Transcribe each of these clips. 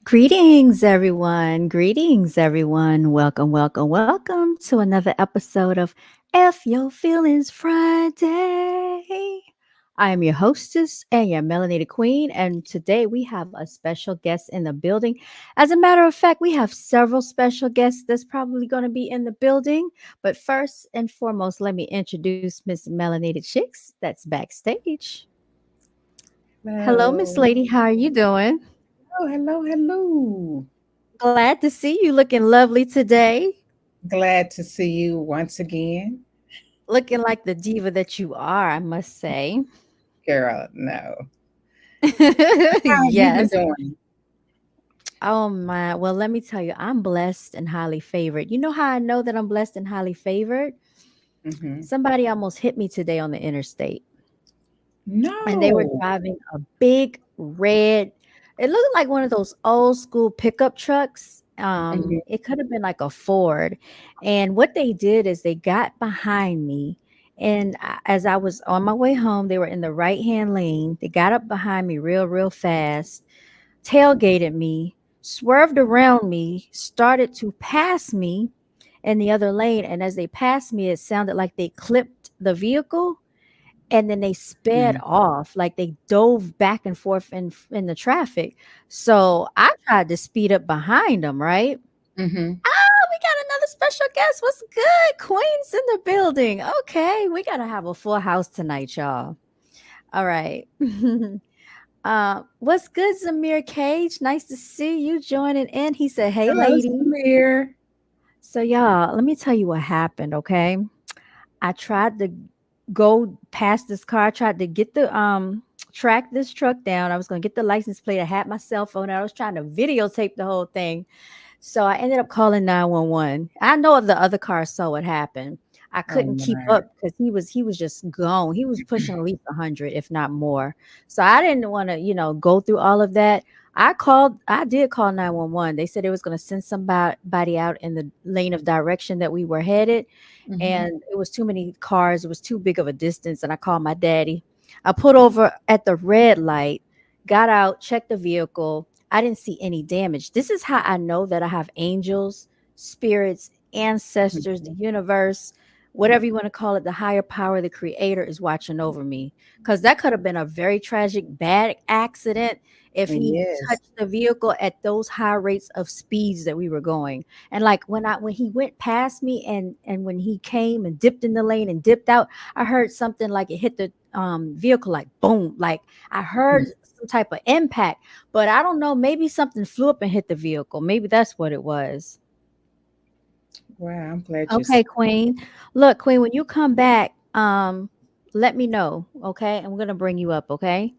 Greetings, everyone. Greetings, everyone. Welcome, welcome, welcome to another episode of F Your Feelings Friday. I am your hostess and your melanated queen, and today we have a special guest in the building. As a matter of fact, we have several special guests that's probably going to be in the building. But first and foremost, let me introduce Miss Melanated Chicks that's backstage. Hello, Miss Hello. Lady. How are you doing? Oh, hello, hello. Glad to see you looking lovely today. Glad to see you once again. Looking like the diva that you are, I must say. Girl, no. How have you been Yes. doing? Oh my. Well, let me tell you, I'm blessed and highly favored. You know how I know that I'm blessed and highly favored? Hmm. Somebody almost hit me today on the interstate, and they were No. driving a big red, it looked like one of those old school pickup trucks. Hmm. It could have been like a Ford. And what they did is they got behind me, and as I was on my way home, they were in the right hand lane. They got up behind me real fast, tailgated me, swerved around me, started to pass me in the other lane. And as they passed me, it sounded like they clipped the vehicle, and then they sped off, like they dove back and forth in the traffic. So I tried to speed up behind them, right? Hmm. Ah, we got another special guest. What's good? Queen's in the building. Okay, we gotta have a full house tonight, y'all. All right. What's good, Zamir Cage? Nice to see you joining in. He said, "Hey, Hello, lady." Samir. So, y'all, let me tell you what happened. Okay, I tried to go past this car. I tried to get the track this truck down. I was gonna get the license plate. I had my cell phone. I was trying to videotape the whole thing. So I ended up calling 911. I know the other car saw what happened. I Oh couldn't keep my. up because he was just gone. He was pushing at least 100, if not more. So I didn't want to, go through all of that. I did call 911. They said it was going to send somebody out in the lane of direction that we were headed, Hmm. and it was too many cars. It was too big of a distance, and I called my daddy. I put over at the red light, got out, checked the vehicle. I didn't see any damage. This is how I know that I have angels, spirits, ancestors, the universe, whatever you want to call it, the higher power, the creator is watching over me. Because that could have been a very tragic, bad accident if he Yes. touched the vehicle at those high rates of speeds that we were going. And like when he went past me, and when he came and dipped in the lane and dipped out, I heard something like it hit the vehicle, like boom, like I heard some type of impact, but I don't know, maybe something flew up and hit the vehicle. Maybe that's what it was. Wow, I'm glad you said. Okay, Queen. Look, Queen, when you come back, let me know, okay? I'm gonna bring you up, okay?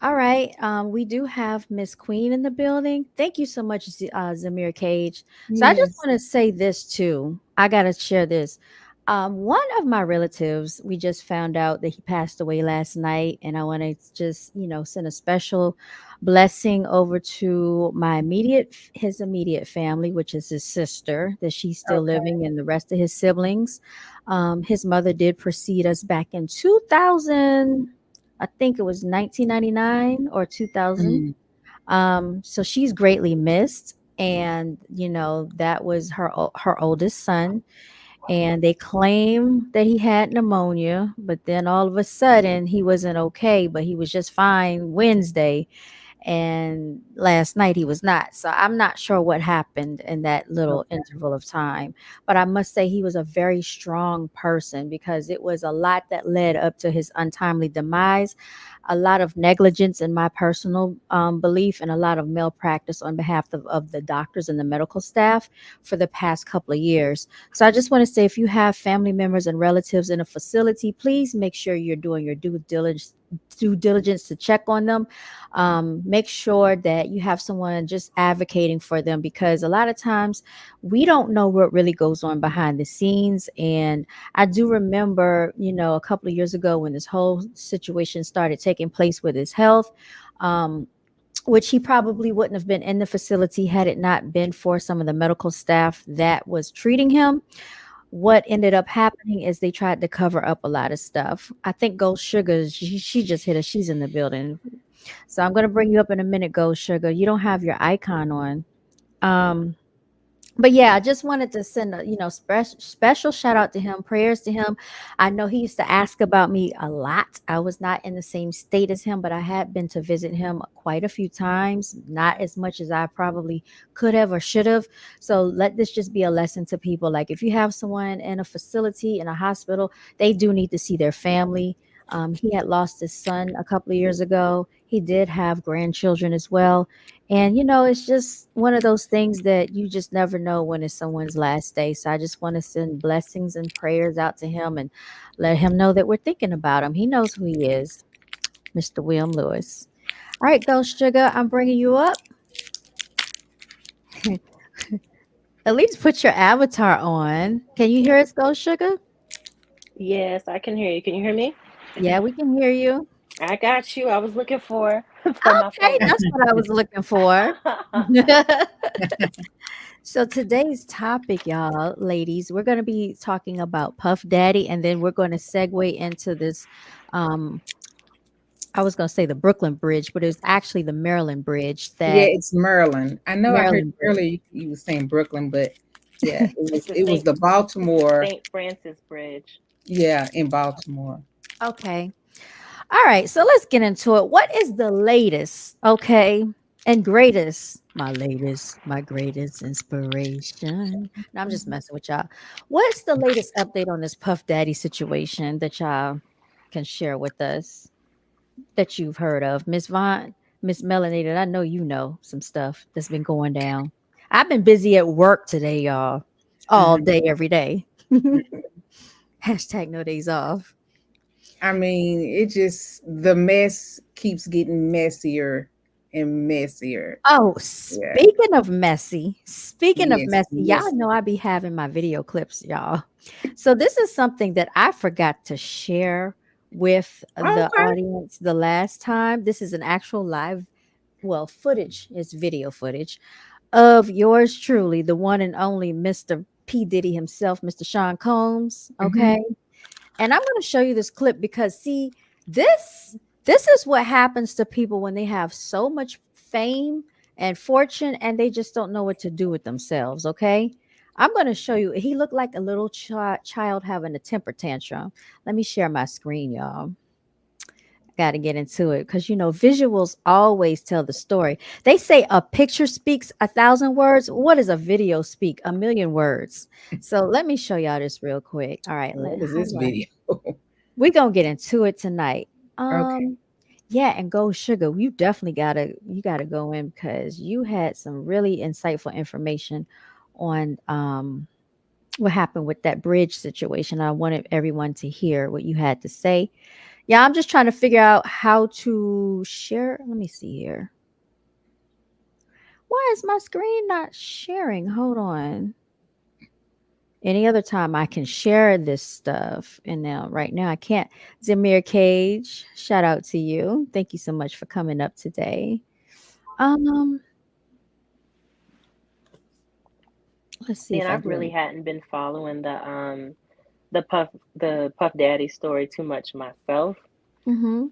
All right. We do have Miss Queen in the building. Thank you so much, Zamir Cage. So I just Yes. want to say this too. I gotta share this. One of my relatives, we just found out that he passed away last night, and I want to just, send a special blessing over to his immediate family, which is his sister, that she's still Okay. living, and the rest of his siblings. His mother did precede us back in 2000. I think it was 1999 or 2000. Mm. So she's greatly missed, and that was her oldest son, and they claim that he had pneumonia, but then all of a sudden he wasn't okay, but he was just fine Wednesday, and last night he was not. So I'm not sure what happened in that little Okay. interval of time, but I must say he was a very strong person, because it was a lot that led up to his untimely demise, a lot of negligence in my personal belief, and a lot of malpractice on behalf of the doctors and the medical staff for the past couple of years. So I just want to say, if you have family members and relatives in a facility, please make sure you're doing your due diligence to check on them. Make sure that you have someone just advocating for them, because a lot of times we don't know what really goes on behind the scenes. And I do remember, a couple of years ago when this whole situation started taking place with his health. Um, which he probably wouldn't have been in the facility had it not been for some of the medical staff that was treating him. What ended up happening is they tried to cover up a lot of stuff. I think Gold Sugar, she just hit us. She's in the building. So I'm gonna bring you up in a minute, Gold Sugar. You don't have your icon on. Um, but yeah, I just wanted to send a special shout out to him, prayers to him. I know he used to ask about me a lot. I was not in the same state as him, but I had been to visit him quite a few times, not as much as I probably could have or should have. So let this just be a lesson to people. Like if you have someone in a facility, in a hospital, they do need to see their family. He had lost his son a couple of years ago. He did have grandchildren as well, and it's just one of those things that you just never know when it's someone's last day. So I just want to send blessings and prayers out to him and let him know that we're thinking about him. He knows who he is, Mr. William Lewis. All right, Ghost Sugar, I'm bringing you up. At least put your avatar on. Can you hear us, Ghost Sugar? Yes, I can hear you. Can you hear me? Yeah, we can hear you. I got you. I was looking for for my Okay, phone. that's what I was looking for. So today's topic, y'all, ladies, we're going to be talking about Puff Daddy, and then we're going to segue into this. Um, I was going to say the Brooklyn Bridge, but it was actually the Maryland Bridge. Yeah, That it's Maryland. I know I heard Maryland Bridge. earlier you were saying Brooklyn, but yeah, it It's was the it was Saint the Baltimore, Saint Francis Bridge. yeah, in Baltimore. Okay. All right. So let's get into it. What is the latest? Okay. And greatest, my latest, my greatest inspiration. No, I'm just messing with y'all. What's the latest update on this Puff Daddy situation that y'all can share with us that you've heard of? Miss Vaughn, Miss Melanated, I know you know some stuff that's been going down. I've been busy at work today, y'all. All Mhm. day, every day. Hashtag no days off. I mean, it just the mess keeps getting messier and messier. Oh, Yeah. speaking of Yes. messy, y'all Yes. know I be having my video clips, y'all. So this is something that I forgot to share with the Okay. audience the last time. This is an actual live, well, footage, it's video footage of yours truly, the one and only Mr. P. Diddy himself, Mr. Sean Combs. Hmm. Okay. And I'm going to show you this clip because see, this is what happens to people when they have so much fame and fortune and they just don't know what to do with themselves, okay? I'm going to show you. He looked like a little child having a temper tantrum. Let me share my screen, y'all. Got to get into it because visuals always tell the story. They say a picture speaks 1,000 words. What does a video speak? 1,000,000 words. So let me show y'all this real quick. All right, What is how this do I? video? We're gonna get into it tonight. Okay. Yeah, and Go Sugar, you gotta go in because you had some really insightful information on what happened with that bridge situation. I wanted everyone to hear what you had to say. Yeah, I'm just trying to figure out how to share. Let me see here. Why is my screen not sharing? Hold on. Any other time I can share this stuff. And now, right now, I can't. Zamir Cage, shout out to you. Thank you so much for coming up today. Um, let's see See, and if I I really do. hadn't been following the Puff Daddy story too much myself. Mm-hmm.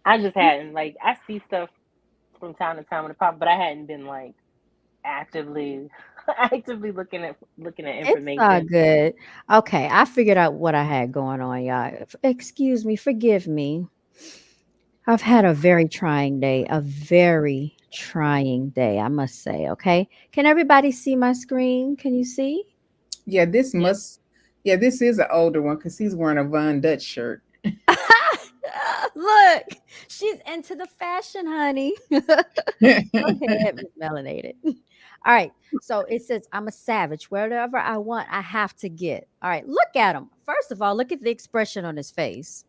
I just hadn't like I see stuff from time to time when it pop, but I hadn't been like actively actively looking at It's all information. good. Okay, I figured out what I had going on, y'all. Excuse me, forgive me. I've had a very trying day, a very trying day, I must say. Okay. Can everybody see my screen? Can you see? Yeah, this Yep. must. Yeah, this is an older one because he's wearing a Von Dutch shirt. Look, she's into the fashion, honey. Go ahead, Miss Melanated. All right. So it says, I'm a savage. Whatever I want, I have to get. All right. Look at him. First of all, look at the expression on his face.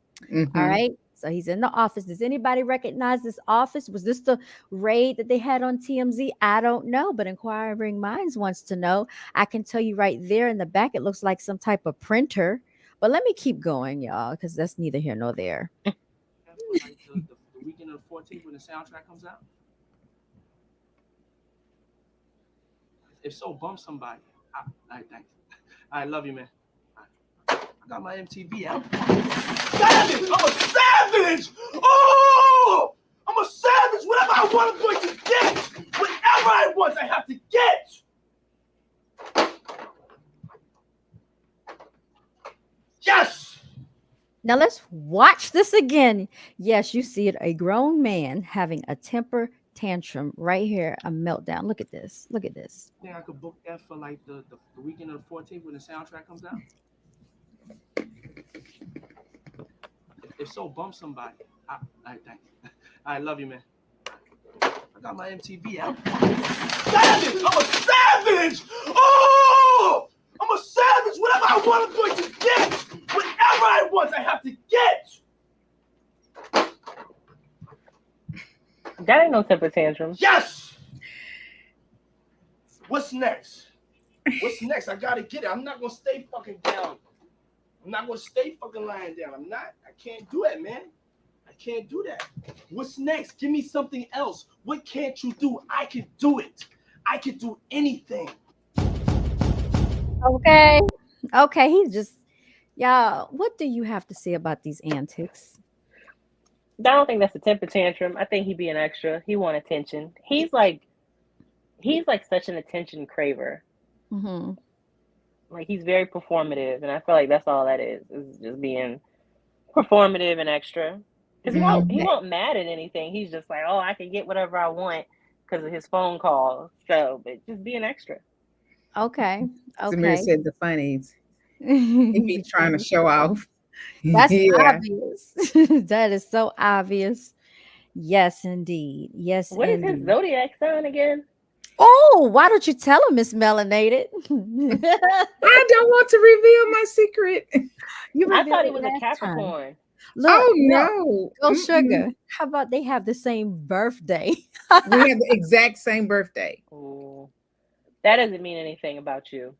All Hmm. right. So he's in the office. Does anybody recognize this office? Was this the raid that they had on TMZ? I don't know, but inquiring minds wants to know. I can tell you right there in the back, it looks like some type of printer. But let me keep going, y'all, because that's neither here nor there. Now let's watch this again. Yes, you see it. A grown man having a temper tantrum right here, a meltdown. Look at this. Look at this. Think I could book that for like the weekend of the 14th when the soundtrack comes out? If so, bump somebody. I thank you. I love you, man. I got my MTV out. Savage! I'm a savage! Oh! I'm a savage! Whatever I want, I'm going to get! Whatever I want, I have to get! That ain't no temper tantrum. Yes! What's next? What's next? I gotta get it. I'm not gonna stay fucking down. I'm not gonna stay fucking lying down. I'm not. I can't do it, man. I can't do that. What's next? Give me something else. What can't you do? I can do it. I can do anything. Okay. Okay. He's just, y'all, what do you have to say about these antics? I don't think that's a temper tantrum. I think he being extra. He want attention. He's like such an attention craver. Mm-hmm. Like he's very performative, and I feel like that's all that is just being performative and extra. Because he Mhm. won't mad at anything. He's just like, oh, I can get whatever I want because of his phone call. So, but just being extra. Okay. Samir Okay. said the funnies. He be The trying to funny. show off. That's Yeah. obvious. That is so obvious. Yes, indeed. Yes, What is his indeed. zodiac sign again? Oh, why don't you tell him, Miss Melanated? I don't want to reveal my secret. You I revealed thought he it was a last time. Capricorn. Look, Oh look, no. go Mm-mm. sugar. How about they have the same birthday? We have the exact same birthday. Ooh, that doesn't mean anything about you.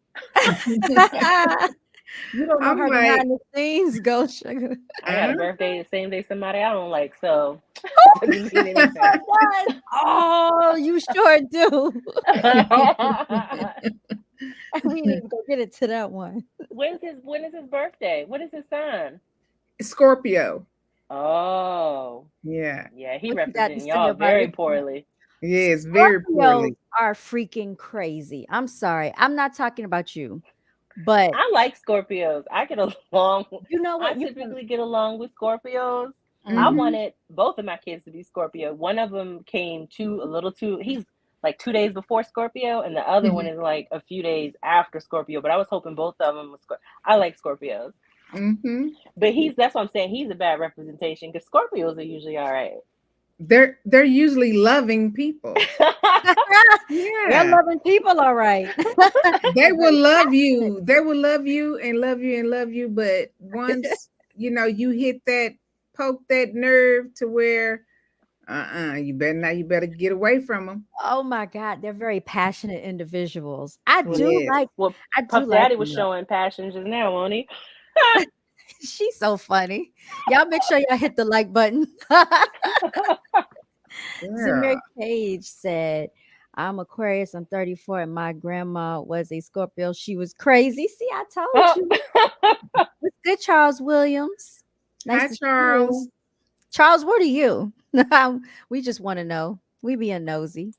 You don't know I'm her like, behind the scenes, go sugar. I got a uh, birthday the same day somebody I don't like, so Oh doesn't mean my anything. God. Oh, you sure do. We didn't even go get it to that one. When is his birthday? What is his sign? Scorpio. Oh, Yeah. yeah, he What you got to representing say y'all about very it? poorly. Yes, very Scorpios poorly. are freaking crazy. I'm sorry. I'm not talking about you, but I like Scorpios. I get along. you know I what? You can. typically get along with Scorpios. I Mhm. Hmm. wanted both of my kids to be Scorpio. One of them came a little too. He's like 2 days before Scorpio, and the other one Hmm. is like a few days after Scorpio. But I was hoping both of them was. I like Scorpios, Hmm. but that's what I'm saying. He's a bad representation because Scorpios are usually all right. They're usually loving people. They're Yeah. loving people, all right. They They're will very love passionate. you. They will love you and love you and love you. But once you hit that, poke that nerve to where you better get away from them. Oh my God, they're very passionate individuals. I Well, do Yes. like. well, I do Puff like Daddy was love. showing passion just now, won't he? She's so funny. Y'all make sure y'all hit the like button. Yeah. Samir Cage said, I'm Aquarius, I'm 34, and my grandma was a Scorpio. She was crazy. See, I told Oh. you. What's good, Charles Williams? Nice Hi, to see Charles. you. Charles, what are you? We just want to know. We being nosy.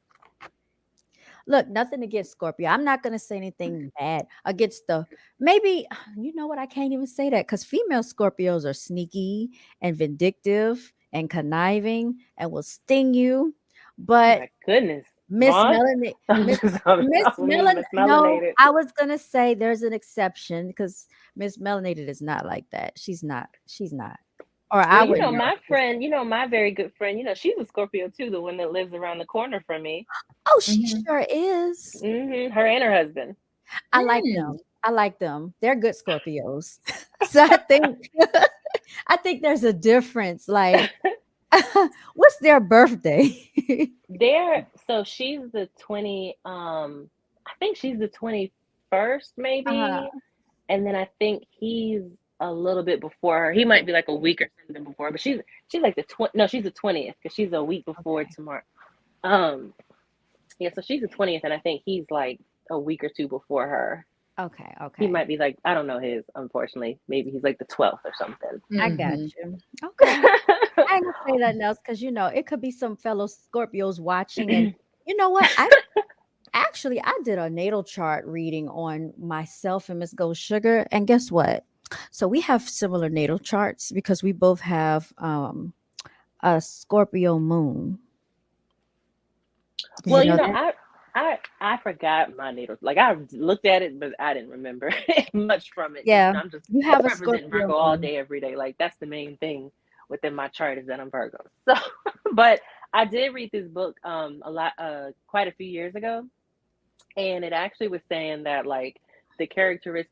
Look, nothing against Scorpio. I'm not gonna say anything bad against the maybe you know what, I can't even say that because female Scorpios are sneaky and vindictive and conniving and will sting you. Oh But my goodness, Miss Vaughn. Melanie, I'm Miss just Miss I mean, Melan Miss no, Melanated. I was gonna say there's an exception because Miss Melanated is not like that. She's not. She's not. Or Well, I wouldn't know. my friend, my very good friend, she's a Scorpio too, the one that lives around the corner from me. Oh, she Hmm. sure is. Her and her husband. I like Mm. them. I like them. They're good Scorpios. So I think I think there's a difference. Like, what's their birthday? She's the 20, I think she's the 21st maybe, uh, and then I think he's a little bit before her. He might be like a week or something before, but she's like no, she's the 20th because she's a week before okay. tomorrow. Um, yeah, so she's the 20th, and I think he's like a week or two before her. Okay. He Okay. might be like, I don't know his, unfortunately. Maybe he's like the 12th or something. I got Hmm. you. Okay. I ain't gonna say nothing else because it could be some fellow Scorpios watching, and you know what? I did a natal chart reading on myself and Miss Gold Sugar, and guess what? So we have similar natal charts because we both have a Scorpio moon. Did you Well, know that? I forgot my natal. Like I looked at it, but I didn't remember much from it because Yeah, I'm just you have a representing Scorpio Virgo all moon. day, every day. Like that's the main thing within my chart is that I'm Virgo. So, but I did read this book a lot quite a few years ago, and it actually was saying that like the characteristics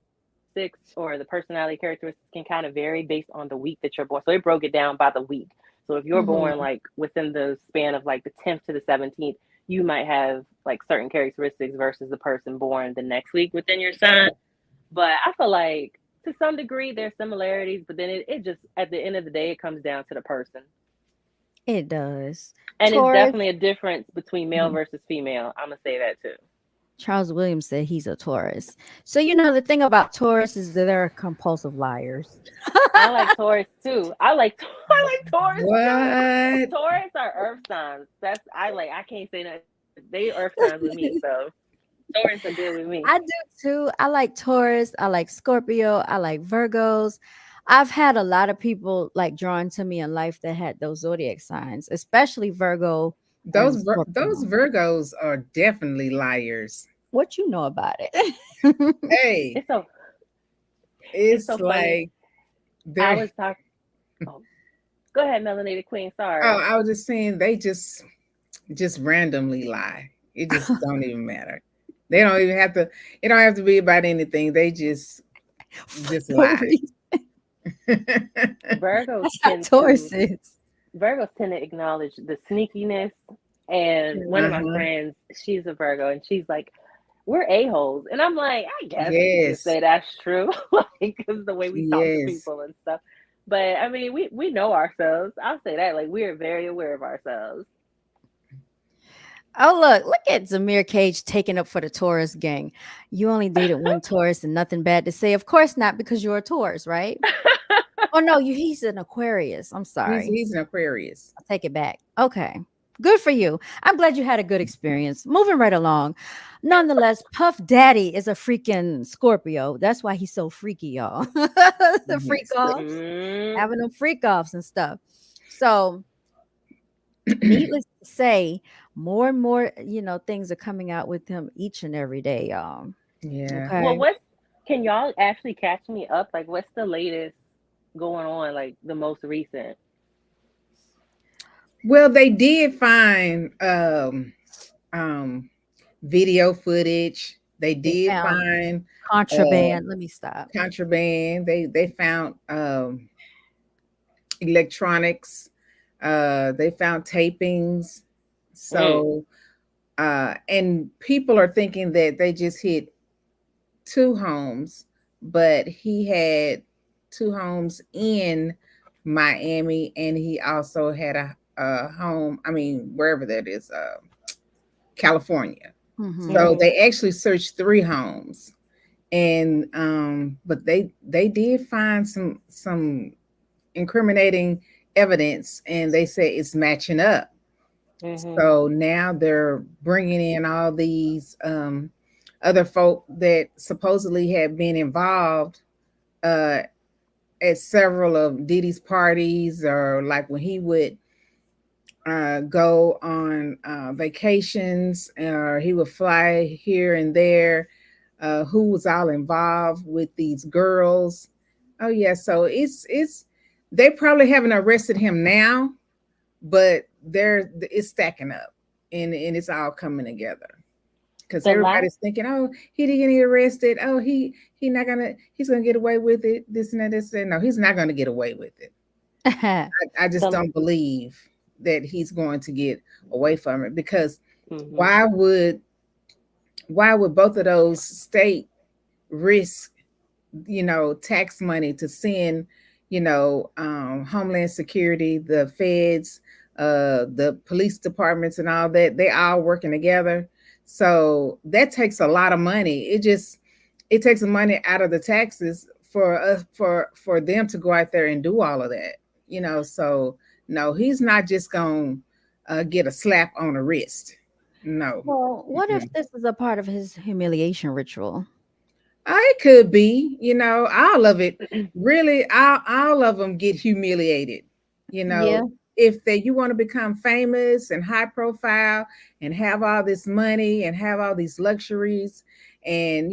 or the personality characteristics can kind of vary based on the week that you're born. So it broke it down by the week. So if you're born like Hmm. within the span of like the 10th to the 17th, you might have like certain characteristics versus the person born the next week within your sign. But I feel like to some degree there's similarities, but then it just at the end of the day it comes down to the person. It does. And it's Taurus. definitely a difference between male Mhm. versus female. I'm gonna say that too. Charles Williams said he's a Taurus. So you know the thing about Taurus is that they're compulsive liars. I like Taurus too. I like Taurus too. What? Taurus are earth signs. That's I like. I can't say nothing. They earth signs with me, so Taurus are good with me. I do too. I like Taurus. I like Scorpio. I like Virgos. I've had a lot of people like drawn to me in life that had those zodiac signs, especially Virgo and Those Scorpio. Virgos are definitely liars. What you know about it? Hey, It's so it's it's so funny. like I they're. was talking. Oh, go ahead, Melanated Queen. Oh, Sorry. I was just saying they just randomly lie. It just don't even matter. They don't even have to. It don't have to be about anything. They For just no lie. reason. Virgos That's how tend Taurus to is. Virgos tend to acknowledge the sneakiness. And one of my Uh-huh. friends, she's a Virgo, and she's like, "We're a-holes," and I'm like, "I guess you could Yes. say that's true, like because the way we talk to Yes. people and stuff." But I mean, we know ourselves. I'll say that, like we are very aware of ourselves. Oh, look at Zamir Cage taking up for the Taurus gang. You only dated one Taurus and nothing bad to say. Of course not, because you're a Taurus, right? Oh no, he's an Aquarius. I'm sorry. He's an Aquarius. I'll take it back. Okay. Good for you. I'm glad you had a good experience. Moving right along. Nonetheless, Puff Daddy is a freaking Scorpio. That's why he's so freaky, y'all. The freak Yes. offs, Mm, having them freak offs and stuff. So, needless to say, more and more, things are coming out with him each and every day, y'all. Yeah. well, Okay. what's can y'all actually catch me up? Like, what's the latest going on? Like the most recent? Well, they did find um video footage. They They did found find uh contraband. Let me stop. contraband. They found electronics. They found tapings. Mm, So and people are thinking that they just hit two homes, but he had two homes in Miami, and he also had a home. I mean, wherever that is, California. So Hmm. mm-hmm. they actually searched three homes, and but they did find some incriminating evidence, and they say it's matching up. Mm-hmm. So now they're bringing in all these other folk that supposedly had been involved uh, at several of Diddy's parties, or like when he would go on vacations, or he would fly here and there. Who was all involved with these girls? Oh yeah, so it's they probably haven't arrested him now, but it's stacking up, and it's all coming together because The last everybody's thinking, oh, he didn't get arrested. Oh, he's gonna get away with it. This and that. This and that. No, he's not gonna get away with it. I just the don't believe that he's going to get away from it, because mm-hmm. why would both of those state risk, tax money to send, Homeland Security, the feds, the police departments, and all that? They all working together, so that takes a lot of money. It takes the money out of the taxes for us, for them to go out there and do all of that. So no, he's not just gonna get a slap on the wrist. No. Well, what if Mm-mm. this is a part of his humiliation ritual? It could be, all of it. Really, all of them get humiliated. You Yeah. know, if you want to become famous and high profile and have all this money and have all these luxuries and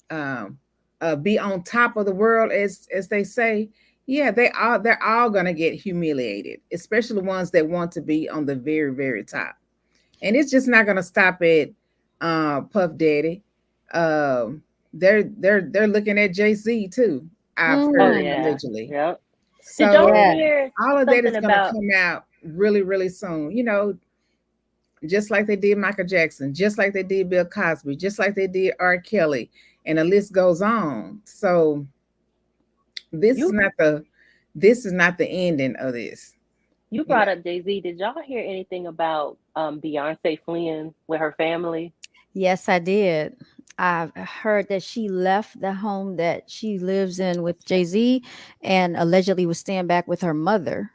um, be on top of the world, as they say, yeah, they're all gonna get humiliated, especially the ones that want to be on the very very top. And it's just not gonna stop at Puff Daddy. Um, they're looking at Jay-Z too. I've Oh heard Mm. yeah, allegedly. yep. Did y'all So Yeah. hear all of that something is gonna about? come out really really soon. Just like they did Michael Jackson, just like they did Bill Cosby, just like they did R. Kelly, and the list goes on. So this is You not the this is not the ending of this. you You know, brought up Jay Z. Did y'all hear anything about Beyonce fleeing with her family? Yes, I did. I've heard that she left the home that she lives in with Jay-Z and allegedly was staying back with her mother.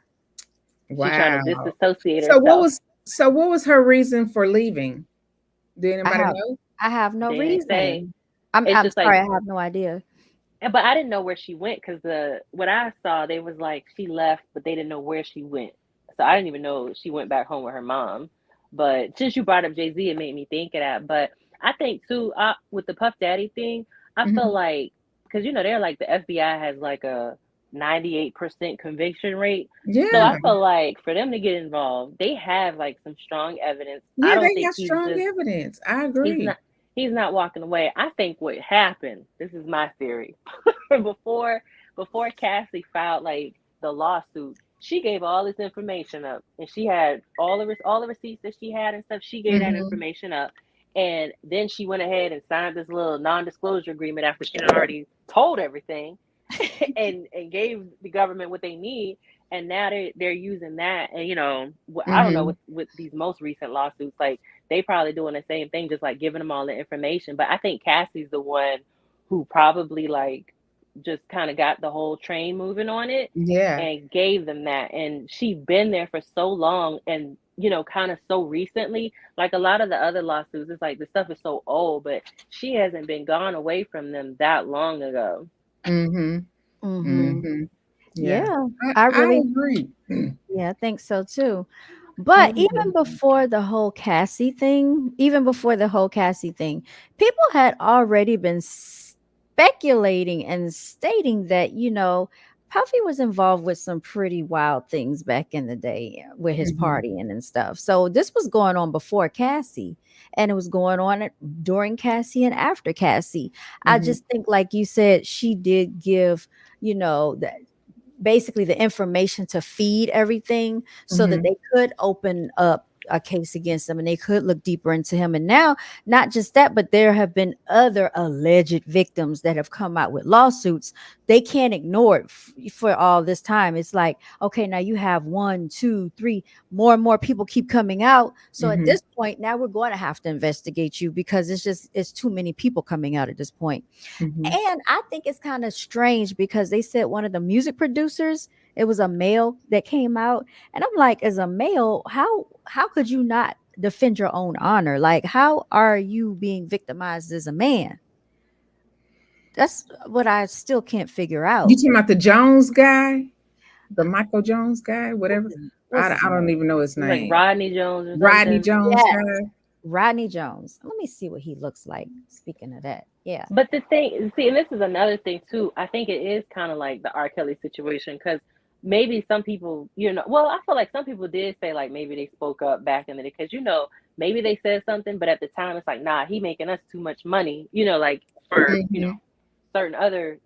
She's trying to wow. disassociate So what herself. was so what was her reason for leaving? Do I anybody have know? I have no They didn't say. reason. It's I'm just like, sorry, I have no idea. but I didn't know where she went because the what I saw, they was like she left, but they didn't know where she went. So I didn't even know she went back home with her mom. But since you brought up Jay Z, it made me think of that. But I think too, with the Puff Daddy thing, I feel Mhm. like because they're like the FBI has like a 98% conviction rate. So I Yeah. feel like for them to get involved, they have like some strong evidence. I Yeah, don't they think got strong evidence. I he's agree. not he's not walking away. I think what happened, this is my theory. before before Cassie filed like the lawsuit, she gave all this information up, and she had all the receipts that she had and stuff. She gave that Hmm. information up, and then she went ahead and signed this little non-disclosure agreement after she had already told everything, and gave the government what they need. And now they're using that, and I don't know Hmm. with these most recent lawsuits, like they probably doing the same thing, just like giving them all the information. But I think Cassie's the one who probably like just kind of got the whole train moving on it Yeah. and gave them that. And she been there for so long, and kind of so recently. Like a lot of the other lawsuits, it's like the stuff is so old, but she hasn't been gone away from them that long ago. Hmm. Mhm. Hmm. Yeah. Yeah. I, I I really agree. Yeah, I think so too. But Totally even before the whole Cassie thing, even before the whole Cassie thing, people had already been speculating and stating that, Puffy was involved with some pretty wild things back in the day with his agree. partying and stuff. So this was going on before Cassie, and it was going on during Cassie and after Cassie. I Hmm. just think, like you said, she did give, that basically the information to feed everything so that Hmm. they could open up a case against him and they could look deeper into him. And now, not just that, but there have been other alleged victims that have come out with lawsuits. They can't ignore it for all this time. It's like, okay, now you have one, two, three, more and more people keep coming out. So at Hmm. this point, now we're going to have to investigate you because it's too many people coming out at this point. Hmm. And I think it's kind of strange because they said one of the music producers, it was a male that came out, and I'm like, as a male, how could you not defend your own honor? Like, how are you being victimized as a man? That's what I still can't figure You out. talking about the Jones guy, the Michael Jones guy, What's whatever? his, I, what's his I don't name? even know his It's like name. Rodney Jones or Rodney something. Jones Yes, guy. Rodney Jones. Let me see what he looks like. Speaking of that, yeah. But the thing, see, and this is another thing too. I think it is kind of like the R. Kelly situation because maybe some people, well, I feel like some people did say like maybe they spoke up back in the day because maybe they said something, but at the time it's like, nah, he making us too much money, like for Hmm. certain other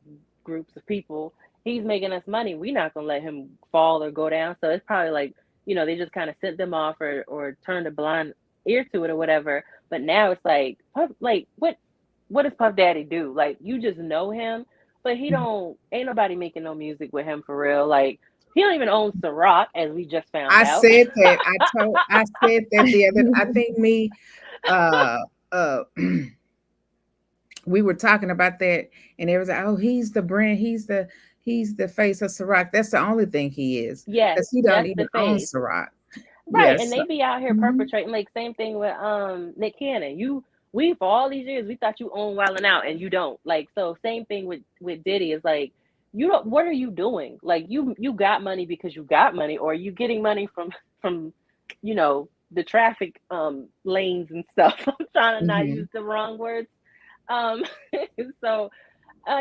groups of people, he's making us money. We're not gonna let him fall or go down. So it's probably like, they just kind of sent them off or turned a blind ear to it or whatever. But now it's like what does Puff Daddy do? Like you just know him, but he don't ain't nobody making no music with him for real. Like he don't even own Ciroc, as we just found I out. said that. I said that the other. I think uh, uh, we were talking about that, and it was like, oh, he's the brand. He's the face of Ciroc. That's the only thing he is, Yes, because he don't that's even the own face. Ciroc. Right, Yes. and they be out here Mhm. perpetrating like same thing with Nick Cannon. we for all these years we thought you own Wild and Out and you don't. Like so same thing with Diddy is like you don't what are you doing? Like you got money because you got money or are you getting money from you know the traffic lanes and stuff. I'm trying to not use Mhm. the wrong words. Um so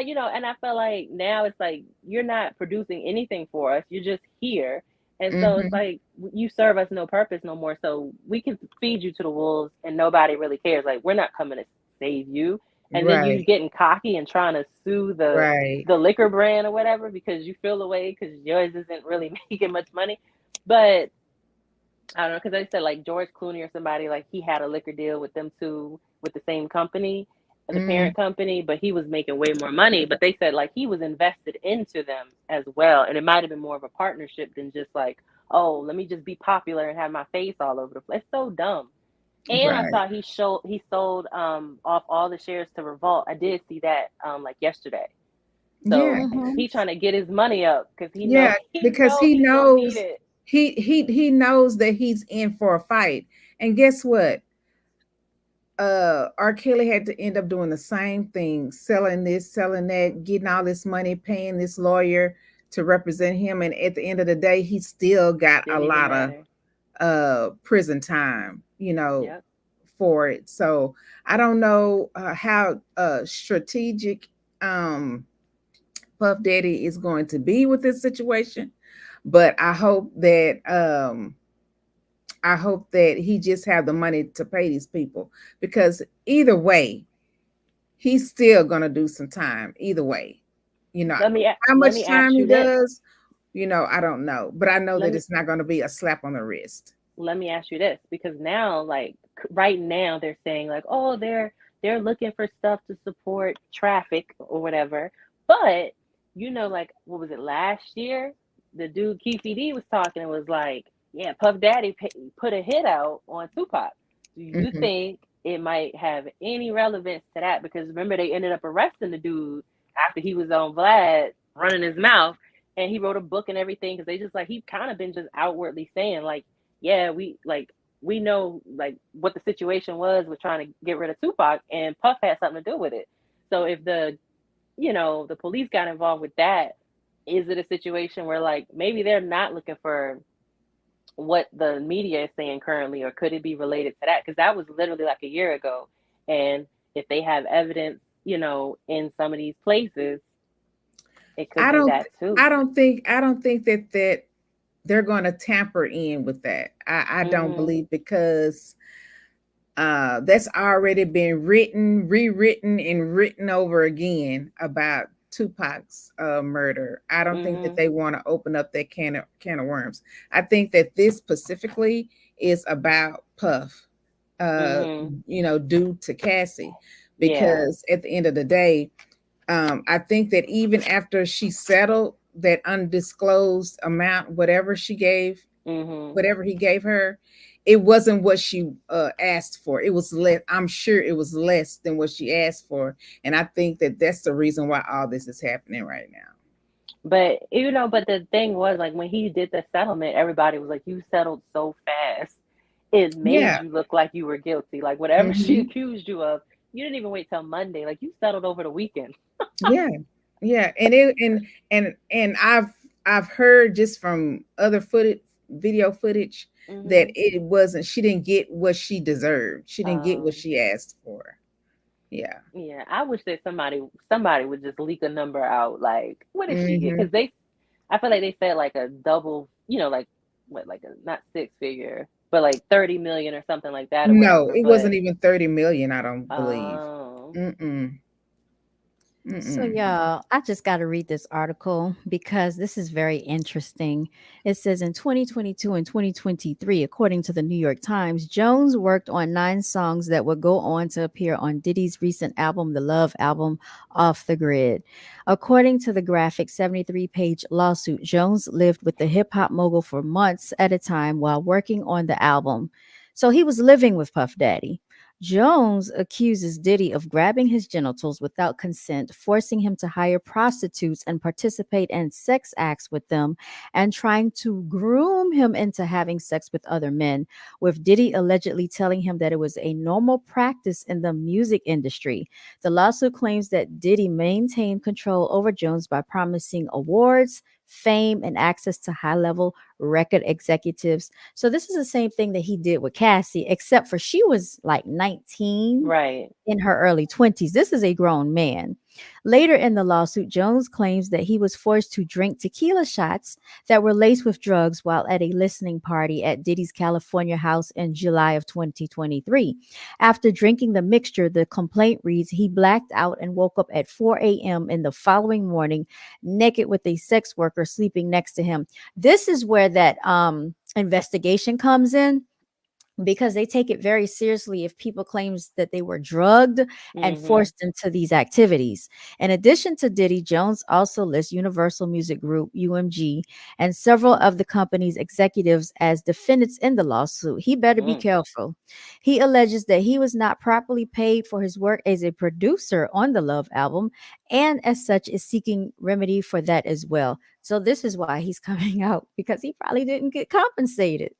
you know, and I feel like now it's like you're not producing anything for us. You're just here. And so it's Mhm. like you serve us no purpose no more. So we can feed you to the wolves and nobody really cares. Like we're not coming to save you. And then you Right. getting cocky and trying to sue Right. the liquor brand or whatever because you feel away because yours isn't really making much money. But I don't know because they said like George Clooney or somebody like he had a liquor deal with them two with the same company, the Mm. parent company, but he was making way more money. But they said like he was invested into them as well, and it might have been more of a partnership than just like oh let me just be popular and have my face all over the place. It's so dumb. And I Right. saw he sold off all the shares to Revolt. I did see that like yesterday. Yeah. So Mhm. he trying to get his money up because he know Yeah, he because know he he gonna need knows it. he knows that he's in for a fight. And guess what? R. Kelly had to end up doing the same thing, selling this, selling that, getting all this money, paying this lawyer to represent him. And at the end of the day, he still got a Didn't even lot of matter. prison time, Yep. for it. So I don't know how strategic um Puff Daddy is going to be with this situation, but I hope that he just have the money to pay these people because either way, he's still gonna do some time. Either way, you know how Let much me time ask he you this. does. I don't know, but I know Let that me it's not going to be a slap on the wrist. let me ask you this because now like right now they're saying like oh they're looking for stuff to support traffic or whatever. But you know like what was it last year? The dude Keefe D was talking and was like, yeah, Puff Daddy put a hit out on Tupac. Do you Hmm. think it might have any relevance to that? Because remember they ended up arresting the dude after he was on Vlad running his mouth and he wrote a book and everything because they just like he kind of been just outwardly saying like yeah, we know like what the situation was with trying to get rid of Tupac, and Puff had something to do with it. So if the the police got involved with that, is it a situation where like maybe they're not looking for what the media is saying currently, or could it be related to that? Because that was literally like a year ago, and if they have evidence, in some of these places, it could I be don't. that too. I don't think that they're going to tamper in with that. I don't Mhm. believe because that's already been written, rewritten, and written over again about Tupac's murder. I don't think that Mhm. they want to open up that can of worms. I think that this specifically is about Puff, uh, Mhm. due to Cassie, Yeah. because at the end of the day, I think that even after she settled that undisclosed amount, Mhm. whatever he gave her, it wasn't what she asked for. It was less. I'm sure it was less than what she asked for, and I think that that's the reason why all this is happening right now. But but the thing was like when he did the settlement, everybody was like, "You settled so fast. It made Yeah. you look like you were guilty. Like whatever she Hmm. accused you of, you didn't even wait till Monday. Like you settled over the weekend." Yeah. Yeah. And I've heard just from other video footage that Mhm. it wasn't. She didn't get what she deserved. She didn't get what Um. she asked for. Yeah. Yeah. I wish that somebody would just leak a number out. Like, what did she get? Hmm. Because I feel like they said like a double. Like what, like a not six figure, but like 30 million or something like that or No, whatever. it wasn't But even 30 million, I don't believe. um. Mm-mm. So, Mm-mm. y'all, I just got to read this article because this is very interesting. It says in 2022 and 2023, according to the New York Times, Jones worked on 9 songs that would go on to appear on Diddy's recent album, the Love Album, Off the Grid. According to the graphic 73-page lawsuit, Jones lived with the hip hop mogul for months at a time while working on the album. So he was living with Puff Daddy. Jones accuses Diddy of grabbing his genitals without consent, forcing him to hire prostitutes and participate in sex acts with them, and trying to groom him into having sex with other men, with Diddy allegedly telling him that it was a normal practice in the music industry. The lawsuit claims that Diddy maintained control over Jones by promising awards, fame, and access to high level record executives. So this is the same thing that he did with Cassie, except for she was like 19 Right. in her early 20s. This is a grown man. Later in the lawsuit, Jones claims that he was forced to drink tequila shots that were laced with drugs while at a listening party at Diddy's California house in July of 2023. After drinking the mixture, the complaint reads he blacked out and woke up at 4 a.m. in the following morning, naked with a sex worker sleeping next to him. This is where that investigation comes in, because they take it very seriously if people claims that they were drugged and Mhm. forced into these activities. In addition to Diddy, Jones also lists Universal Music Group, UMG, and several of the company's executives as defendants in the lawsuit. He better be Mm. careful. He alleges that he was not properly paid for his work as a producer on the Love album, and as such is seeking remedy for that as well. So this is why he's coming out, because he probably didn't get compensated.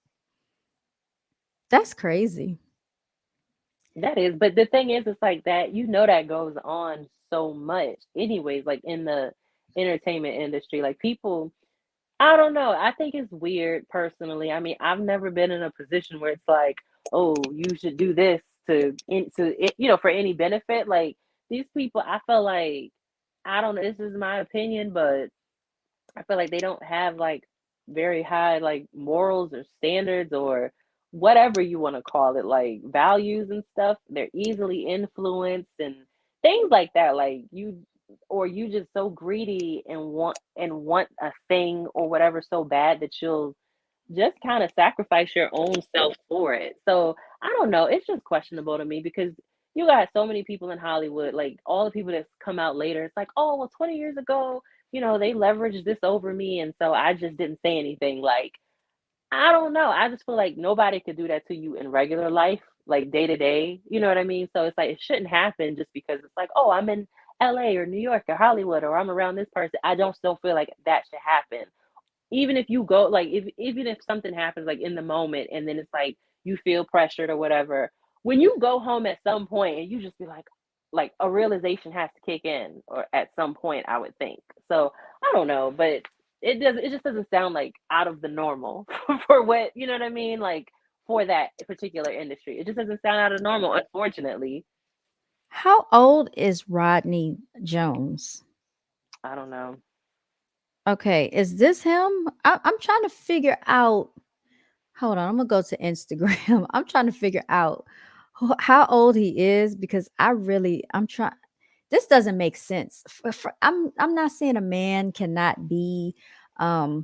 That's crazy. That is, but the thing is, it's like that. You know that goes on so much, anyways. Like in the entertainment industry, like people. I don't know. I think it's weird personally. I mean, I've never been in a position where it's like, oh, you should do this for any benefit. Like these people, I feel like I don't know. This is my opinion, but I feel like they don't have like very high like morals or standards or whatever you want to call it, like values and stuff. They're easily influenced and things like that. Like you just so greedy and want a thing or whatever so bad that you'll just kind of sacrifice your own self for it. So I don't know. It's just questionable to me because you got so many people in Hollywood, like all the people that's come out later. It's like, oh, well, 20 years ago, they leveraged this over me. And so I just didn't say anything. Like, I don't know. I just feel like nobody could do that to you in regular life, like day to day. You know what I mean? So it's like, it shouldn't happen just because it's like, oh, I'm in LA or New York or Hollywood or I'm around this person. I don't still feel like that should happen even if you go like if even if something happens like in the moment and then it's like you feel pressured or whatever, when you go home at some point and you just be like a realization has to kick in or at some point I would think. So I don't know, but it just doesn't sound like out of the normal for what you know what I mean, like for that particular industry. It just doesn't sound out of normal, unfortunately. How old is Rodney Jones? I don't know. Okay, is this him? I'm trying to figure out. Hold on, I'm gonna go to Instagram. I'm trying to figure out how old he is, because I'm trying. This doesn't make sense. I'm not saying a man cannot be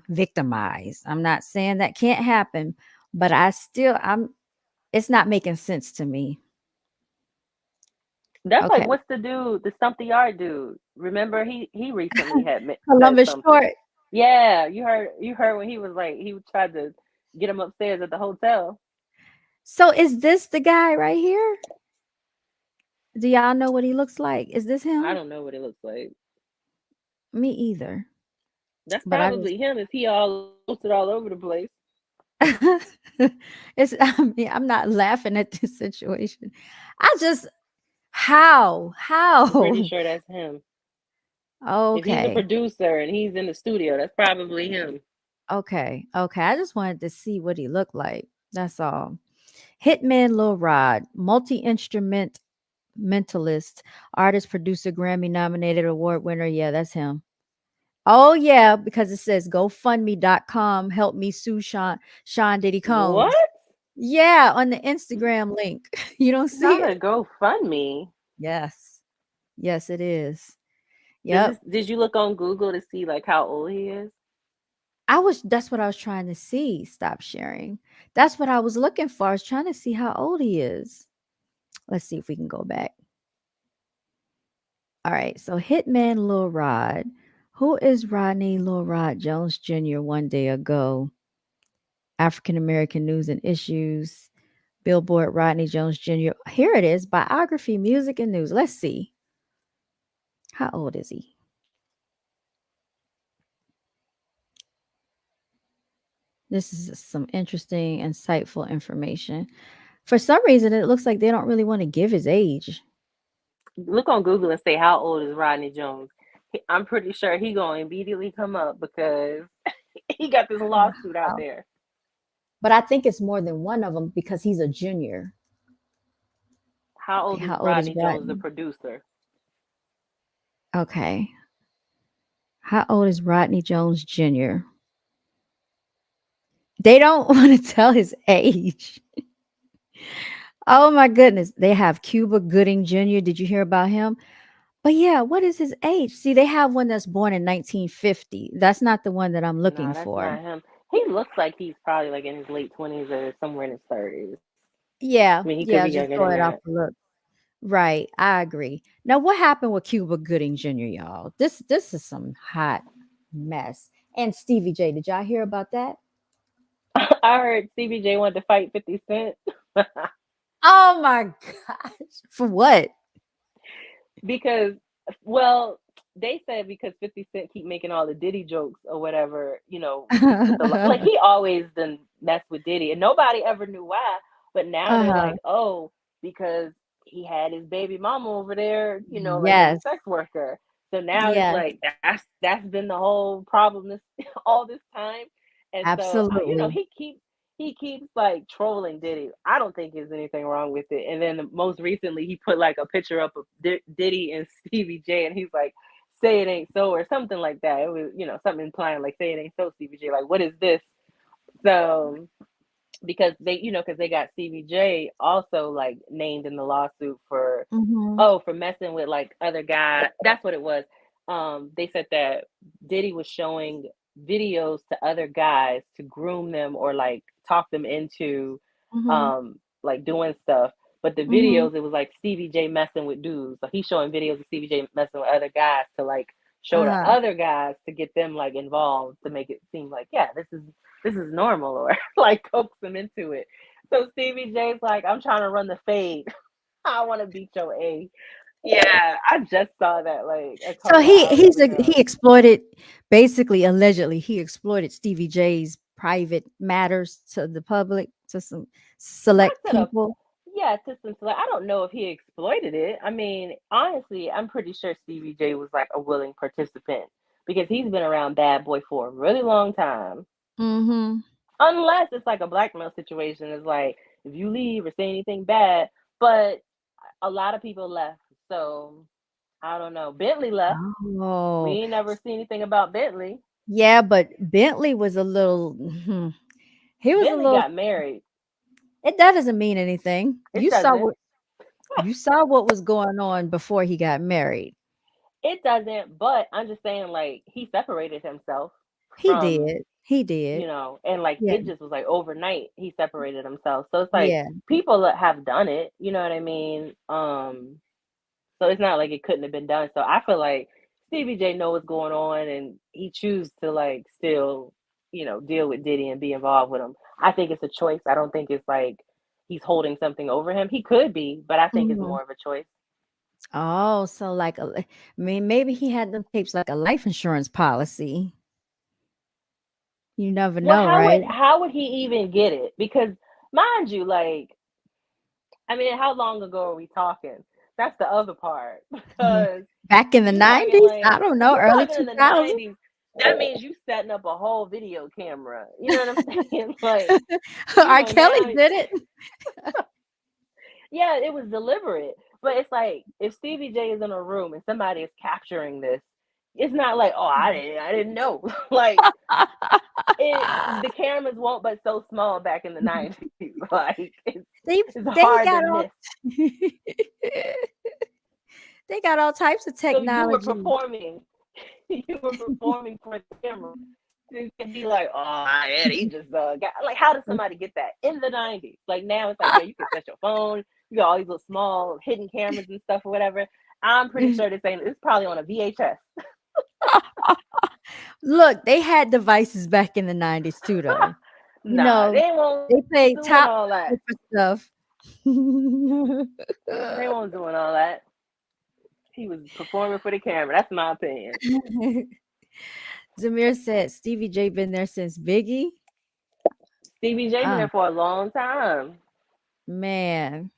victimized. I'm not saying that can't happen, but I'm. It's not making sense to me. That's like Okay, what's the dude, the stump the yard dude? Remember he recently had said Columbus something. Short. Yeah, you heard when he was like he tried to get him upstairs at the hotel. So is this the guy right here? Do y'all know what he looks like? Is this I him? don't know what it looks like. Me either. That's But I just probably him if he all posted all over the place. it's I mean, I'm not laughing at this situation. I just how? I'm pretty How? sure that's him. If he's a Okay. producer and he's in the studio, that's probably him. Okay. Okay. I just wanted to see what he looked like. That's all. Hitman Lil Rod, multi-instrumentalist, artist, producer, Grammy nominated award winner. Yeah, that's him. Oh yeah, because it says GoFundMe.com help me sue Sean Diddy Combs. What? Yeah, on the Instagram link. You don't see Not it? a GoFundMe. Yes. Yes, it is. Does Yep. this did you look on Google to see like how old he is? That's what I was trying to see. Stop sharing. That's what I was looking for. I was trying to see how old he is. Let's see if we can go back. All right. So Hitman Lil Rod. Who is Rodney Lil Rod Jones Jr. one day ago? African American news and issues. Billboard, Rodney Jones Jr. Here it is, biography, music, and news. Let's see. How old is he? This is some interesting, insightful information. For some reason, it looks like they don't really want to give his age. Look on Google and say how old is Rodney Jones. I'm pretty sure he gonna immediately come up because he got this lawsuit out Wow. there. But I think it's more than one of them because he's a junior. How Okay, old is how old is Rodney Jones, the Rodney? producer? Okay. How old is Rodney Jones Jr.? They don't want to tell his age. Oh my goodness. They have Cuba Gooding Jr. Did you hear about him? But yeah, what is his age? See, they have one that's born in 1950. That's not the one that I'm looking Nah, that's for. not him. He looks like he's probably like in his late 20s or somewhere in his 30s. I Yeah, mean, he could be yeah, younger just than go it that. off the look. Right, I agree. Now, what happened with Cuba Gooding Jr., y'all? This is some hot mess. And Stevie J, did y'all hear about that? I heard CBJ wanted to fight 50 Cent Oh my gosh. For what? because, well, they said because 50 Cent keep making all the Diddy jokes or whatever, with the like he always done mess with Diddy and nobody ever knew why, but now they're Uh-huh. like, oh, because he had his baby mama over there, like as a Yes. sex worker. So now it's Yes. like that's been the whole problem this all this time. And so Absolutely. he keeps like trolling Diddy. I don't think there's anything wrong with it. And then most recently, he put like a picture up of Diddy and Stevie J, and he's like, "Say it ain't so," or something like that. It was something implying like, "Say it ain't so, Stevie J." Like, what is this? So because they got Stevie J also like named in the lawsuit for Mhm. for messing with like other guys. That's what it was. They said that Diddy was showing videos to other guys to groom them or like talk them into Mhm. like doing stuff. But the Mhm. videos, it was like Stevie J messing with dudes. So he's showing videos of Stevie J messing with other guys to like show to Uh-huh. other guys to get them like involved to make it seem like, yeah, this is normal or like coax them into it. So Stevie J's like, I'm trying to run the fade. I want to beat your A. Yeah, I just saw that like a So couple of hours he ago. exploited, basically, allegedly he exploited Stevie J's private matters to the public, to some Not select to the people. Yeah, to some like I don't know if he exploited it. I mean, honestly, I'm pretty sure Stevie J was like a willing participant because he's been around Bad Boy for a really long time. Mhm. Unless it's like a blackmail situation, it's like if you leave or say anything bad. But a lot of people left, so I don't know. Bentley left. We Oh. ain't never see anything about Bentley. Yeah, but Bentley was a little he was a Bentley little got married. it that doesn't mean anything. It doesn't. You saw what was going on before he got married. It doesn't, but I'm just saying, like, he separated himself He from, did. He did. and like Yeah. it just was like overnight he separated himself. So it's like Yeah. people that have done it, you know what I mean? So it's not like it couldn't have been done. So I feel like Stevie J know what's going on and he choose to like still, deal with Diddy and be involved with him. I think it's a choice. I don't think it's like he's holding something over him. He could be, but I think it's Mhm. more of a choice. Oh, so like I mean, maybe he had them tapes like a life insurance policy. You never Well, know, right? how would he even get it? Because mind you, like, I mean, how long ago are we talking? That's the other part. Mhm. Because Back in if the you talking 90s? I like don't if know, you early talking in the 2000s? 90s, that means you setting up a whole video camera. You know what I'm saying? Like, R. Kelly now did it. yeah, it was deliberate. But it's like if Stevie J is in a room and somebody is capturing this, it's not like, oh, I didn't know. Like the cameras won't but so small back in the 90s. Like it's They hard to got miss. all they got all types of So you were technology. performing, you were performing for the camera. You can be like, oh yeah, he just got like how does somebody get that in the 90s? Like now it's like, yeah, you can set your phone, you got all these little small hidden cameras and stuff or whatever. I'm pretty sure this ain't it's probably on a VHS. Look, they had devices back in the 90s too, though. You Nah, know, they won't they doing pay all top that. dollar for stuff. They won't doing all that. He was performing for the camera. That's my opinion. Zamir said Stevie J been there since Biggie. Stevie J been Ah, there for a long time. man.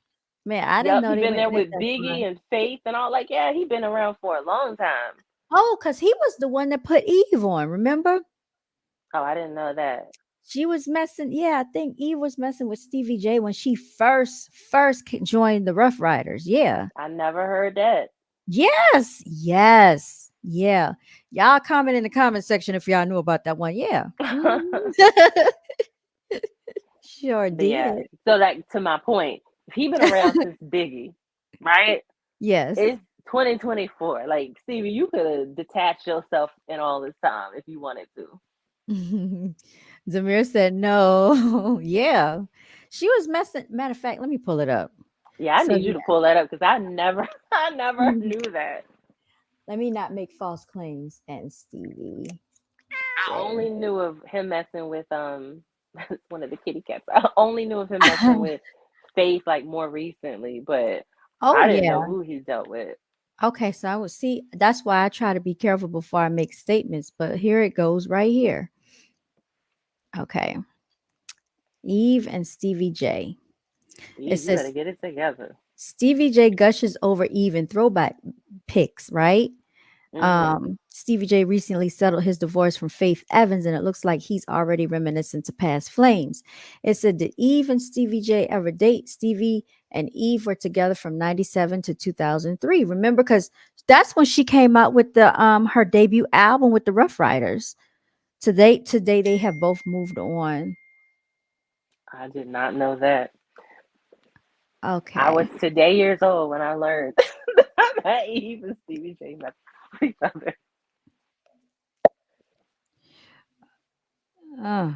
Man, I didn't Yep, know he they been went there back with that far. Biggie and Faith and all. Like, yeah, he been around for a long time. Oh, because he was the one that put Eve on, remember? Oh, I didn't know that. She was messing, yeah, I think Eve was messing with Stevie J when she first joined the Rough Riders. Yeah. I never heard that. Yes. Yes. Yeah. Y'all comment in the comment section if y'all knew about that one. Yeah. Mhm. Sure But yeah, did. so like to my point, if he been around since Biggie, right? Yes. It's 2024. Like Stevie, you could have detached yourself in all this time if you wanted to. Zamir said no. Yeah. She was messing. Matter of fact, let me pull it up. Yeah, I So need you to pull that up because I never, I never yeah. knew that. Let me not make false claims. And Stevie I J. only knew of him messing with one of the kitty cats. I only knew of him messing with Faith like more recently, but Oh I didn't know yeah. who he dealt with. Okay, so I would see. That's why I try to be careful before I make statements. But here it goes, right here. Okay, Eve and Stevie J. It You better says get it together. Stevie J gushes over Eve in throwback pics, right? Mhm. Stevie J recently settled his divorce from Faith Evans, and it looks like he's already reminiscent to past flames. It said, did Eve and Stevie J ever date? Stevie and Eve were together from 97 to 2003. Remember, because that's when she came out with the her debut album with the Rough Riders. Today they have both moved on. I did not know that. I was Okay. today years old when I learned that Eve and Stevie J met each other. Oh,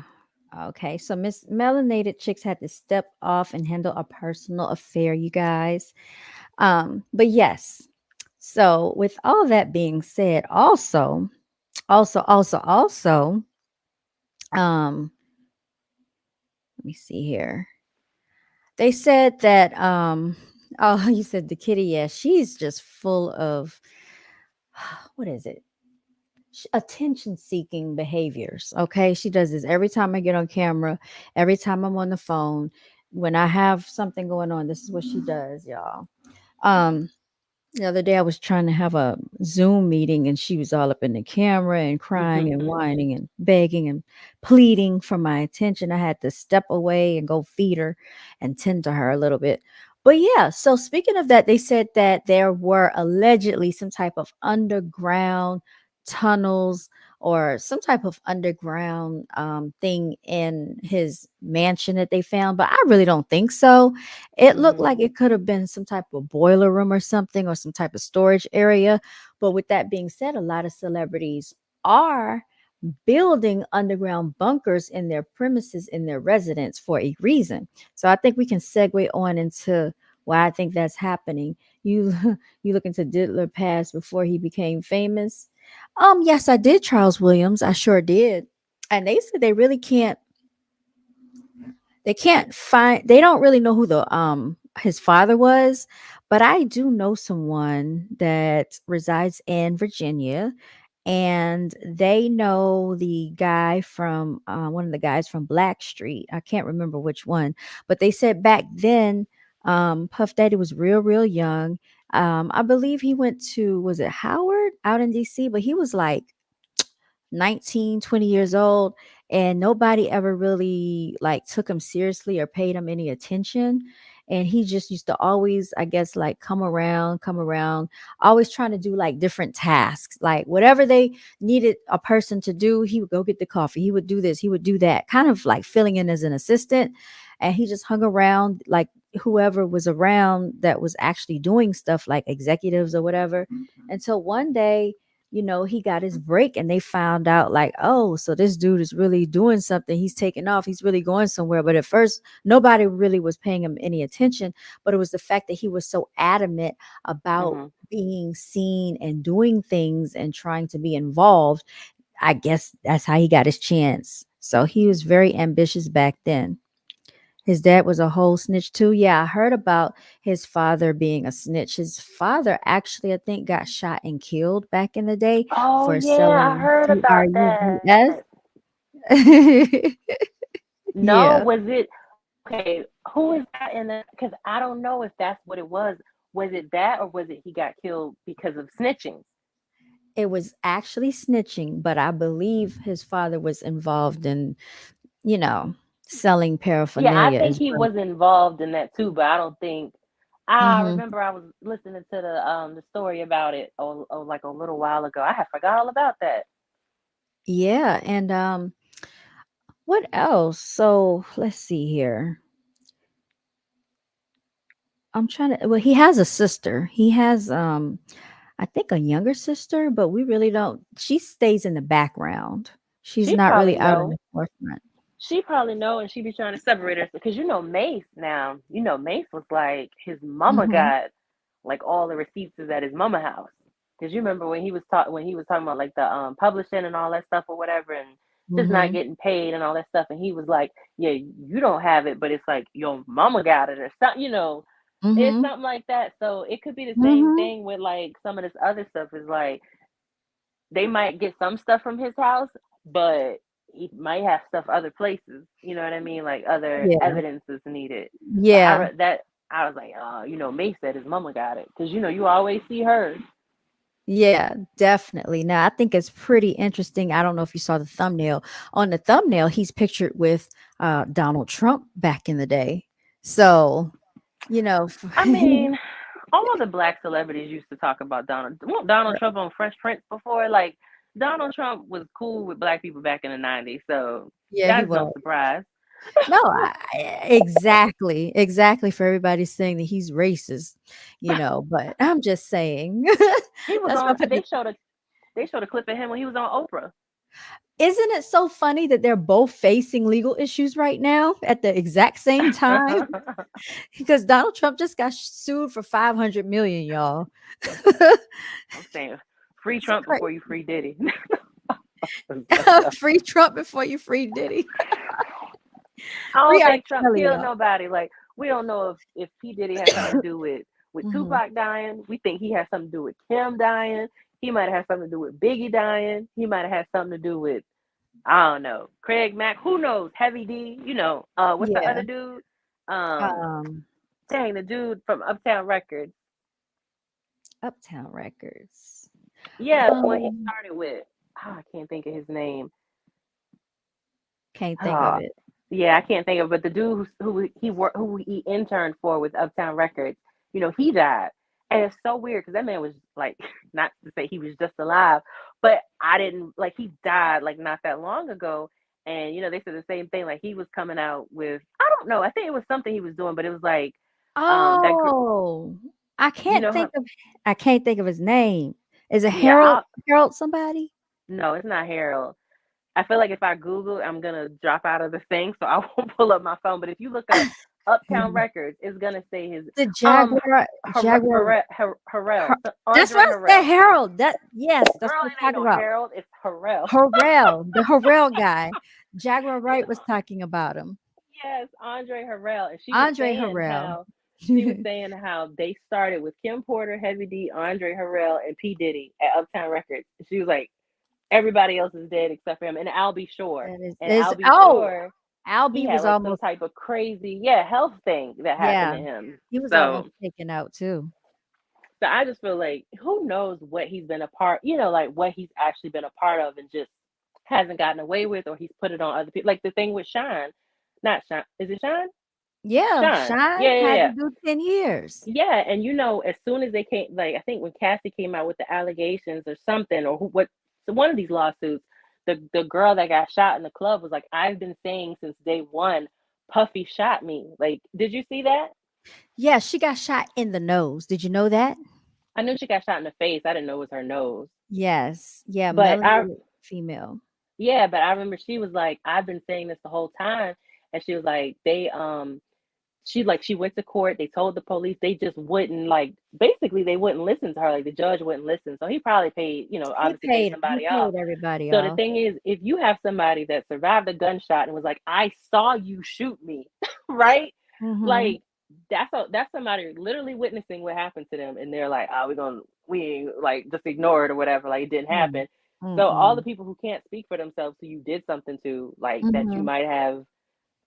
okay. So Miss Melanated Chicks had to step off and handle a personal affair, you guys. But yes. So with all that being said, also, um, let me see here. They said that oh, you said the kitty, yeah, she's just full of what is it? Attention seeking behaviors. Okay. She does this every time I get on camera, every time I'm on the phone. When I have something going on, this is what she does, y'all. Um, the other day I was trying to have a Zoom meeting and she was all up in the camera and crying and whining and begging and pleading for my attention. I had to step away and go feed her and tend to her a little bit. But yeah, so speaking of that, they said that there were allegedly some type of underground tunnels or some type of underground thing in his mansion that they found, but I really don't think so. It looked Mhm. like it could have been some type of boiler room or something or some type of storage area. But with that being said, a lot of celebrities are building underground bunkers in their premises in their residence for a reason. So I think we can segue on into why I think that's happening. You you look into Diddler past before he became famous. Yes, I did Charles Williams. I sure did. And they said they can't find, they don't really know who the his father was, but I do know someone that resides in Virginia, and they know the guy from one of the guys from Black Street. I can't remember which one, but they said back then Puff Daddy was real young. I believe he went to, was it Howard out in DC, but he was like 19, 20 years old, and nobody ever really like took him seriously or paid him any attention. And he just used to always, I guess, like come around, always trying to do like different tasks, like whatever they needed a person to do, he would go get the coffee, he would do this, he would do that, kind of like filling in as an assistant. And he just hung around like whoever was around that was actually doing stuff, like executives or whatever, until one day, he got his break and they found out like, oh, so this dude is really doing something. He's taking off. He's really going somewhere. But at first, nobody really was paying him any attention. But it was the fact that he was so adamant about Mhm. being seen and doing things and trying to be involved. I guess that's how he got his chance. So he was very ambitious back then. His dad was a whole snitch too. Yeah, I heard about his father being a snitch. His father actually, I think, got shot and killed back in the day Oh for yeah, I selling heard about that. drugs. No, Yeah, was it okay? Who is that in the? Because I don't know if that's what it was. Was it that, or was it he got killed because of snitching? it was actually snitching, but I believe his father was involved in, you know, selling Yeah, I paraphernalia think as he well. was involved in that too, but I don't think. I Hmm. remember I was listening to the story about it like a little while ago. I had forgot all about that. Yeah, and what else? So let's see here. I'm trying to. Well, he has a sister. He has I think a younger sister, but we really don't. She stays in the background. She's She not probably really out in know. the forefront. She probably know, and she be trying to separate us because Mace now. Mace was like his mama Mhm. got like all the receipts is at his mama house. Because you remember when he was talking about like the publishing and all that stuff or whatever, and just not Mhm. getting paid and all that stuff, and he was like, yeah, you don't have it, but it's like your mama got it or something. It's Mhm. something like that. So it could be the same Mhm. thing with like some of this other stuff. Is like they might get some stuff from his house, but he might have stuff other places. You know what I mean? Like other Yeah. evidence is needed. But Yeah. I was like, oh, May said his mama got it because you always see her. Yeah, definitely. Now, I think it's pretty interesting. I don't know if you saw the thumbnail. On the thumbnail, he's pictured with Donald Trump back in the day. So, you know, I mean, all the black celebrities used to talk about Donald Trump on Fresh Prince before. Like Donald Trump was cool with black people back in the '90s, so yeah, he that's was. no surprise. No, exactly, exactly. For everybody saying that he's racist, but I'm just saying. He was That's why I on. put the. They showed a clip of him when he was on Oprah. Isn't it so funny that they're both facing legal issues right now at the exact same time? Because Donald Trump just got sued for 500 million, y'all. I'm saying, free It's Trump crazy. before you free Diddy. Free Trump before you free Diddy. I Free don't R. think Trump Kelly, killed y'all. nobody. Like we don't know if P Diddy has something to do with Mhm. Tupac dying. We think he has something to do with Kim dying. He might have had something to do with Biggie dying. He might have had something to do with I don't know Craig Mack. Who knows? Heavy D. What's the Yeah. other dude? Um, Um, dang, the dude from Uptown Records. Uptown Records. Yeah, the one he Um, started with. Oh, I can't think of his name. can't think of Oh, it. yeah, I can't think of. But the dude who he interned for with Uptown Records, he died, and it's so weird because that man was like, not to say he was just alive, but I didn't like he died like not that long ago, and they said the same thing. Like he was coming out with I don't know. I think it was something he was doing, but it was like, that Oh, I you can't know think how of I can't think of his name. Is it yeah. Harold somebody? No, it's not Harold. I feel like if I Google, I'm gonna drop out of the thing, so I won't pull up my phone. But if you look up Uptown Mhm. Records, it's gonna say his The Jaguar Harrell, Har- so That's Andre what I said, Harrell. Harold. Yes, that's Girl, what it I'm ain't talking no about. Harold, it's Harrell. The Harrell guy. Jaguar Wright was talking about him. Yes, Andre Harrell, and Andre Harrell. she was saying how they started with Kim Porter, Heavy D, Andre Harrell, and P Diddy at Uptown Records. She was like, everybody else is dead except for him, and Albie Shore. That And is Albie oh, Shore, he Albie had was like some almost, type of crazy, yeah, health thing that happened yeah, to him. he was almost So, taken out too. so I just feel like who knows what he's been a part, like what he's actually been a part of and just hasn't gotten away with, or he's put it on other people. Like the thing with Shine, not Shine, is it Shine? Yeah, Shine, yeah, Shine yeah, had to yeah. do 10 years. Yeah, and as soon as they came, like I think when Cassie came out with the allegations or something, or so one of these lawsuits, the girl that got shot in the club was like, "I've been saying since day one, Puffy shot me." Like, did you see that? Yeah, she got shot in the nose. Did you know that? I knew she got shot in the face. I didn't know it was her nose, Yes. Yeah, but melanated female. but I remember she was like, "I've been saying this the whole time," and she was like, she went to court. They told the police. They just wouldn't like. Basically, they wouldn't listen to her. Like the judge wouldn't listen. So he probably paid. Obviously paid He somebody off. paid everybody So the off. thing is, if you have somebody that survived a gunshot and was like, "I saw you shoot me," right? Mm-hmm. Like that's somebody literally witnessing what happened to them, and they're like, "Oh, we ain't like just ignore it or whatever. Like it didn't Mm. happen." So all the Mm-mm. people who can't speak for themselves, who you did something to, like that you Mm-hmm. might have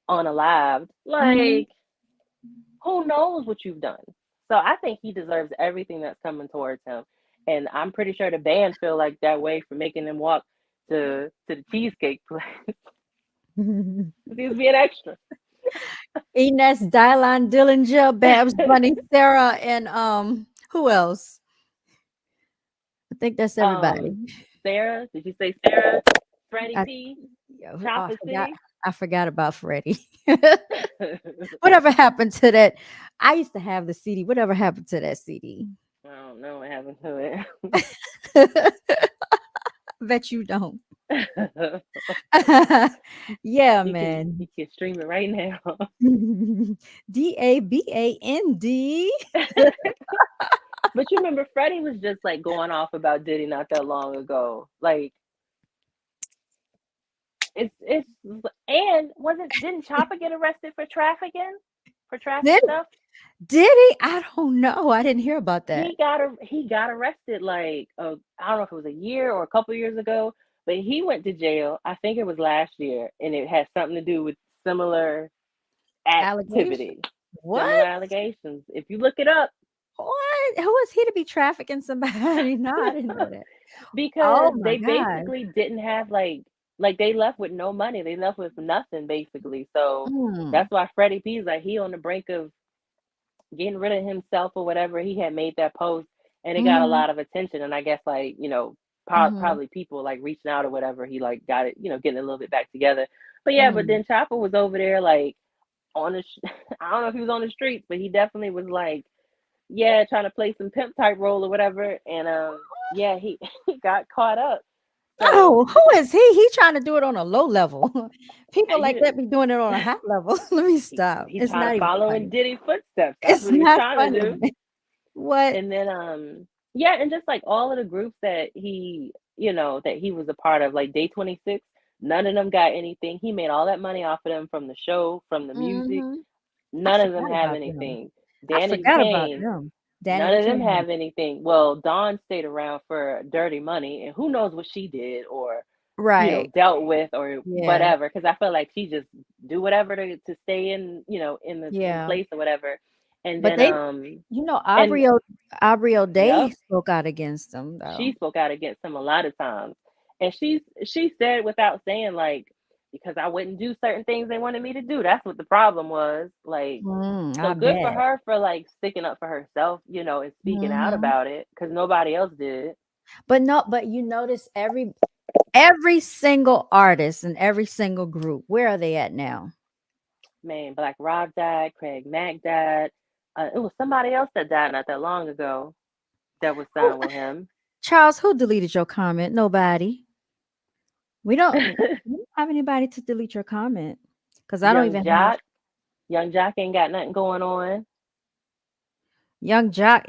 unalived, Mm-hmm. like who knows what you've done. So I think he deserves everything that's coming towards him. And I'm pretty sure the band feel like that way for making him walk to the cheesecake place. He's being extra. Ines, Dylan, Dillinger, Babs, Bunny, Sarah, and who else? I think that's everybody. um Sarah, did you say Sarah? Freddie I, P, yeah, I Chopper forgot. C. I forgot about Freddie. I Whatever happened to that? I used to have the CD. Whatever happened to that CD? don't know what happened to Bet you don't. it. Yeah, you can man. you can stream it right now. Daband. But you remember Freddie was just like going off about Diddy not that long ago. Like it's and wasn't didn't Chopper get arrested for trafficking? For traffic Did stuff? did he? I don't know. I didn't hear about that. He got arrested like I don't know if it was a year or a couple years ago, but he went to jail. I think it was last year, and it had something to do with similar Allegation? activity, similar What? allegations. If you look it up, What? Who is he to be trafficking somebody? No, I didn't know that. Oh because my they god. basically didn't have like they left with no money. They left with nothing basically. So Mm. that's why Freddie P's like he on the brink of getting rid of himself or whatever. He had made that post and it got a Mhm. lot of attention. And I guess like Mhm. probably people like reaching out or whatever. He like got it, getting a little bit back together. But yeah, but Mm. then Chopper was over there like on the I don't know if he was on the streets, but he definitely was like yeah, trying to play some pimp type role or whatever. And yeah, he he got caught up. So Oh, who is he? He trying to do it on a low level. People like he that be doing it on a high level. Let me stop. he It's trying not to even follow in funny. Diddy footsteps. That's It's what he was not trying to funny, do. man. What? And then yeah, and just like all of the groups that he was a part of, like Day 26, none of them got anything. He made all that money off of them from the show, from the music. Mhm. I None of them forgot have about them. anything. I Danity forgot about Kane, them. Danny none the of them Kane. have anything. Well, Dawn stayed around for dirty money, and who knows what she did or Right. dealt with or Yeah. whatever. Because I feel like she just do whatever to stay in in Yeah. place or whatever. And But then they, and Aubrey O'Day yep, spoke out against them she though. spoke out against him a lot of times, and she said without saying like because I wouldn't do certain things they wanted me to do. That's what the problem was. Like so I good for bet. her for like sticking up for herself, and speaking out Mhm. about it because nobody else did. But no, but you notice every single artist and every single group, where are they at now? Man, Black Rob died, Craig Mack died. It was somebody else that died not that long ago that was Who, signed with him. Charles, who deleted your comment? Nobody. We don't have anybody to delete your comment because I don't Young even have Jock. Young Jock ain't got nothing going on. Young Jock.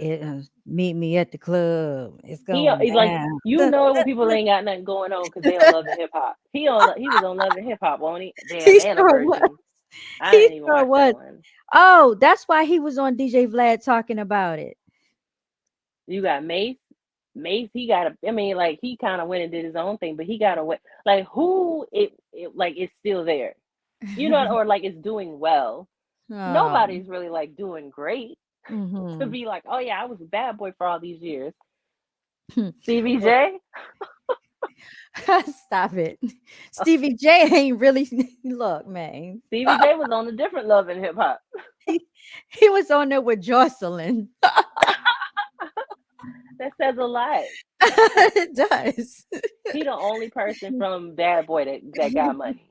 Meet me at the club. It's going He like down. when people ain't got nothing going on because they on Love and Hip Hop. He was on Love and Hip Hop, won't he? The He Atlanta sure was. version. I He didn't even sure watch that was. one. Oh, that's why he was on DJ Vlad talking about it. You got Mace. Mace, he got a. I mean, like he kind of went and did his own thing, but he got away. Like who it like it's still there, or like it's doing well. Oh. Nobody's really like doing great to Mhm. be like, oh yeah, I was a bad boy for all these years. Stevie J, Stop it. Stevie J ain't really look, man. Stevie J was on a different Love and Hip Hop. He was on there with Jocelyn. That says a lot. It does. He the only person from Bad Boy that got money.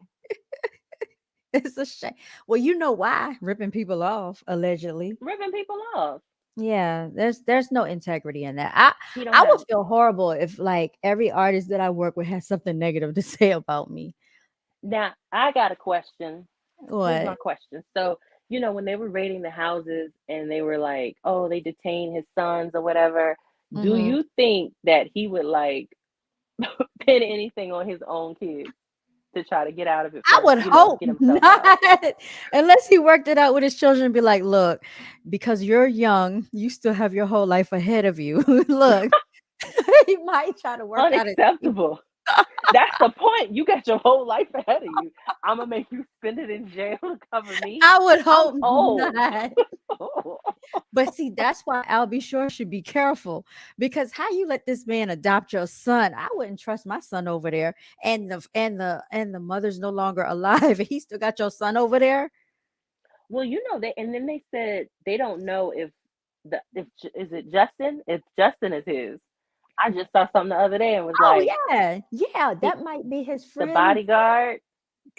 It's a shame. Well, you know why ripping people off allegedly. Ripping people off. Yeah, there's no integrity in that. I He don't I would have. feel horrible if like every artist that I work with has something negative to say about me. Now I got a question. Here's my What? question. So when they were raiding the houses and they were like, oh, they detained his sons or whatever. Do Hmm. you think that he would like pin anything on his own kids to try to get out of it I first? would hope Get himself out. not, unless he worked it out with his children and be like, look, because you're young, you still have your whole life ahead of you. Look, he might try to work out it. Unacceptable. That's the point. You got your whole life ahead of you. I'm gonna make you spend it in jail to cover me. I would I'm hope old. not. But see, that's why Al B. Shore should be careful, because how you let this man adopt your son? I wouldn't trust my son over there, and the mother's no longer alive, and he still got your son over there. Well, they and then they said they don't know if is it Justin? If Justin is his. I just saw something the other day and was Oh like, yeah, yeah, he, that might be his the friend. bodyguard.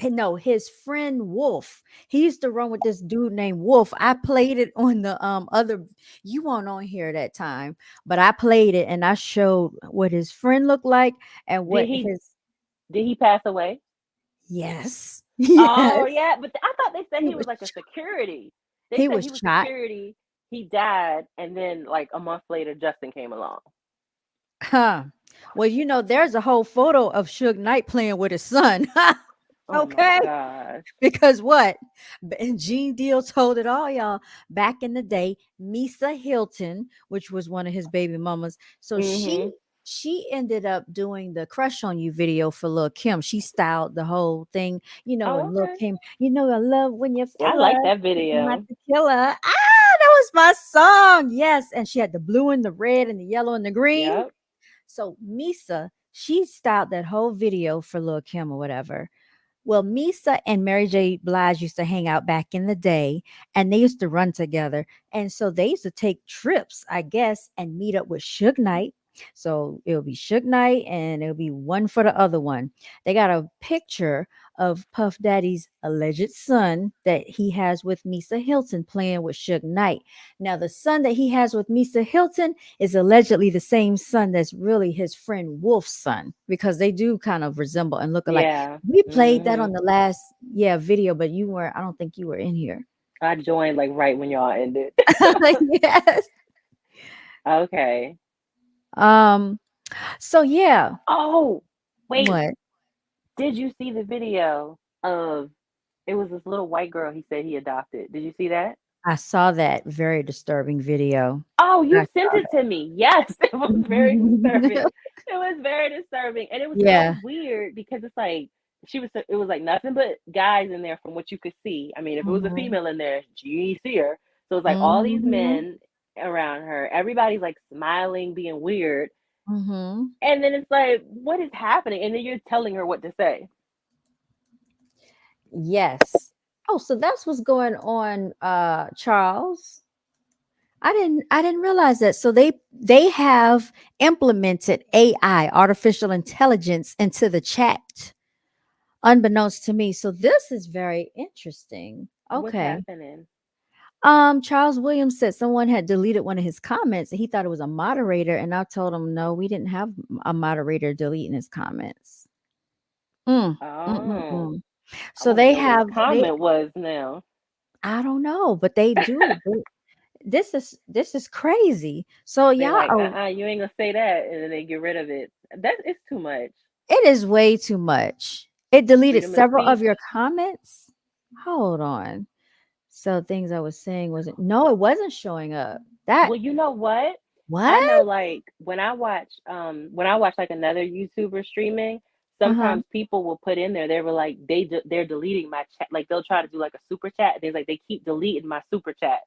No, his friend Wolf. He used to run with this dude named Wolf. I played it on the other. You weren't on here that time, but I played it and I showed what his friend looked like and Did what he his. did he pass away? Yes, Oh yes. yeah, but I thought they said He he was was like a security. They he said was he was shot. security. He died, and then like a month later, Justin came along. Huh. Well, there's a whole photo of Suge Knight playing with his son. Oh my Okay. gosh. Because what? And Gene Deal told it all, y'all. Back in the day, Misa Hilton, which was one of his baby mamas, so she Mhm. she ended up doing the "Crush on You" video for Lil Kim. She styled the whole thing, Oh, when Lil okay. Kim, I love when you I feel like her, that my video. tequila. Ah, that was my song. Yes, and she had the blue and the red and the yellow and the green. Yep. So Misa, she styled that whole video for Lil Kim or whatever. Well, Misa and Mary J. Blige used to hang out back in the day, and they used to run together. And so they used to take trips, I guess, and meet up with Suge Knight. So it'll be Suge Knight, and it'll be one for the other one. They got a picture of Puff Daddy's alleged son that he has with Misa Hilton playing with Suge Knight. Now, the son that he has with Misa Hilton is allegedly the same son that's really his friend Wolf's son, because they do kind of resemble and look alike. Yeah. We played that on Mhm. the last, yeah, video, but you weren't. I don't think you were in here. I joined like right when y'all ended. Yes. Okay. Um. So yeah. Oh, wait. What? Did you see the video of it was this little white girl he said he adopted? Did you see that? I saw that very disturbing video. Oh, I you sent saw it to me. Yes, it was very that. disturbing. It was very disturbing. And it was so Yeah. weird because it's like it was like nothing but guys in there from what you could see. I mean, if it was a Hmm. female in there, you ain't see her. So it's like all these Hmm. men around her. Everybody's like smiling, being weird. Hmm. And then it's like, what is happening? And then you're telling her what to say. Yes. Oh, so that's what's going on, Charles. I didn't realize that. So they have implemented AI, artificial intelligence, into the chat, unbeknownst to me. So this is very interesting. What's Okay. happening? Charles Williams said someone had deleted one of his comments and he thought it was a moderator. And I told him, no, we didn't have a moderator deleting his comments. Mm, mm, mm, Oh, mm. I So want to they know what his have they comment was now. I don't know, but they do. This is crazy. So They y'all like, are you ain't gonna say that, and then they get rid of it. That it's too much. It is way too much. It deleted Freedom of several of speech. your comments. Hold on. So things I was saying wasn't no, it wasn't showing up. That Well, you know what? I know, what? like when I watch like another YouTuber streaming, Uh-huh. sometimes people will put in there. They were like they're deleting my chat. Like they'll try to do like a super chat. They're like they keep deleting my super chat,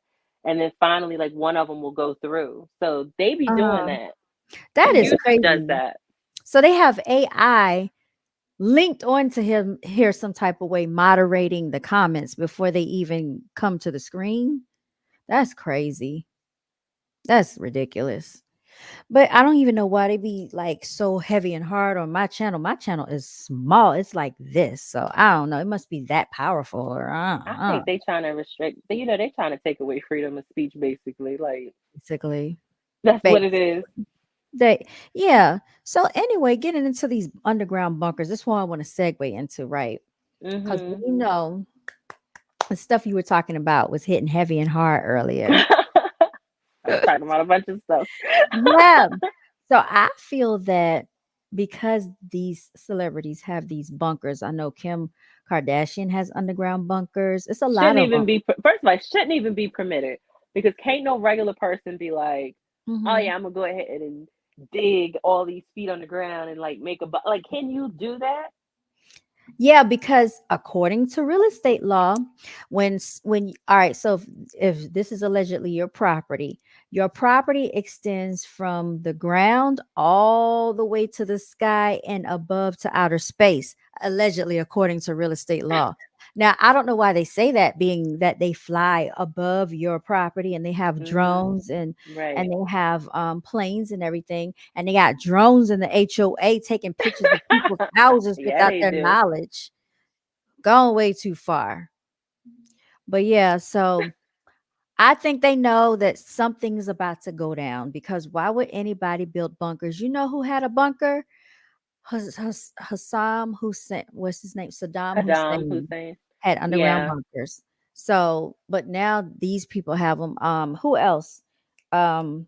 and then finally like one of them will go through. So they be doing Uh-huh. that. That is YouTube does crazy. that. So they have AI linked onto him here some type of way, moderating the comments before they even come to the screen. That's crazy. That's ridiculous. But I don't even know why they be like so heavy and hard on my channel. My channel is small. It's like this. So I don't know. It must be that powerful or I think they trying to restrict. They trying to take away freedom of speech. Basically, like basically. that's what it Base. is. They yeah. So anyway, getting into these underground bunkers, this is what I want to segue into, right? Because Mhm. we know The stuff you were talking about was hitting heavy and hard earlier. I was talking about a bunch of stuff. Yeah. So I feel that because these celebrities have these bunkers, I know Kim Kardashian has underground bunkers. It's a lot Shouldn't of even them. be first of all, it shouldn't even be permitted because can't no regular person be like, oh Hmm. yeah, I'm gonna go ahead and dig all these feet underground and like make a like. Can you do that? Yeah, because according to real estate law, all right, so if this is allegedly your property extends from the ground all the way to the sky and above to outer space, allegedly according to real estate law. Now, I don't know why they say that, being that they fly above your property and they have Mm-hmm. drones and Right. they have planes and everything, and they got drones in the HOA taking pictures of people's houses Yeah, without they their do. knowledge. Gone way too far. But yeah, so I think they know that something's about to go down, because why would anybody build bunkers? You know who had a bunker? Hassam Hussein, what's his name? Saddam Saddam Hussein Hussein. had underground Yeah. bunkers. So, but now these people have them. Who else? Um,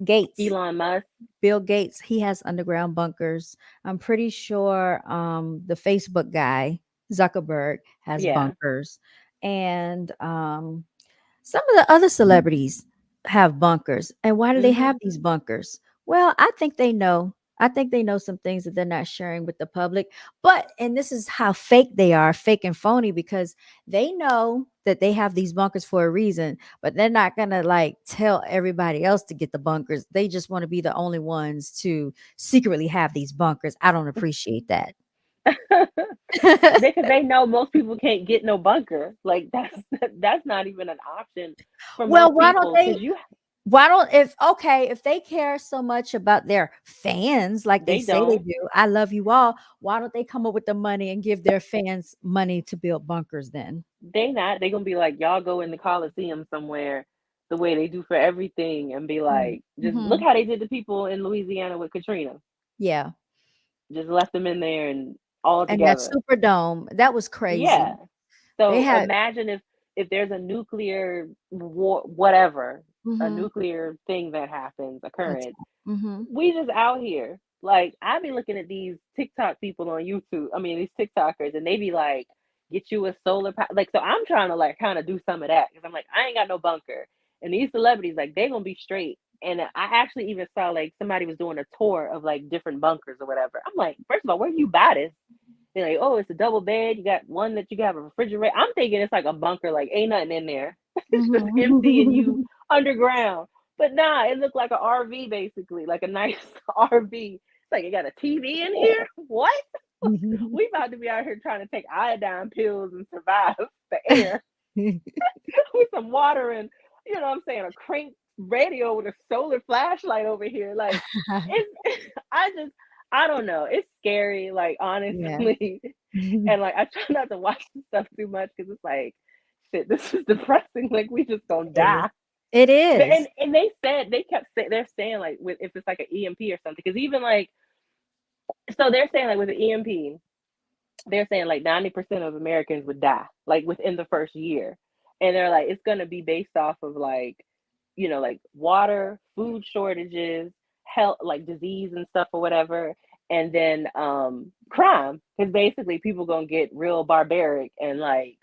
Gates. Elon Musk. Bill Gates, he has underground bunkers. I'm pretty sure the Facebook guy, Zuckerberg, has Yeah. bunkers. And some of the other celebrities have bunkers. And why do they Mm-hmm. have these bunkers? Well, I think they know. I think they know some things that they're not sharing with the public. But, and this is how fake they are, fake and phony, because they know that they have these bunkers for a reason, but they're not going to like tell everybody else to get the bunkers. They just want to be the only ones to secretly have these bunkers. I don't appreciate that. Because they know most people can't get no bunker. Like that's not even an option for Well, most people. Because you why don't if okay, if they care so much about their fans like they they say they don't. do, I love you all, why don't they come up with the money and give their fans money to build bunkers then? They not. They gonna be like y'all go in the Coliseum somewhere, the way they do for everything, and be like, just look Mm-hmm. how they did to people in Louisiana with Katrina. Yeah. Just left them in there and all And that together. Superdome, that was Yeah. crazy. They So had imagine if there's a nuclear war, whatever, a mm-hmm. nuclear thing that happens, occurrence. Mm-hmm. We just out here. Like I be looking at these TikTok people on YouTube. I mean, these TikTokers, and they be like, "Get you a solar like." So I'm trying to like kind of do some of that because I'm like, I ain't got no bunker, and these celebrities like they gonna be straight. And I actually even saw like somebody was doing a tour of like different bunkers or whatever. I'm like, first of all, where do you buy this? They're like, oh, it's a double bed. You got one that you can have a refrigerator. I'm thinking it's like a bunker, like ain't nothing in there. It's just empty and you Mm-hmm. underground. But nah, it looked like an RV basically, like a nice RV. It's like it got a TV in here. What? We about to be out here trying to take iodine pills and survive the air with some water and you know what I'm saying, a crank radio with a solar flashlight over here. Like it's I just I don't know. It's scary, like Yeah. honestly. And like I try not to watch this stuff too much because it's like shit, this is depressing. Like we just gonna It is. die. It But is. and they said they kept saying they're saying like with if it's like an EMP or something because even like so they're saying like with an EMP they're saying like 90% of Americans would die like within the first year. And they're like, it's gonna be based off of like, you know, like water, food shortages, health, like disease and stuff or whatever, and then crime. Because basically people gonna get real barbaric and like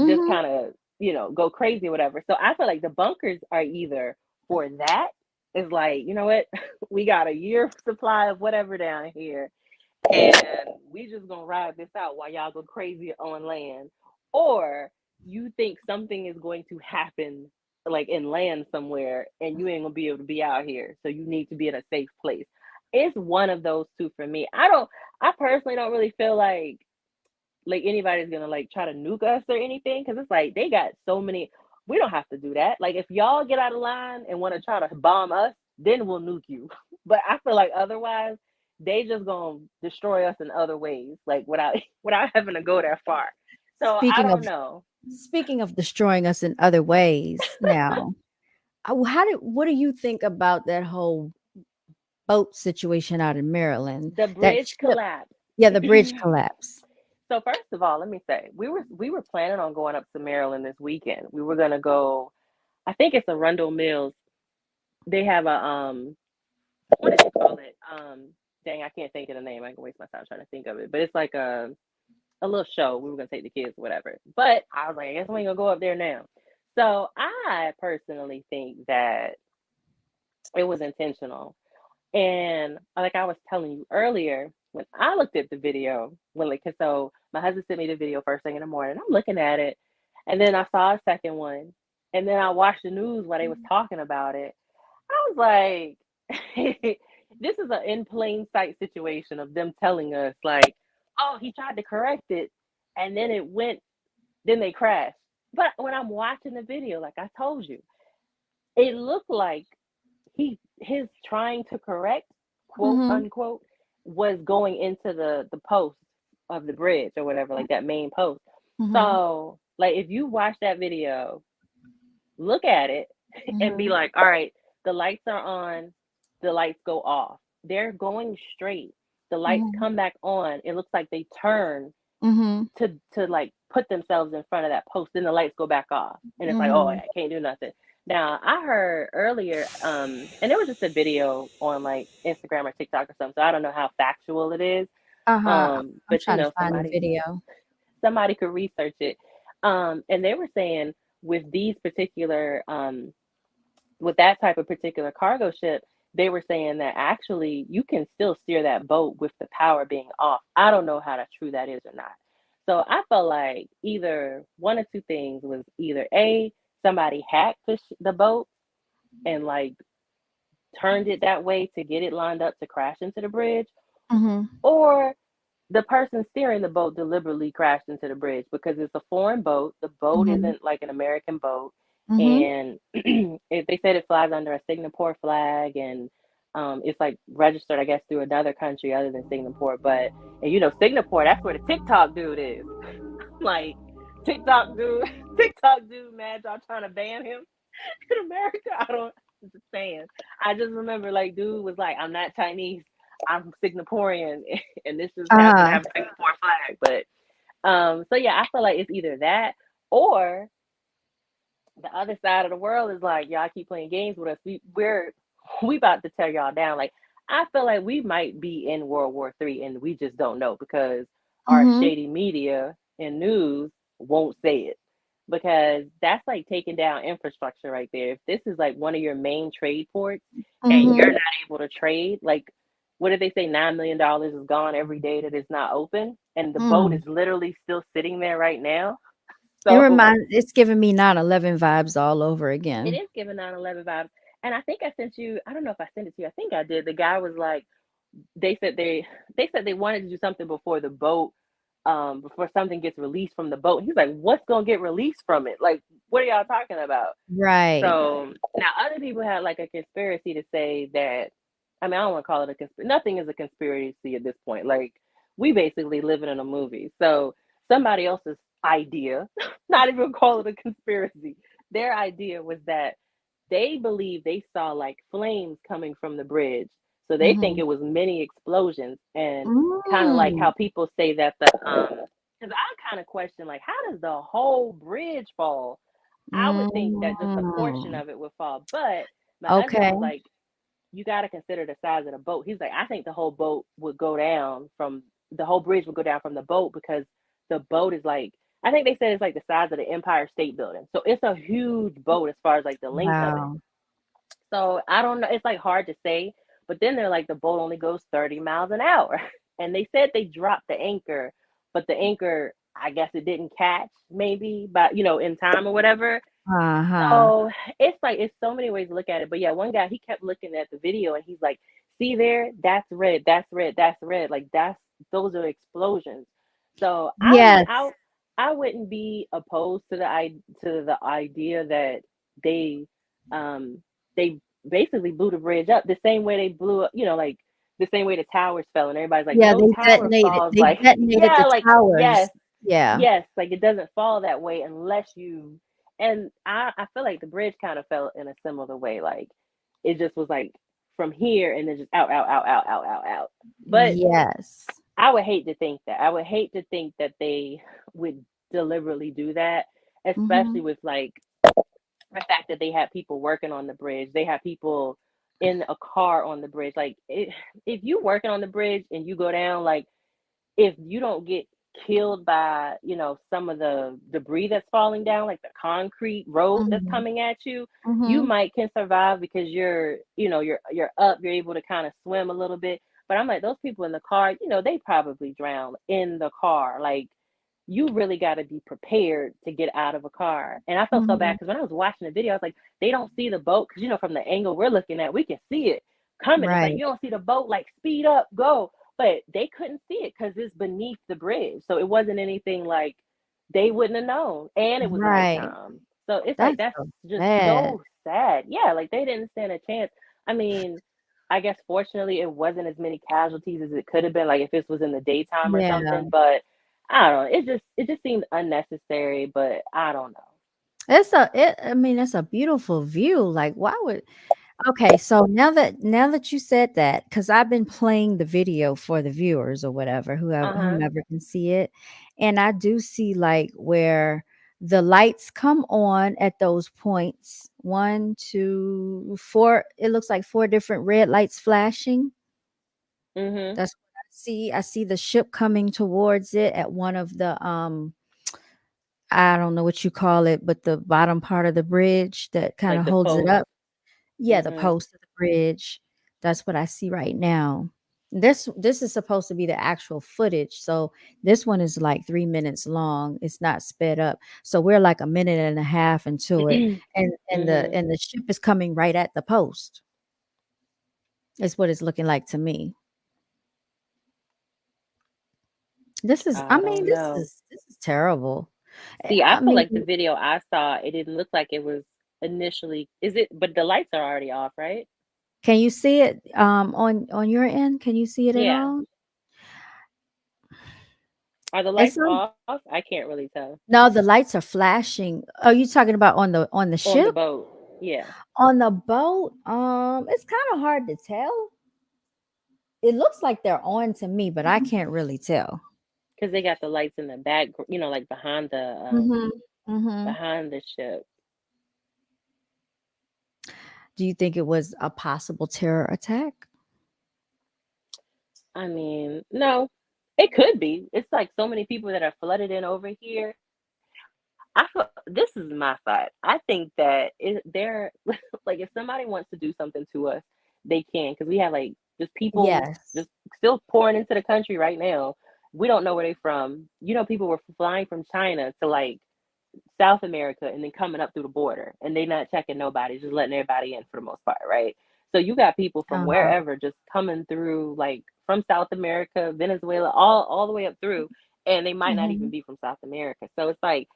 just Mm-hmm. kind of, you know, go crazy or whatever. So I feel like the bunkers are either for that, is like, you know what, we got a year supply of whatever down here and we just gonna ride this out while y'all go crazy on land, or you think something is going to happen like in land somewhere and you ain't gonna be able to be out here, so you need to be in a safe place. It's one of those two for me. I personally don't really feel like anybody's gonna like try to nuke us or anything because it's like they got so many. We don't have to do that. Like if y'all get out of line and want to try to bomb us, then we'll nuke you. But I feel like otherwise they just gonna destroy us in other ways, like without without having to go that far. So I Speaking of don't know. speaking of destroying us in other ways, now, what do you think about that whole boat situation out in Maryland? The That bridge ship, collapsed. yeah, the bridge collapse. So first of all, let me say we were planning on going up to Maryland this weekend. We were gonna go. I think it's Arundel Mills. They have a what did you call it? Dang, I can't think of the name. I can waste my time trying to think of it. But it's like a little show. We were gonna take the kids, or whatever. But I was like, I guess we ain't gonna go up there now. So I personally think that it was intentional. And like I was telling you earlier, when I looked at the video, when like, 'cause so my husband sent me the video first thing in the morning. I'm looking at it, and then I saw a second one, and then I watched the news while they was talking about it. I was like, this is an in plain sight situation of them telling us like, oh, he tried to correct it, and then it went, then they crashed. But when I'm watching the video, like I told you, it looked like his trying to correct, quote Mhm. unquote, was going into the post of the bridge or whatever, like that main post. Mhm. So like if you watch that video, look at it and be Mhm. like, all right, the lights are on, the lights go off. They're going straight. The lights Mhm. come back on. It looks like they turn Mhm. to like put themselves in front of that post, then the lights go back off. And it's like, oh, Mhm. I can't do nothing. Now I heard earlier, and it was just a video on like Instagram or TikTok or something. So I don't know how factual it is. Uh-huh. I'm But trying to find the somebody video. somebody could research it. And they were saying with these particular with that type of particular cargo ship, they were saying that actually you can still steer that boat with the power being off. I don't know how true that is or not. So I felt like either one or two things was either A, somebody hacked the boat and like turned it that way to get it lined up to crash into the bridge, Mhm. or the person steering the boat deliberately crashed into the bridge because it's a foreign boat. The boat Mhm. isn't like an American boat, Mhm. and they said it flies under a Singapore flag, and it's like registered, I guess, through another country other than Singapore. But and Singapore, that's where the TikTok dude is. Like TikTok dude, TikTok dude, mad y'all trying to ban him in America. I don't. I'm just saying. I just remember like dude was like, I'm not Chinese. I'm Singaporean, and this just happened to Uh-huh. have a Singapore flag. But so yeah, I feel like it's either that or the other side of the world is like, y'all keep playing games with us. We about to tear y'all down. Like I feel like we might be in World War III and we just don't know because our Mhm. shady media and news won't say it. Because that's like taking down infrastructure right there. If this is like one of your main trade ports and you're Mhm. not able to trade, like what did they say? $9 million is gone every day that it's not open, and the boat Mm. is literally still sitting there right now. So It's giving me 9/11 vibes all over it again. is giving 9/11 vibes. And I think I sent you, I don't know if I sent it to you. I think I did. The guy was like, they said they wanted to do something before the boat, before something gets released from the boat. He's like, what's gonna get released from it? Like, what are y'all talking about? Right. So now other people had like a conspiracy to say that, I mean, I don't want to call it a conspiracy. Nothing is a conspiracy at this point. Like we basically living in a movie. So somebody else's idea, not even call it a conspiracy. Their idea was that they believe they saw like flames coming from the bridge. So they think Mhm. it was many explosions, and kind of like Mm. how people say that the because I kind of question like how does the whole bridge fall? I would think that just a portion Mm. of it would fall. But my husband Okay. was like, you got to consider the size of the boat. He's like, I think the whole boat would go down from the whole bridge would go down from the boat because the boat is like, I think they said it's like the size of the Empire State Building. So it's a huge boat as far as like the length of it. Wow. So I don't know. It's like hard to say. But then they're like, the boat only goes 30 miles an hour. And they said they dropped the anchor, but the anchor, I guess it didn't catch maybe, but in time or whatever. Uh-huh. So it's like it's so many ways to look at it. But yeah, one guy he kept looking at the video and he's like, "See there? That's red. That's red. That's red. Like those are explosions." So Yes. I wouldn't be opposed to the idea that they um they basically blew the bridge up the same way they blew up. Like the same way the towers fell, and everybody's like, Yeah, "No tower falls." they Like detonated yeah, the like towers. yes, Yeah. yes, like it doesn't fall that way unless you and I feel like the bridge kind of felt in a similar way. Like it just was like from here and then just out, out, out, out, out, out, out. But Yes. I would hate to think that. I would hate to think that they would deliberately do that, especially Mhm. with like the fact that they had people working on the bridge. They had people in a car on the bridge. Like if you working on the bridge and you go down, like if you don't get killed by, some of the debris that's falling down, like the concrete road that's Mhm. coming at you, you Mhm. might can survive because you're up, you're able to kind of swim a little bit. But I'm like, those people in the car, they probably drown in the car. Like you really got to be prepared to get out of a car. And I felt so bad Mhm. because when I was watching the video, I was like, they don't see the boat because from the angle we're looking at, we can see it coming. It's like Right. you don't see the boat, like speed up, go, but they couldn't see it because it's beneath the bridge. So it wasn't anything like they wouldn't have known. And it was Right. nighttime. So it's like That's that's so just sad. so sad. Yeah, like they didn't stand a chance. I mean, I guess fortunately it wasn't as many casualties as it could have been, like if this was in the daytime or Yeah. something. But I don't know. It just seemed unnecessary, but I don't know. I mean, it's a beautiful view. Like, why would Okay, so now that you said that, because I've been playing the video for the viewers or whatever, Uh huh. whomever can see it, and I do see like where the lights come on at those points. One, two, four. It looks like four different red lights flashing. Mhm. That's what I see. I see the ship coming towards it at one of the I don't know what you call it, but the bottom part of the bridge that kind Like of the holds it post. up. Yeah, the Mhm. post of the bridge. That's what I see right now. This is supposed to be the actual footage. So this one is like 3 minutes long. It's not sped up. So we're like a minute and a half into it. And the Mhm. and the ship is coming right at the post. Is what it's looking like to me. I don't know. This is terrible. See, I I feel mean, like the video I saw, it didn't look like it was initially. Is it? But the lights are already off, right? can you see it on your end? Can you see it at Yeah. all? Are the It's lights on off? I can't really tell. No, the lights are flashing. Are you talking about on the On the ship? boat. Yeah. On the boat? It's kinda hard to tell. It looks like they're on to me, but I can't really tell. Because they got the lights in the back, like Mhm. Mhm. behind the ship. Do you think it was a possible terror attack? I mean, no, it could be. It's like so many people that are flooded in over here. I feel this is my thought. I think that they're like if somebody wants to do something to us, they can because we have like just people Yes. just still pouring into the country right now. We don't know where they're from. People were flying from China to like South America and then coming up through the border and they not checking nobody, just letting everybody in for the most part, right? So you got people from Uh-huh. wherever just coming through like from South America, Venezuela, all the way up through, and they might not even Mhm. be from South America. So it's like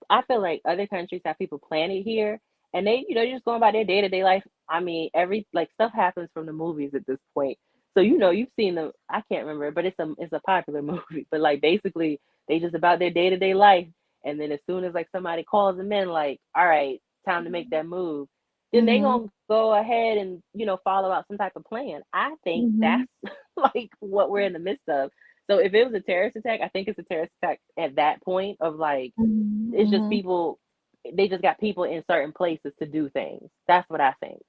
I feel like other countries have people planted here and they, you're just going about their day to day life. I mean, every like stuff happens from the movies at this point. So you've seen them. I can't remember, but it's a popular movie. But like basically, they just about their day to day life. And then as soon as like somebody calls them in, like, all right, time to make that move, then they Mhm. gonna go ahead and follow out some type of plan. I think that's Mhm. like what we're in the midst of. So if it was a terrorist attack, I think it's a terrorist attack at that point of like Mhm. it's just Mhm. people. They just got people in certain places to do things. That's what I think.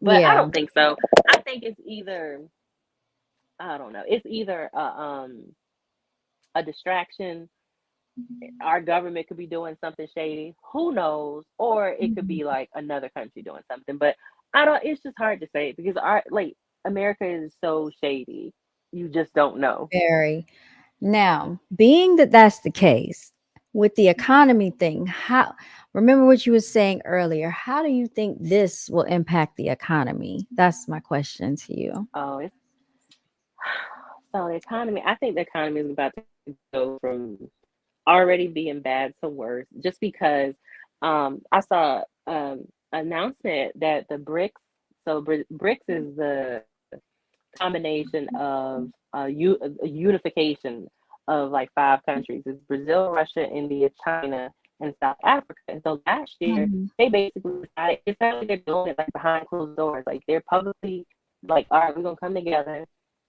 But I Yeah. don't think so. I think it's either I don't know. It's either a distraction. Our government could be doing something shady. Who knows? Or it could Mhm. be like another country doing something. But I don't. It's just hard to say because our like America is so shady. You just don't know. Very. Now, being that that's the case, with the economy thing, how remember what you were saying earlier, how do you think this will impact the economy? That's my question to you. Oh, it's so the economy. I think the economy is about to go from already being bad to worse just because I saw announcement that the BRICS, so BRICS is the combination of a unification of like five countries. It's Brazil, Russia, India, China, and South Africa. And so last year Mhm. they basically decided it's not like they're doing it like behind closed doors. Like they're publicly like, all right, we're gonna come together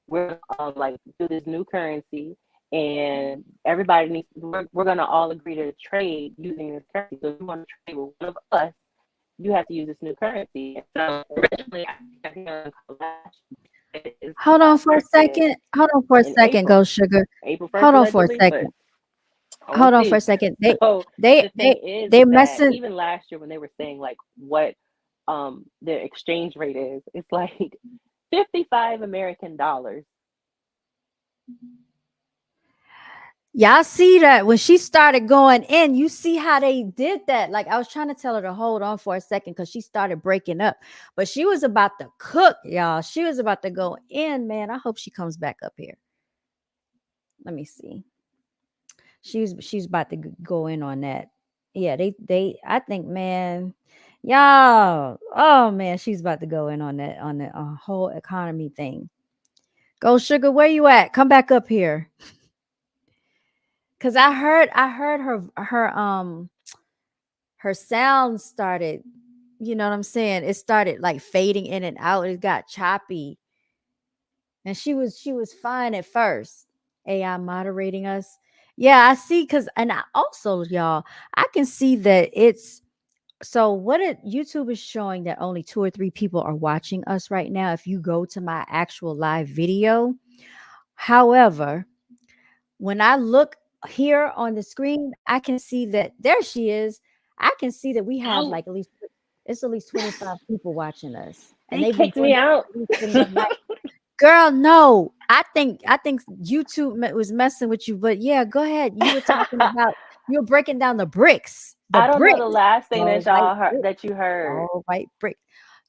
we're gonna like do this new currency, and everybody needs. We're gonna all agree to trade using this currency. So if you want to trade with one of us, you have to use this new currency. And so originally, I think I heard last year is Hold on for a started second. Hold on for a in second, April, Ghost Sugar. April Hold 1st on for a allegedly, but second. we'll Hold on for a see. second. So They the they thing is they that messing. even last year when they were saying like what the exchange rate is, it's like 55 American dollars. Y'all see that when she started going in, you see how they did that. Like I was trying to tell her to hold on for a second because she started breaking up, but she was about to cook, y'all. She was about to go in, man. I hope she comes back up here. Let me see. She's about to go in on that. Yeah, they I think, man, y'all. Oh man, she's about to go in on the whole economy thing. Go Sugar, where you at? Come back up here. Cause I heard her sound started, you know what I'm saying? It started like fading in and out. It got choppy. And she was fine at first. AI moderating us. Yeah, I see cuz and I also y'all, I can see that it's so what it YouTube is showing that only 2 or 3 people are watching us right now if you go to my actual live video. However, when I look here on the screen, I can see that there she is. I can see that we have Oh, like at least 25 people watching us. And they they've been kicked doing me that out. every single night. Girl, no. I think YouTube was messing with you, but yeah, go ahead. You were breaking down the bricks. The I don't know the bricks. last thing The that white y'all heard bricks. that you heard. All white bricks.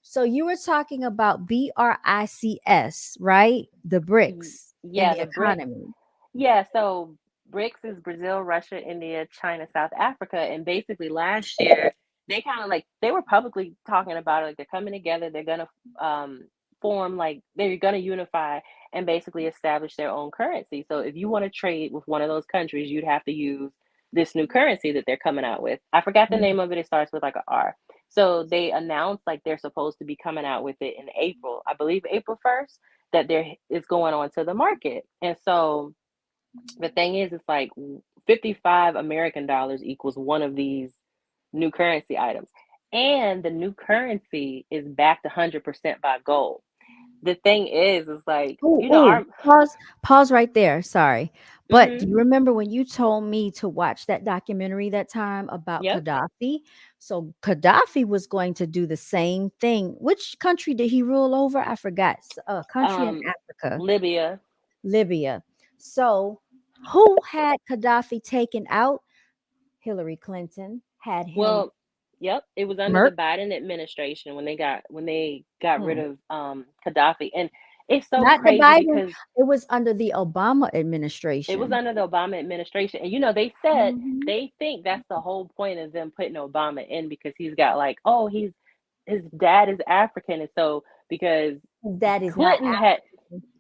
So you were talking about BRICS, right? The bricks in Yeah, the the BRICS. economy. Yeah, so BRICS is Brazil, Russia, India, China, South Africa, and basically last year they kind of like they were publicly talking about it, like they're coming together, they're gonna form like they're gonna unify and basically establish their own currency. So if you want to trade with one of those countries, you'd have to use this new currency that they're coming out with. I forgot the name of it. It starts with like a R. So they announced like they're supposed to be coming out with it in April, I believe April 1st, that there is going on to the market. And so the thing is, it's like 55 American dollars equals one of these new currency items. And the new currency is backed 100% by gold. The thing is like, Oh, you know, oh, our. pause right there. Sorry. But do Mm-hmm. you remember when you told me to watch that documentary that time about Yep. Gaddafi? So Gaddafi was going to do the same thing. Which country did he rule over? I forgot. A country in Um, Africa, Libya. Libya. So who had Gaddafi taken out? Hillary Clinton had him Well, yep, it was under the murked. Biden administration when they got rid Hmm. of Gaddafi. And it's so Not the crazy Biden. because It was under the Obama it was administration. under the Obama administration. And you know, they said Mhm. they think that's the whole point of them putting Obama in because he's got like, oh, he's his dad is African, and so because That is not Clinton had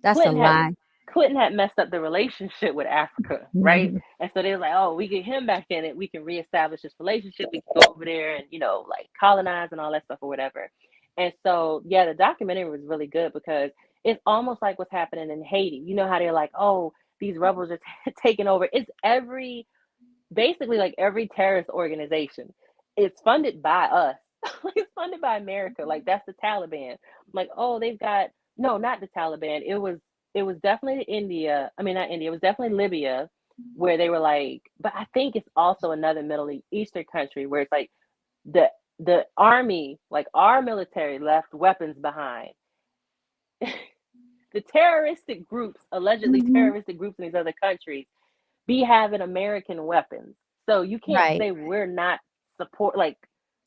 That's a Clinton had lie. Clinton had messed up the relationship with Africa, right? Mhm. And so they was like, oh, we get him back in it, we can reestablish this relationship, we can go over there and like colonize and all that stuff or whatever. And so yeah, the documentary was really good because it's almost like what's happening in Haiti. You know how they're like, oh, these rebels are taking over. It's every basically like every terrorist organization. It's funded by us. It's funded by America. Like that's the Taliban. Like, oh, they've got no, not the Taliban. It was definitely India. I mean, not India. It was definitely Libya, where they were like. But I think it's also another Middle Eastern country where it's like the the army, like our military, left weapons behind. The terroristic groups, allegedly Mhm. terroristic groups in these other countries, be having American weapons. So you can't Right. say we're not support like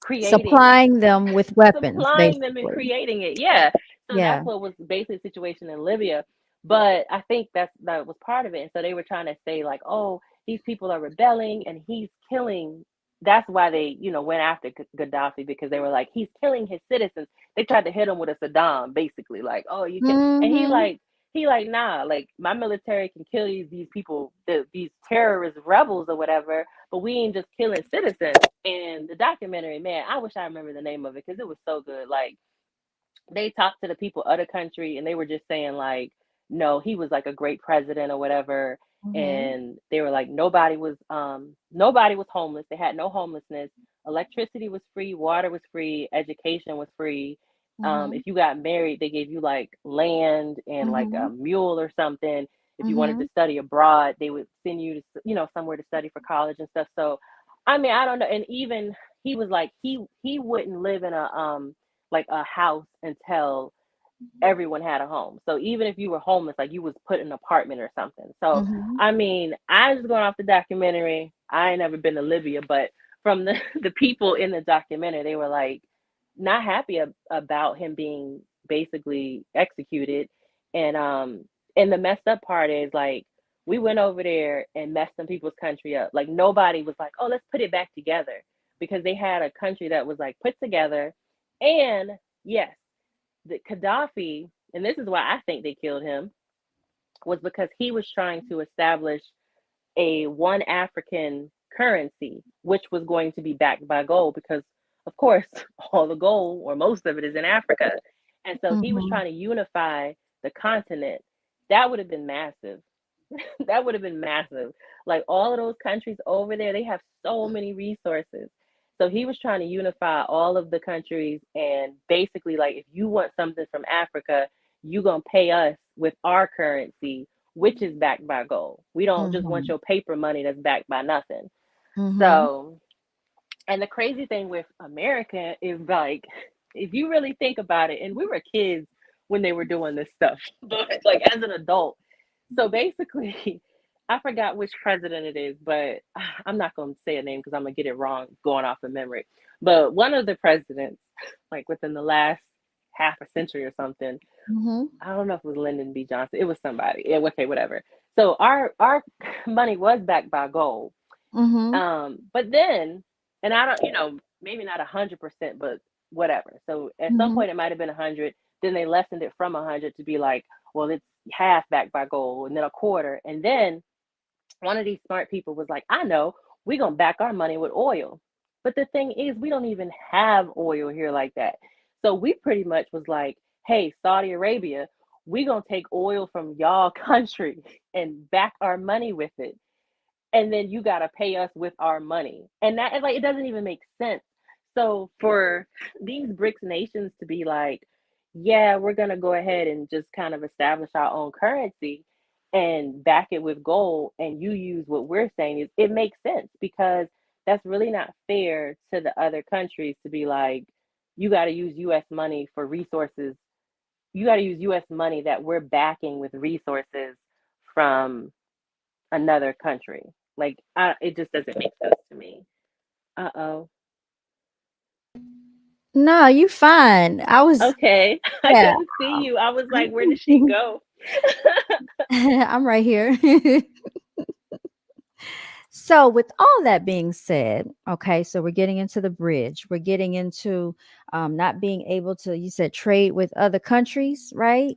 creating Supplying them with weapons, supplying them and basically. creating it. Yeah. So Yeah. that's what was basically the situation in Libya. But I think that was part of it. And so they were trying to say like, oh, these people are rebelling and he's killing. That's why they, went after Gaddafi because they were like, he's killing his citizens. They tried to hit him with a Saddam, basically, like, oh, you can, and Mhm. he like, nah, like my military can kill these people, these terrorist rebels or whatever, but we ain't just killing citizens. And the documentary, man, I wish I remember the name of it because it was so good. Like they talked to the people of the country and they were just saying like no, he was like a great president or whatever. Mhm. And they were like, nobody was homeless. They had no homelessness. Electricity was free, water was free, education was free. If Mhm. you got married, they gave you like land and like a Mhm. mule or something. If you wanted to Mhm. study abroad, they would send you to, somewhere to study for college and stuff. So, I mean, I don't know. And even he was like, he wouldn't live in a like a house until everyone had a home. So even if you were homeless, like you was put in an apartment or something. So Mhm. I mean, I just going off the documentary. I ain't never been to Libya, but from the the people in the documentary, they were like not happy about him being basically executed. And the messed up part is like we went over there and messed some people's country up. Like nobody was like, oh, let's put it back together, because they had a country that was like put together. And yes, the Gaddafi, and this is why I think they killed him, was because he was trying to establish a one African currency, which was going to be backed by gold, because of course all the gold or most of it is in Africa. And so he was Mhm. trying to unify the continent. That would have been massive. That would have been massive. Like all of those countries over there, they have so many resources. So he was trying to unify all of the countries, and basically, like, if you want something from Africa, you gonna pay us with our currency, which is backed by gold. We don't just want Mhm. your paper money that's backed by nothing. Mhm. So, and the crazy thing with America is like, if you really think about it, and we were kids when they were doing this stuff, but like as an adult, so basically, I forgot which president it is, but I'm not going to say a name because I'm going to get it wrong going off of memory. But one of the presidents, like within the last half a century or something, Mhm. I don't know if it was Lyndon B. Johnson. It was somebody. Yeah, okay, whatever. So our money was backed by gold. Mhm. But then, and I don't, maybe not 100%, but whatever. So at some Mhm. point it might have been 100. Then they lessened it from 100 to be like, well, it's half backed by gold, and then a quarter. And then one of these smart people was like, I know, we're going to back our money with oil. But the thing is, we don't even have oil here like that. So we pretty much was like, hey, Saudi Arabia, we're going to take oil from y'all country and back our money with it, and then you got to pay us with our money. And that is like, it doesn't even make sense. So for these BRICS nations to be like, yeah, we're going to go ahead and just kind of establish our own currency and back it with gold, and you use what we're saying, is it makes sense, because that's really not fair to the other countries to be like, you got to use US money for resources. You got to use US money that we're backing with resources from another country. Like, it just doesn't make sense to me. Uh oh. No, you fine. I was Okay. I yeah. couldn't see you. I was like, where did she go? I'm right here. So, with all that being said, okay, so we're getting into the bridge. We're getting into not being able to, you said, trade with other countries, right?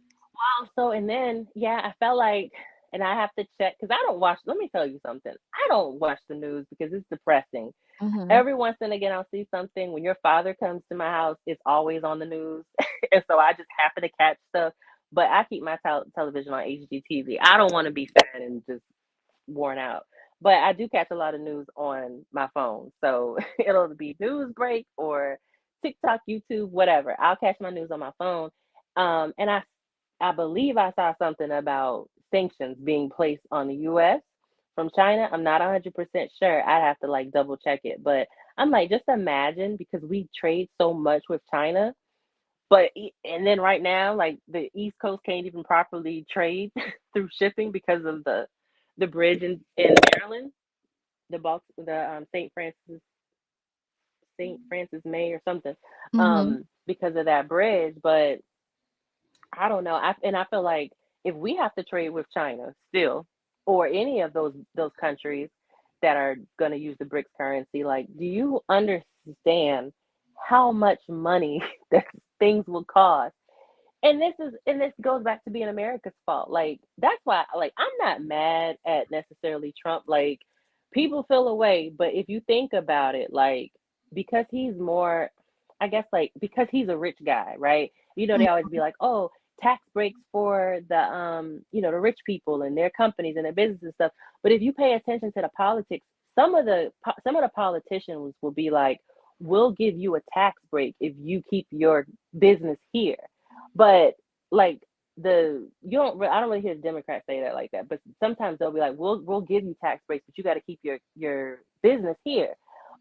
So, and then, yeah, I felt like, and I have to check because I don't watch, let me tell you something. I don't watch the news because it's depressing. Mm-hmm. Every once and again, I'll see something. When your father comes to my house, it's always on the news. And so I just happen to catch stuff. But I keep my television on HGTV. I don't want to be sad and just worn out. But I do catch a lot of news on my phone. So it'll be news break or TikTok, YouTube, whatever. I'll catch my news on my phone. And I believe I saw something about sanctions being placed on the US from China. I'm not 100% sure. I'd have to like double check it. But I'm like, just imagine, because we trade so much with China. And then right now, like the East Coast can't even properly trade through shipping because of the bridge in Maryland, the Saint Francis May or something, Mm-hmm. because of that bridge. But I don't know. I feel like if we have to trade with China still, or any of those countries that are going to use the BRICS currency, like, do you understand how much money that things will cost? And this goes back to being America's fault. Like, that's why, like, I'm not mad at necessarily Trump. Like, people feel away, but if you think about it, like, because he's more, I guess, like, because he's a rich guy, right? They always be like, oh, tax breaks for the the rich people and their companies and their business and stuff. But if you pay attention to the politics, some of the politicians will be like, we'll give you a tax break if you keep your business here. But like I don't really hear the Democrats say that like that, but sometimes they'll be like, we'll give you tax breaks, but you got to keep your business here.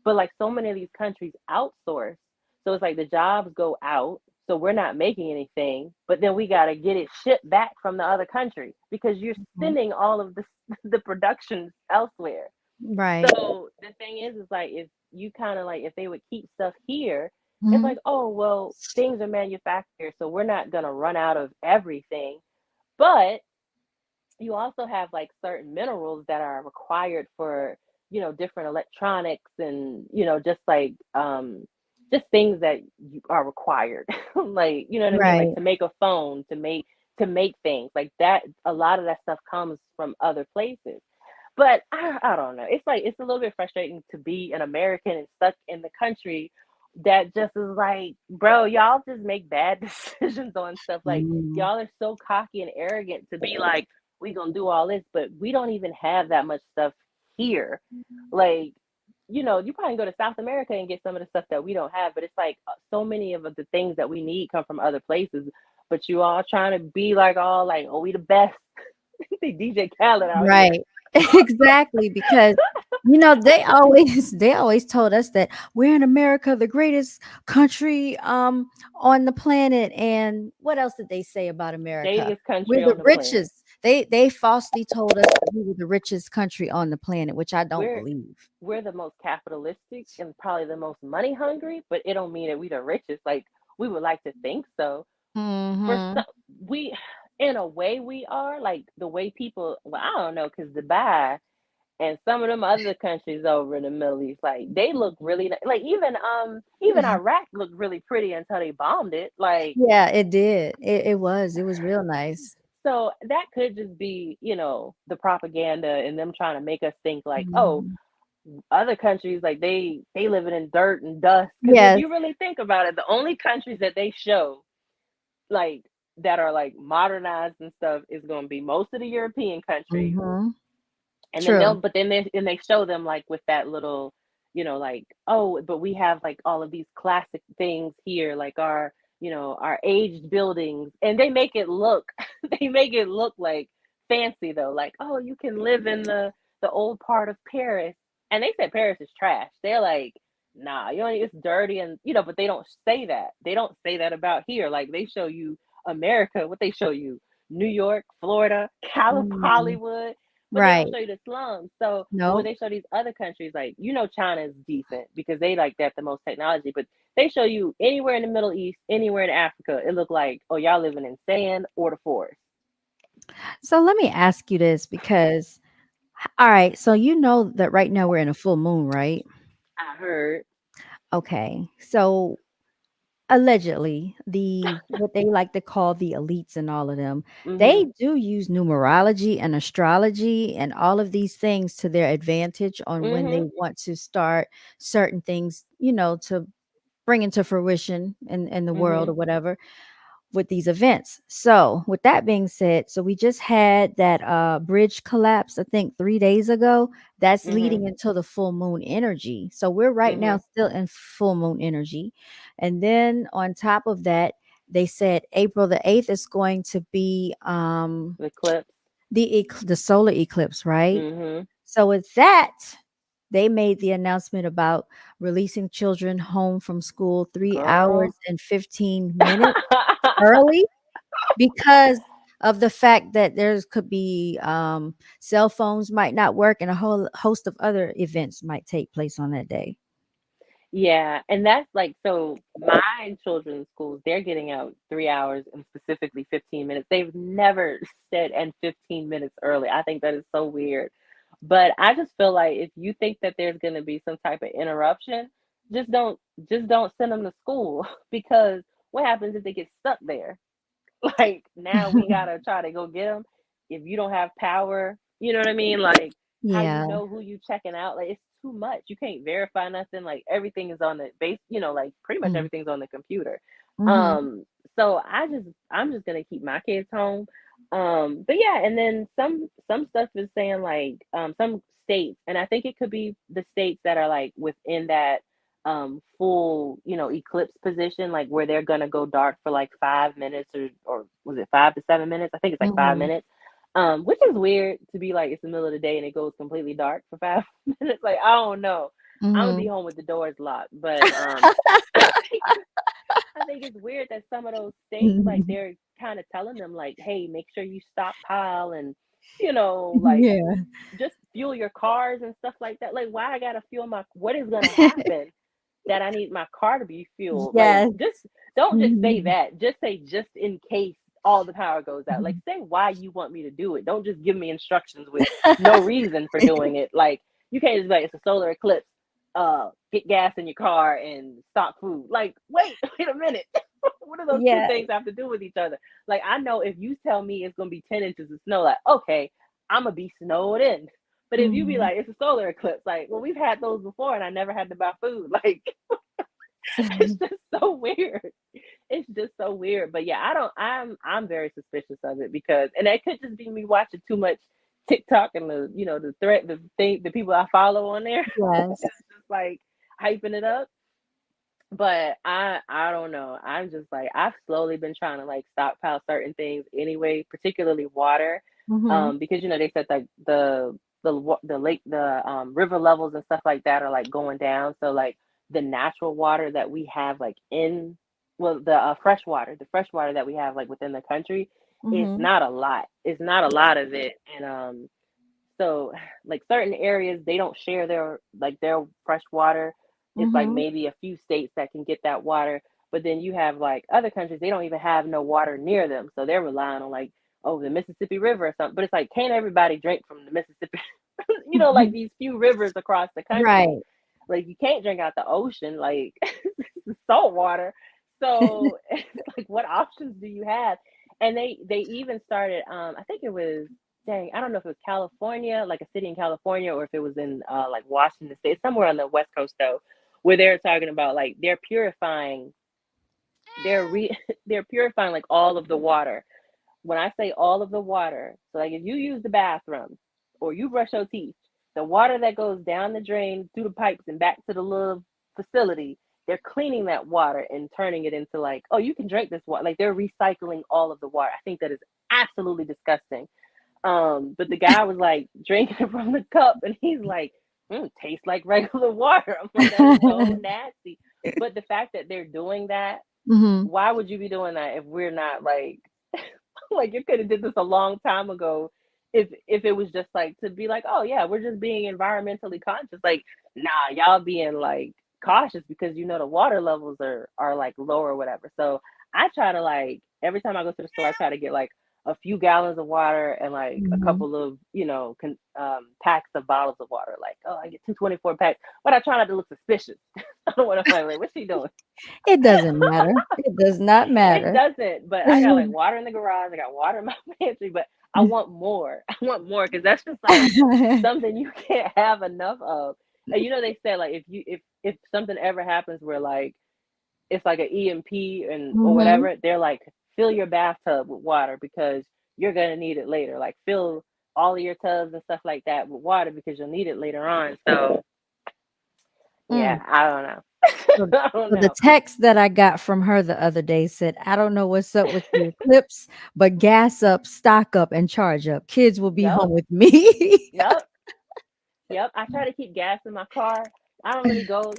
But like so many of these countries outsource, so it's like the jobs go out, so we're not making anything, but then we got to get it shipped back from the other country because you're Mhm. sending all of the the productions elsewhere. Right. So the thing is like if you kind of like if they would keep stuff here, it's Mhm. like, oh well, things are manufactured, so we're not gonna run out of everything. But you also have like certain minerals that are required for different electronics and just things that are required like you know what I mean, like Right. to make a phone, to make things like that. A lot of that stuff comes from other places. But I don't know, it's like it's a little bit frustrating to be an American and stuck in the country that just is like, bro, y'all just make bad decisions on stuff. Like Mhm. y'all are so cocky and arrogant to be like, we gonna do all this, but we don't even have that much stuff here. Like, you probably go to South America and get some of the stuff that we don't have, but it's like so many of the things that we need come from other places. But you all trying to be like all like, oh, we the best. They DJ Khaled out here. Right. Exactly, because they always told us that we're in America, the greatest country on the planet. And what else did they say about America? Shadiest country We're the on the planet. richest. They falsely told us that we were the richest country on the planet, which I don't We're believe. we're the most capitalistic and probably the most money hungry, but it don't mean that we the richest. Like we would like to think so. For Mhm. some, we, in a way, we are like the way people. Well, I don't know, because Dubai and some of them other countries over in the Middle East, like they look really like even Iraq looked really pretty until they bombed it. Like Yeah, it did. It was real nice. so that could just be the propaganda and them trying to make us think like, oh, Mhm. other countries like they living in dirt and dust. Because if Yes. you really think about it, the only countries that they show like that are like modernized and stuff is going to be most of the European countries, Mhm. and then True. they show them like with that little, like, oh, but we have like all of these classic things here, like our aged buildings, and they make it look they make it look like fancy though, like, oh, you can live in the old part of Paris, and they said Paris is trash. They're like, nah, it's dirty, and but they don't say that about here. Like they show you America, what they show you, New York, Florida, Mhm. Hollywood, but they don't Right. show you the slums. So, but when No. they show these other countries, like China's decent because they like that the most technology, but they show you anywhere in the Middle East, anywhere in Africa, it looked like, oh, y'all living in sand or the forest. So let me ask you this because, all right, so you know that right now we're in a full moon, right? I heard. Okay. So allegedly, the what they like to call the elites and all of them, they Mhm. do use numerology and astrology and all of these things to their advantage on when they Mhm. want to start certain things, to bring into fruition in the world Mhm. or whatever, with these events. So, with that being said, so we just had that bridge collapse, I think 3 days ago. That's Mhm. leading into the full moon energy. So, we're right now Mhm. still in full moon energy. And then on top of that, they said April the 8th is going to be The eclipse. the solar eclipse, right? Mhm. So, with that, they made the announcement about releasing children home from school 3 hours Girl. and 15 minutes early because of the fact that there's could be cell phones might not work and a whole host of other events might take place on that day. Yeah, and that's like, so my children's schools, they're getting out 3 hours and specifically 15 minutes. They've never said and 15 minutes early. I think that is so weird. But I just feel like if you think that there's going to be some type of interruption, just don't just don't send them to school because what happens if they get stuck there? Like now we gotta try to go get them. If you don't have power, you know what I mean? Like how you Yeah. know who you checking out? Like it's too much. You can't verify nothing. Like everything is on the base. Like pretty much Mm. everything's on the computer. Mhm. Um. So I'm just gonna keep my kids home. But yeah, and then some stuff is saying like some states, and I think it could be the states that are like within that full, eclipse position, like where they're gonna go dark for like 5 minutes, or was it 5 to 7 minutes? I think it's like five Mhm. minutes. Which is weird to be like it's the middle of the day and it goes completely dark for 5 minutes. Like I don't know. I'm gonna be Mhm. home with the doors locked. But I think I think it's weird that some of those states, like, Mhm. they're kind of telling them, like, hey, make sure you stockpile and, like, Yeah. just fuel your cars and stuff like that. Like, why I gotta fuel what is gonna happen that I need my car to be fueled? Like, Yes. just don't just say Mhm. that. Just say just in case all the power goes out. Like, Mhm. say why you want me to do it. Don't just give me instructions with no reason for doing it. Like, you can't just be like, it's a solar eclipse. Get gas in your car and stock food. Like, wait, wait a minute. What do those two Yeah. things have to do with each other? Like, I know if you tell me it's gonna be 10 inches of snow, like, okay, I'm gonna be snowed in. But if you be Mhm. like, it's a solar eclipse, like, well, we've had those before, and I never had to buy food. Like, it's just so weird. It's just so weird. But yeah, I don't. I'm very suspicious of it because, and it could just be me watching too much TikTok and the people I follow on there. Yes. It's just like hyping it up. But I don't know. I'm just like I've slowly been trying to like stockpile certain things anyway, particularly water, Mhm. because they said like the lake river levels and stuff like that are like going down. So like the natural water that we have like in well the fresh water that we have like within the country, it's Mhm. not a lot. It's not a lot of it, and so, like certain areas, they don't share their fresh water. It's like Mhm. maybe a few states that can get that water, but then you have like other countries, they don't even have no water near them, so they're relying on like the Mississippi River or something. But it's like, can't everybody drink from the Mississippi? Like these few rivers across the country. Right. Like you can't drink out the ocean, like it's salt water. So it's like, what options do you have? And they even started. I think it was dang, I don't know if it was California, like a city in California, or if it was in like Washington State, somewhere on the West Coast though, where they're talking about like they're purifying like all of the water. When I say all of the water, so like if you use the bathroom or you brush your teeth, the water that goes down the drain through the pipes and back to the little facility, they're cleaning that water and turning it into like, oh, you can drink this water. Like they're recycling all of the water. I think that is absolutely disgusting. But the guy was like drinking it from the cup, and he's like, tastes like regular water. I'm like, that is so nasty. But the fact that they're doing that, Mhm. why would you be doing that if we're not like, like you could have did this a long time ago, if it was just like to be like, oh yeah, we're just being environmentally conscious. Like, nah, y'all being like cautious because the water levels are like low or whatever. So I try to like every time I go to the store, I try to get like a few gallons of water and like a Mhm. couple of packs of bottles of water. Like, oh, I get 224 packs, but I try not to look suspicious. I don't want to like, what's she doing? It doesn't matter. It does not It matter. doesn't, but I got like water in the garage. I got water in my pantry, but I want more. I want more because that's just like something you can't have enough of. And they said like if something ever happens where like it's like an EMP or Mhm. whatever, they're like fill your bathtub with water because you're gonna need it later. Like fill all of your tubs and stuff like that with water because you'll need it later on. So yeah, Mm. I don't know. So I don't so the know. text that I got from her the other day said, "I don't know what's up with the eclipse, but gas up, stock up, and charge up. Kids will be Yep. home with me." Yep. Yep, I try to keep gas in my car. I don't really go,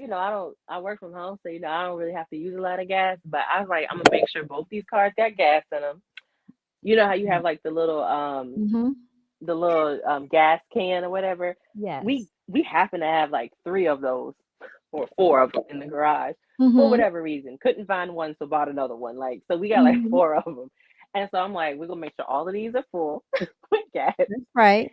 I work from home, so I don't really have to use a lot of gas. But I was like, I'm gonna make sure both these cars got gas in them. You know how you have like Mhm. the little gas can or whatever. We Yes. we happen to have like three of those or four of them in the garage for Mhm. whatever reason. Couldn't find one, so bought another one. Like so, we got like Mhm. four of them, and so I'm like, we're gonna make sure all of these are full with gas. That's right.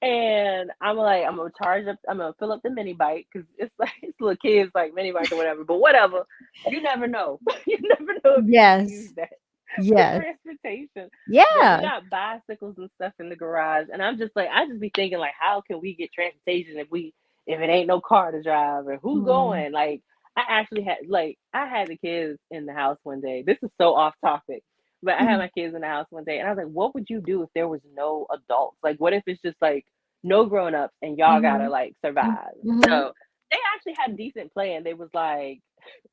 And I'm like, I'm gonna charge up, I'm gonna fill up the mini bike because it's like it's little kids like mini bike or whatever. But whatever, you never know. You never know if you need to use Yes. that for Yes. transportation. But we Yeah. got bicycles and stuff in the garage, and I'm just like, I just be thinking like, how can we get transportation if it ain't no car to drive, or who's Mhm. going? Like, I actually had like I had the kids in the house one day. This is so off topic, but I had Mhm, my kids in the house one day, and I was like, "What would you do if there was no adults? Like, what if it's just like no grown ups and y'all gotta mhm, like mm, survive?" mhm. So they actually had decent plan. They was like,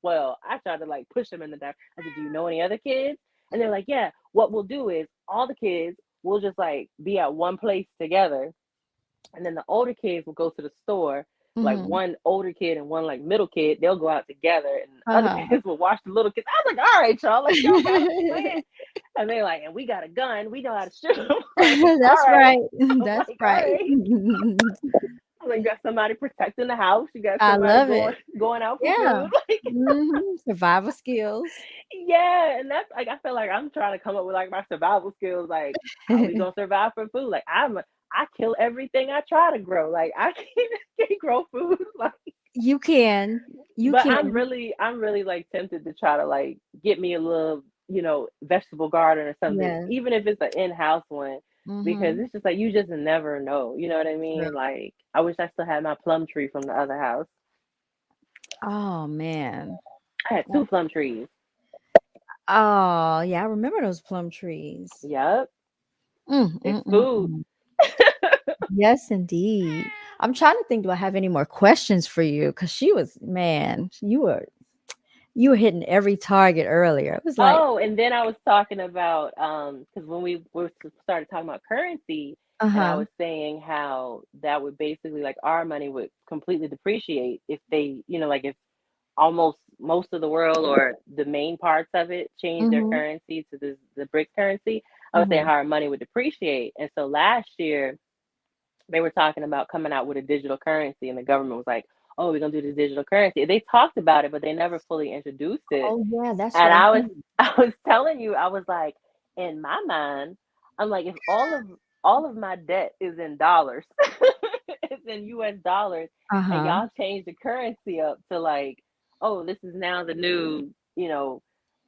"Well, I tried to like push them in the dark. I said, "Do you know any other kids?" And they're like, "Yeah. What we'll do is all the kids will just like be at one place together, and then the older kids will go to the store, like Mhm. one older kid and one like middle kid, they'll go out together, and the other Uh-huh. kids will watch the little kids. I was like, all right, y'all, like y'all got a plan. And they're like, and we got a gun, we know how to shoot them. Like, all That's right. right. I'm That's like, all right. right. I'm like, you got somebody protecting the house, you got I somebody love going it. going out for Yeah. food. Like, Survival skills. yeah, and that's like I feel like I'm trying to come up with like my survival skills, like how we gonna survive for food. Like I kill everything I try to grow. Like I can't grow food. Like, You can. You but can. I'm really like tempted to try to like get me a little, vegetable garden or something, Yeah. even if it's an in-house one, because Mhm. it's just like you just never know. You know what I True. mean? Like I wish I still had my plum tree from the other house. Oh, man. I had two plum trees. Oh, yeah, I remember those plum trees. Yup. Mm, It's mm, mm, food. mm. Yes, indeed. I'm trying to think, do I have any more questions for you? Because she was, man, you were hitting every target earlier. It was like, Oh, and then I was talking about because when we started talking about currency, and I uh-huh. was saying how that would basically like our money would completely depreciate if they, like if almost most of the world or the main parts of it change their Mhm. currency to the BRIC currency. I was saying Mhm. how our money would depreciate, and so last year they were talking about coming out with a digital currency, and the government was like, "Oh, we're gonna do this digital currency." They talked about it, but they never fully introduced it. Oh, yeah, that's And what I I was heard. I was telling you, I was like, in my mind, I'm like, if all of my debt is in dollars, it's in US dollars, and Uh-huh. y'all change the currency up to like, oh, this is now the new,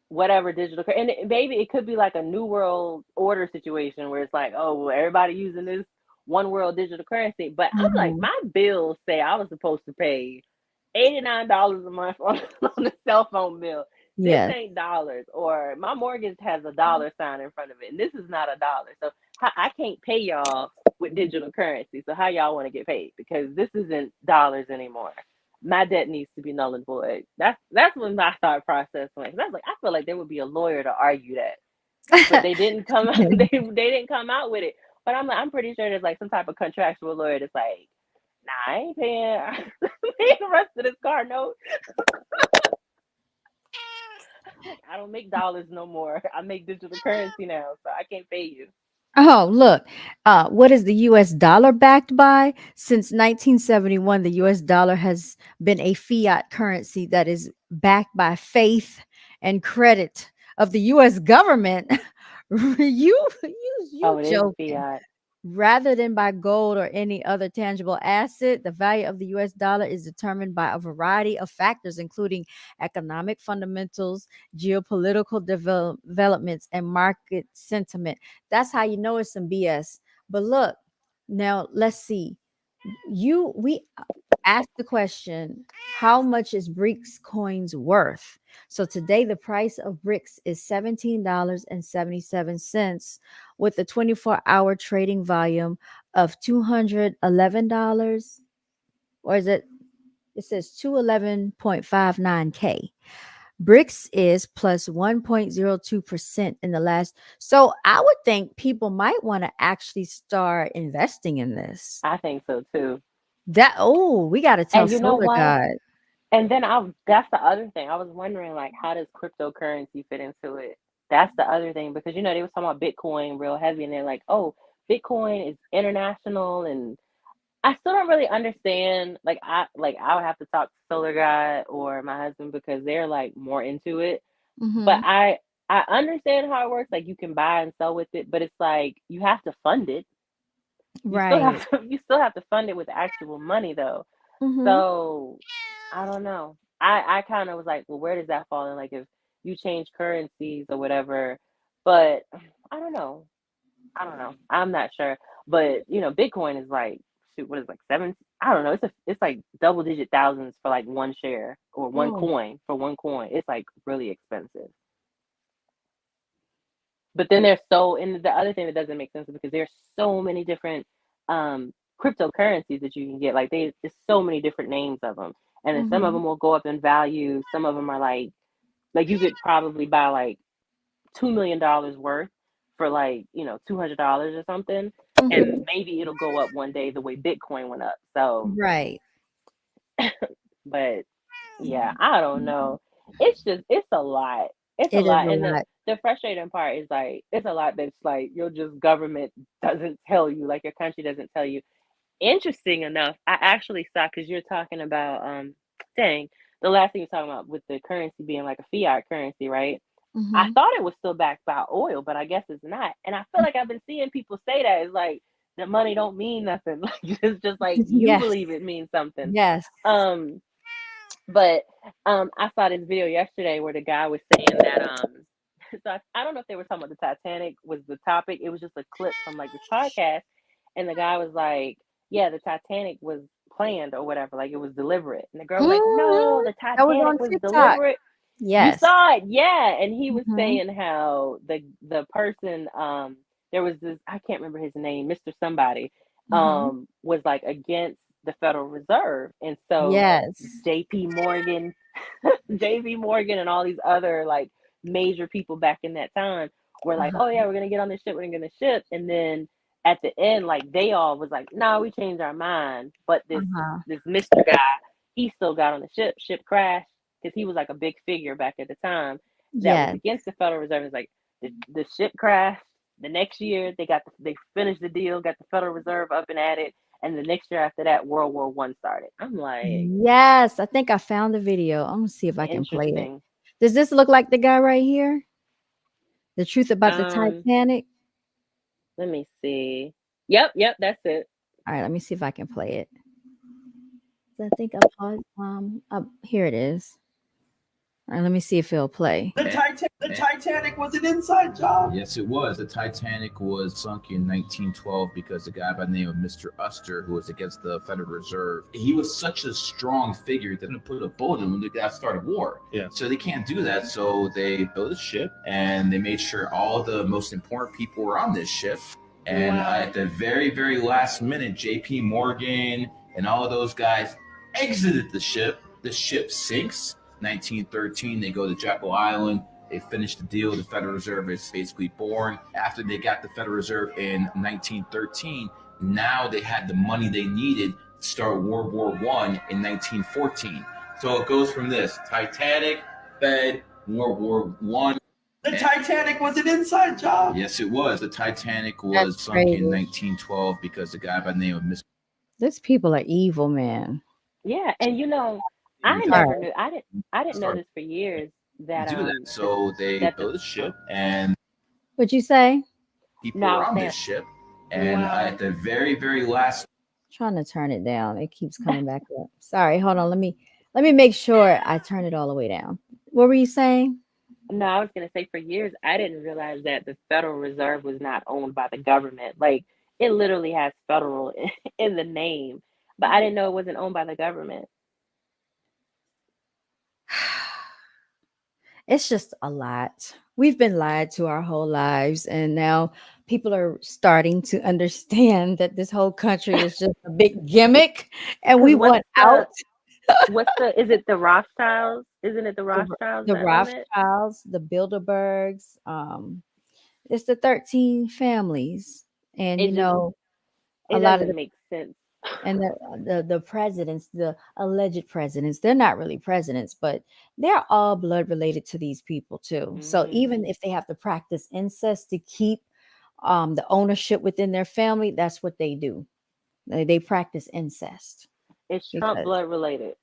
whatever digital and maybe it could be like a new world order situation where it's like, oh, well, everybody using this one world digital currency. But I'm like, Mhm. my bills say I was supposed to pay $89 a month on the cell phone bill. This Yes. ain't dollars, or my mortgage has a dollar sign in front of it, and this is not a dollar. So I can't pay y'all with digital currency. So how y'all want to get paid? Because this isn't dollars anymore. My debt needs to be null and void. That's when my thought process went. 'Cause I was like, I feel like there would be a lawyer to argue that, but they didn't come. They didn't come out with it. But I'm like, I'm pretty sure there's like some type of contractual lawyer that's like, nah, I ain't paying, paying the rest of this car note. Like, I don't make dollars no more. I make digital currency now, so I can't pay you. Oh, look. What is the US dollar backed by? Since 1971, the US dollar has been a fiat currency that is backed by faith and credit of the US government. You Oh, it is joking. fiat. Rather than by gold or any other tangible asset, the value of the US dollar is determined by a variety of factors, including economic fundamentals, geopolitical developments, and market sentiment. That's how you know it's some BS. But look, now let's see. We asked the question, how much is BRICS coins worth? So today the price of BRICS is $17.77 with a 24-hour trading volume of $211, or is it, it says 211.59K. BRICS is plus 1.02% in the last. So I would think people might want to actually start investing in this. I think so too. That, oh, we got to tell And you know Solar what? God. And then that's the other thing. I was wondering like how does cryptocurrency fit into it? That's the other thing because they was talking about Bitcoin real heavy and they're like, "Oh, Bitcoin is international." And I still don't really understand like I would have to talk to Solar Guy or my husband because they're like more into it. But Hmm. I understand how it works, like you can buy and sell with it, but it's like you have to fund it. You still Right. have to you still have to fund it with actual money though. Hmm. So I don't know. I kind of was like, well, where does that fall in? Like if you change currencies or whatever, but I don't know. I don't know. I'm not sure. But Bitcoin is like shoot, what is it, like seven? I don't know. It's like double digit thousands for like one share or one Oh, coin for one coin. It's like really expensive. But then there's so, and the other thing that doesn't make sense is because there's so many different um cryptocurrencies that you can get. Like there's so many different names of them, and then some of hmm, them will go up in value. Some of them are like you could probably buy like $2 million worth for like $200 or something, and hmm. maybe it'll go up one day the way Bitcoin went up. So, Right. but yeah, I don't know. It's just it's a lot. It's a It is lot, a and lot. the frustrating part is like it's a lot that's like your just government doesn't tell you, like your country doesn't tell you. Interesting enough, I actually saw because you're talking about dang, the last thing you're talking about with the currency being like a fiat currency, right? I Hmm. thought it was still backed by oil, but I guess it's not. And I feel like I've been seeing people say that it's like the money don't mean nothing. Like it's just like you Yes. believe it means something. Yes. Um, but I saw this video yesterday where the guy was saying that so I don't know if they were talking about the Titanic was the topic. It was just a clip from like this podcast, and the guy was like, "Yeah, the Titanic was planned or whatever, like it was deliberate." And the girl was like, "No, Hmm. the That was Titanic on was TikTok. deliberate." You Yes. saw it, yeah. And he was Hmm. saying how the person there was this, I can't remember his name, Mr. Somebody, Hmm. was like against the Federal Reserve. And so Yes. JP Morgan, JP Morgan and all these other like major people back in that time were like, "Oh Uh-huh. yeah, we're gonna get on this ship, we're gonna get on the ship." And then at the end, like they all was like, "No, we changed our mind." But Uh-huh. this Mr. guy, he still got on the ship. Ship crashed because he was like a big figure back at the time that was Yes. against the Federal Reserve. It's like the ship crashed. The next year they finished the deal, got the Federal Reserve up and at it, and the next year after that, World War I started. I'm like, Yes. I think I found the video. I'm gonna see if I can play it. interesting. Does this look like the guy right here? The truth about the Um, Titanic? Let me see. Yep, that's it. All right, let me see if I can play it. I think I paused. Here it is. All right, let me see if it'll play. The Titanic was an inside job. Yes, it was. The Titanic was sunk in 1912 because a guy by the name of Mr. Uster, who was against the Federal Reserve, he was such a strong figure that they didn't put a bullet in him when the guy started war. Yeah. So they can't do that. So they built a ship and they made sure all the most important people were on this ship. And at the very, very last minute, JP Morgan and all of those guys exited the ship. The ship sinks. 1913, they go to Jekyll Island. They finish the deal. The Federal Reserve is basically born. After they got the Federal Reserve in 1913, now they had the money they needed to start World War I in 1914. So it goes from this: Titanic, Fed, World War I. The Titanic was an inside job. Yes, it was. The Titanic That's was sunk in crazy. 1912 because a guy by the name of Mr. These people are evil, man. Yeah, and I All never right. knew. I didn't know started this for years that do that. the So they that the built a ship and What'd you say? people no, I were was on saying this ship. And wow. at the very, very last Trying to turn it down. It keeps coming back up. Sorry, hold on. Let me make sure I turn it all the way down. What were you saying? No, I was gonna say for years I didn't realize that the Federal Reserve was not owned by the government. Like it literally has federal in the name, but I didn't know it wasn't owned by the government. It's just a lot. We've been lied to our whole lives, and now people are starting to understand that this whole country is just a big gimmick, and Because we want out. what's the is it the Rothschilds? Isn't it the The, Rothschilds the that own it? Rothschilds, the Bilderbergs, it's the 13 families, and It just a it lot of doesn't make sense. and the presidents, the alleged presidents, they're not really presidents, but they're all blood related to these people too. So Hmm. even if they have to practice incest to keep the ownership within their family, that's what they do. They practice incest It's Trump because blood related.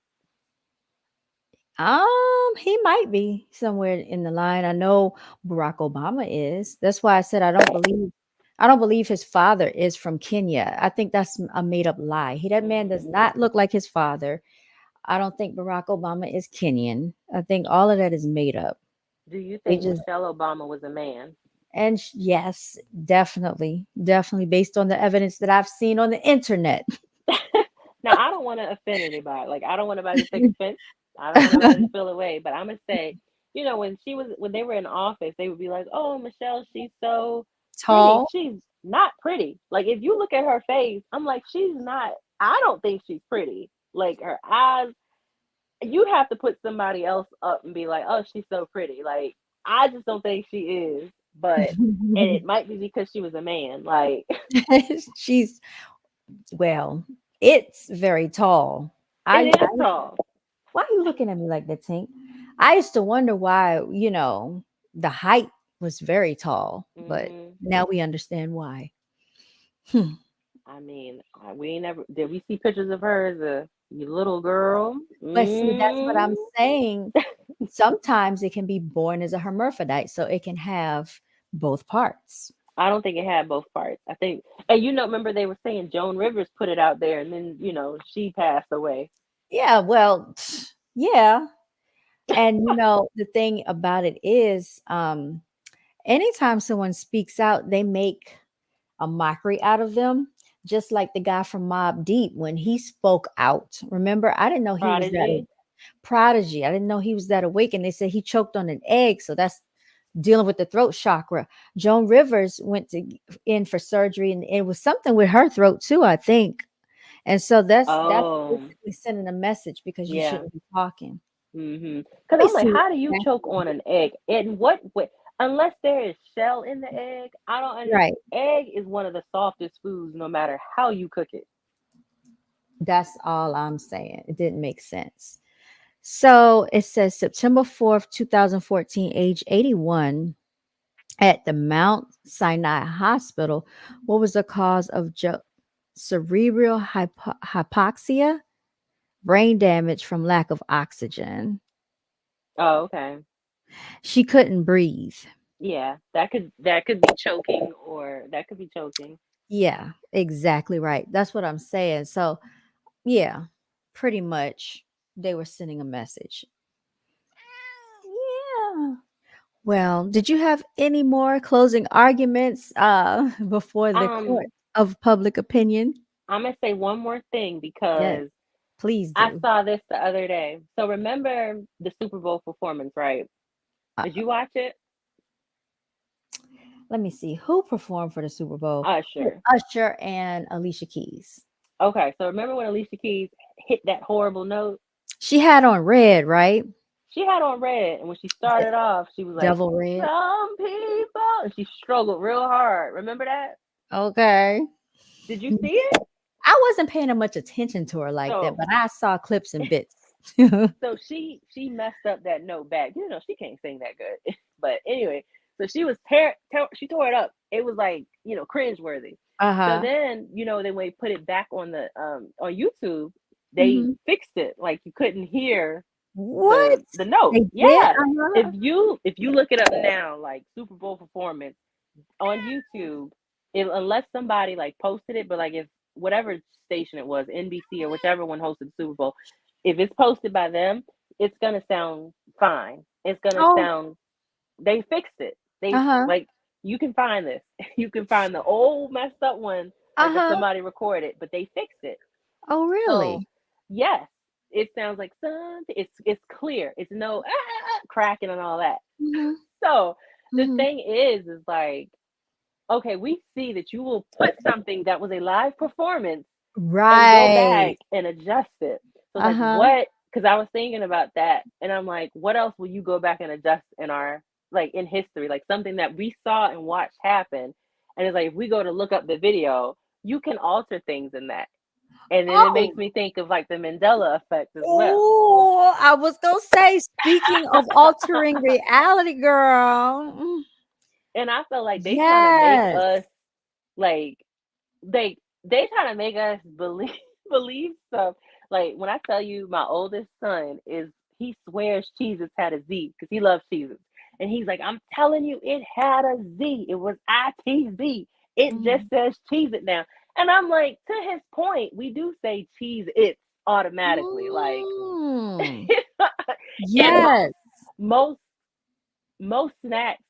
he might be somewhere in the line. I know Barack Obama is. That's why I said I don't believe his father is from Kenya. I think that's a made up lie. That man does Hmm. not look like his father. I don't think Barack Obama is Kenyan. I think all of that is made up. Do you They think just Michelle Obama was a man? yes, definitely, definitely based on the evidence that I've seen on the internet. Now, I don't want to offend anybody. Like, I don't want anybody to take offense. I don't want nobody to feel away. But I'm gonna say, when they were in office, they would be like, "Oh, Michelle, she's so pretty." Tall. She's not pretty. Like, if you look at her face, I'm like, she's not. I don't think she's pretty. Like, her eyes, you'd have to put somebody else up and be like, "Oh, she's so pretty." Like, I just don't think she is. But and it might be because she was a man. Like, She's well, it's very tall. I, it I is tall. why are you looking at me like that, Tink? I used to wonder why, the height was very tall, but Hmm. now we understand why. Hmm. I mean, we ain't never did we see pictures of her as a little girl. But see, that's what Mm, I'm saying. Sometimes it can be born as a hermaphrodite, so it can have both parts. I don't think it had both parts. I think, and remember they were saying Joan Rivers put it out there, and then she passed away. Yeah, well, yeah. And the thing about it is, anytime someone speaks out, they make a mockery out of them. Just like the guy from Mob Deep when he spoke out. Remember, I didn't know he was that Prodigy. prodigy. I didn't know he was that awake. And they said he choked on an egg. So that's dealing with the throat chakra. Joan Rivers went in for surgery, and it was something with her throat too, I think. And so that's Oh, basically sending a message because you yeah. shouldn't be talking. Because Let me I'm like, see. how do you choke on an egg? And what way? Unless there is shell in the egg, I don't understand. Right. Egg is one of the softest foods, no matter how you cook it. That's all I'm saying. It didn't make sense. So it says September 4th, 2014, age 81, at the Mount Sinai Hospital. What was the cause of cerebral hypoxia, brain damage from lack of oxygen? Oh, okay. She couldn't breathe. Yeah, that could be choking, or that could be choking. Yeah, exactly right. That's what I'm saying. So, yeah, pretty much they were sending a message. Yeah. Well, did you have any more closing arguments before the Um, court of public opinion? I'm gonna say one more thing Yes, because please I do. saw this the other day. So remember the Super Bowl performance, right? Uh, Did you watch it? Let me see who performed for the Super Bowl. Oh, Usher. Usher and Alicia Keys. Okay, so remember when Alicia Keys hit that horrible note? She had on red, right? She had on red, and when she De- started off, she was like, Devil red. "Some people," and she struggled real hard. Remember that? Okay. Did you see it? I wasn't paying much attention to her like that, So, but I saw clips and bits. so she messed up that note back. She can't sing that good. But anyway, so she was she tore it up. It was like cringeworthy. So Uh-huh. then then when they put it back on YouTube, they Hmm. fixed it. Like you couldn't hear What? the note. They did? Yeah, if Uh-huh. you look it up now, like Super Bowl performance on YouTube, unless somebody like posted it, but like if whatever station it was, NBC or whichever one hosted the Super Bowl, if it's posted by them, it's gonna sound fine. It's gonna Oh, sound. They fixed it. They uh-huh. like you can find this. You can find the old messed up one, like if Uh-huh. somebody recorded, but they fixed it. Oh, So really? yes, it sounds like something. It's clear. It's no cracking and all that. Mhm. So the Mhm. thing is like, okay, we see that you will put something that was a live performance and go back Right. and adjust it. So it's like, Uh-huh. what? Because I was thinking about that, and I'm like, what else will you go back and adjust in our like in history, like something that we saw and watched happen? And it's like if we go to look up the video, you can alter things in that, and then it makes Oh, me think of like the Mandela effect as well. oh, I was gonna say, speaking of altering reality, girl. And I feel like they trying to make Yes. us like they trying to make us believe believe stuff. Like when I tell you, my oldest son he swears Cheez-Its had a Z because he loves Cheez-Its. And he's like, I'm telling you, it had a Z. It was ITZ. It just Mhm. says Cheez-It now. And I'm like, to his point, we do say Cheez-Its automatically. Like Mm. and Yes. most snacks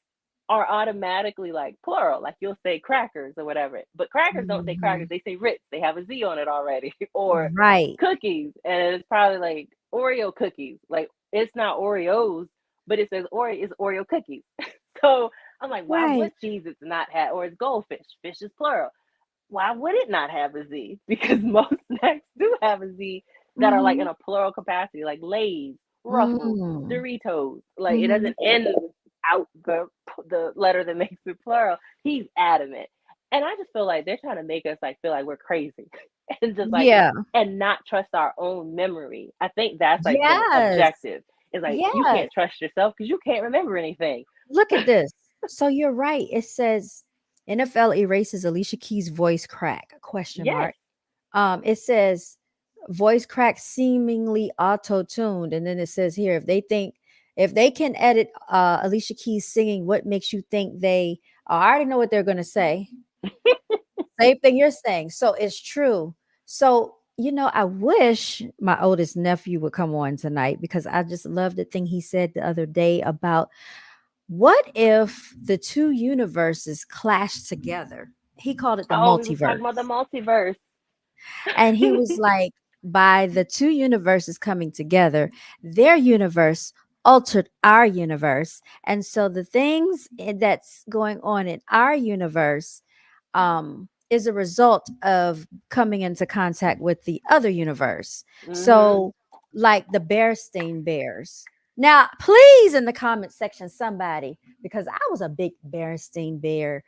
are automatically like plural. Like you'll say crackers or whatever, but crackers don't say crackers. Mhm. They say Ritz. They have a Z on it already. Or Right. cookies, and it's probably like Oreo cookies. Like it's not Oreos, but it says Oreo is Oreo cookies. So I'm like, why Right. would cheese it's not have, or it's goldfish? Fish is plural. Why would it not have a Z? Because most snacks do have a Z that are like in Mhm. a plural capacity, like Lay's, Ruffles, Mm. Doritos. Like it Mhm. doesn't end out the letter that makes it plural. He's adamant, and I just feel like they're trying to make us like feel like we're crazy, and just like Yeah. and not trust our own memory. I think that's like the Yes. objective. Is like you Yes. can't trust yourself because you can't remember anything. Look at this. So you're right. It says NFL erases Alicia Keys' voice crack? Question Yes. mark. It says voice crack seemingly auto-tuned, and then it says here if they can edit Alicia Keys singing, what makes you think they? Oh, I already know what they're gonna say. Same thing you're saying. So it's true. So I wish my oldest nephew would come on tonight because I just love the thing he said the other day about what if the two universes clash together? He called it the Oh, we was talking multiverse. about the multiverse. And he was like, by the two universes coming together, their universe altered our universe. And so the things that's going on in our universe is a result of coming into contact with the other universe. Mhm. So, like the Bearstein Bears. Now, please in the comment section, somebody, because I was a big Bearstein Bear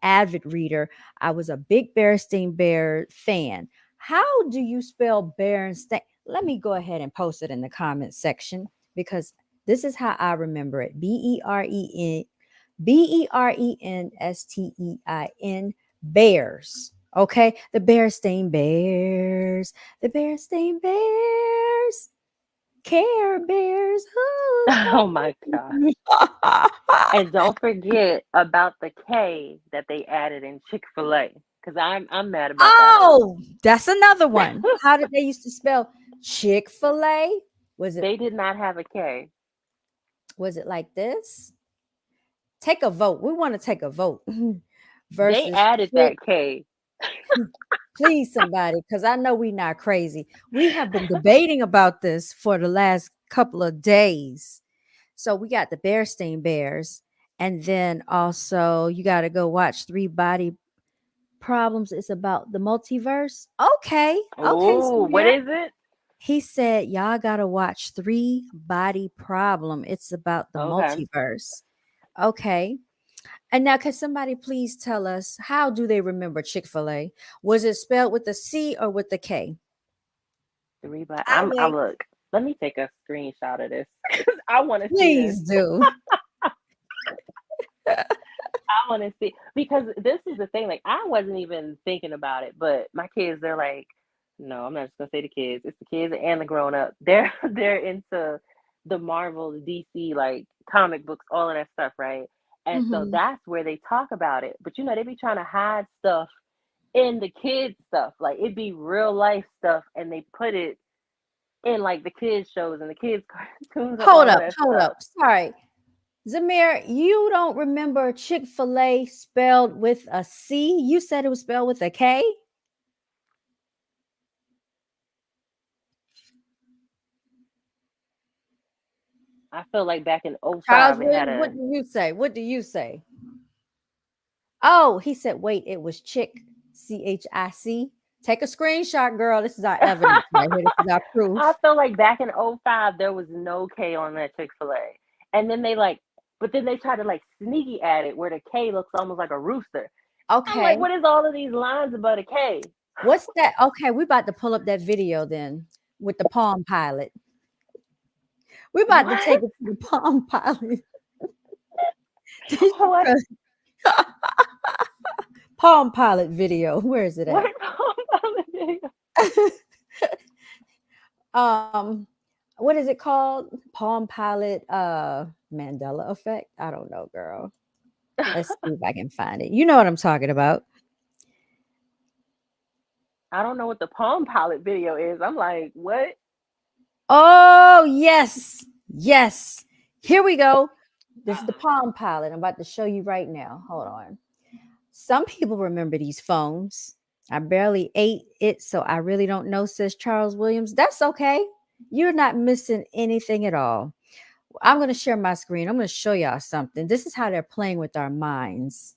avid reader. I was a big Bearstein Bear fan. How do you spell Berenstain? Let me go ahead and post it in the comment section because this is how I remember it. Berenstein Bears. Okay, the Bearstein Bears. The Bearstein Bears. Care Bears. Who's Oh my god. And don't forget about the K that they added in Chick-fil-A. Because I'm mad about that one. Oh, that's another one. How did they used to spell Chick-fil-A? Was it They did not have a K. was it like this? Take a vote. We want to take a vote They versus added Chick. that K. Please, somebody, because I know we're not crazy. We have been debating about this for the last couple of days. So we got the Bearstein Bears, and then also you got to go watch Three Body Problems. It's about the multiverse. Okay, okay, Oh, what Samir. is it? He said, y'all got to watch Three Body Problem. It's about the Okay. multiverse. Okay. And now, can somebody please tell us how do they remember Chick fil A? Was it spelled with a C or with a K? Three by I I wait. look. Let me take a screenshot of this because I want to see this. Please do. I want to see because this is the thing. Like I wasn't even thinking about it, but my kids, they're like, no, I'm not just gonna say the kids. It's the kids and the grown up. They're into the Marvel, the DC, like comic books, all of that stuff, right? And so Mhm. that's where they talk about it. But they be trying to hide stuff in the kids stuff. Like it be real life stuff, and they put it in like the kids shows and the kids cartoons and Hold all of up, that hold stuff. up. Sorry. Zamir, you don't remember Chick fil A spelled with a C? You said it was spelled with a K? I feel like back in Charles, '05 it had what a do you say? What do you say? Oh, he said, wait, it was Chick, Chic. Take a screenshot, girl. This is our evidence right here. This is our I proof. feel like back in '05 there was no K on that Chick-fil-A. And then but then they tried to like sneaky at it where the K looks almost like a rooster. I'm like, Okay. what is all of these lines about a K? What's that? Okay, we about to pull up that video then with the Palm Pilot. We about to take What? it to the Palm Pilot. What? Palm Pilot video. Where is it What at? about the video? um, what is it called? Palm Pilot Mandela effect. I don't know, girl. Let's see if I can find it. You know what I'm talking about. I don't know what the Palm Pilot video is. I'm like, what? Oh, yes. Yes. Here we go. This is the Palm Pilot. I'm about to show you right now. Hold on. Some people remember these phones. I barely ate it, so I really don't know, says Charles Williams. That's okay. You're not missing anything at all. I'm going to share my screen. I'm going to show y'all something. This is how they're playing with our minds.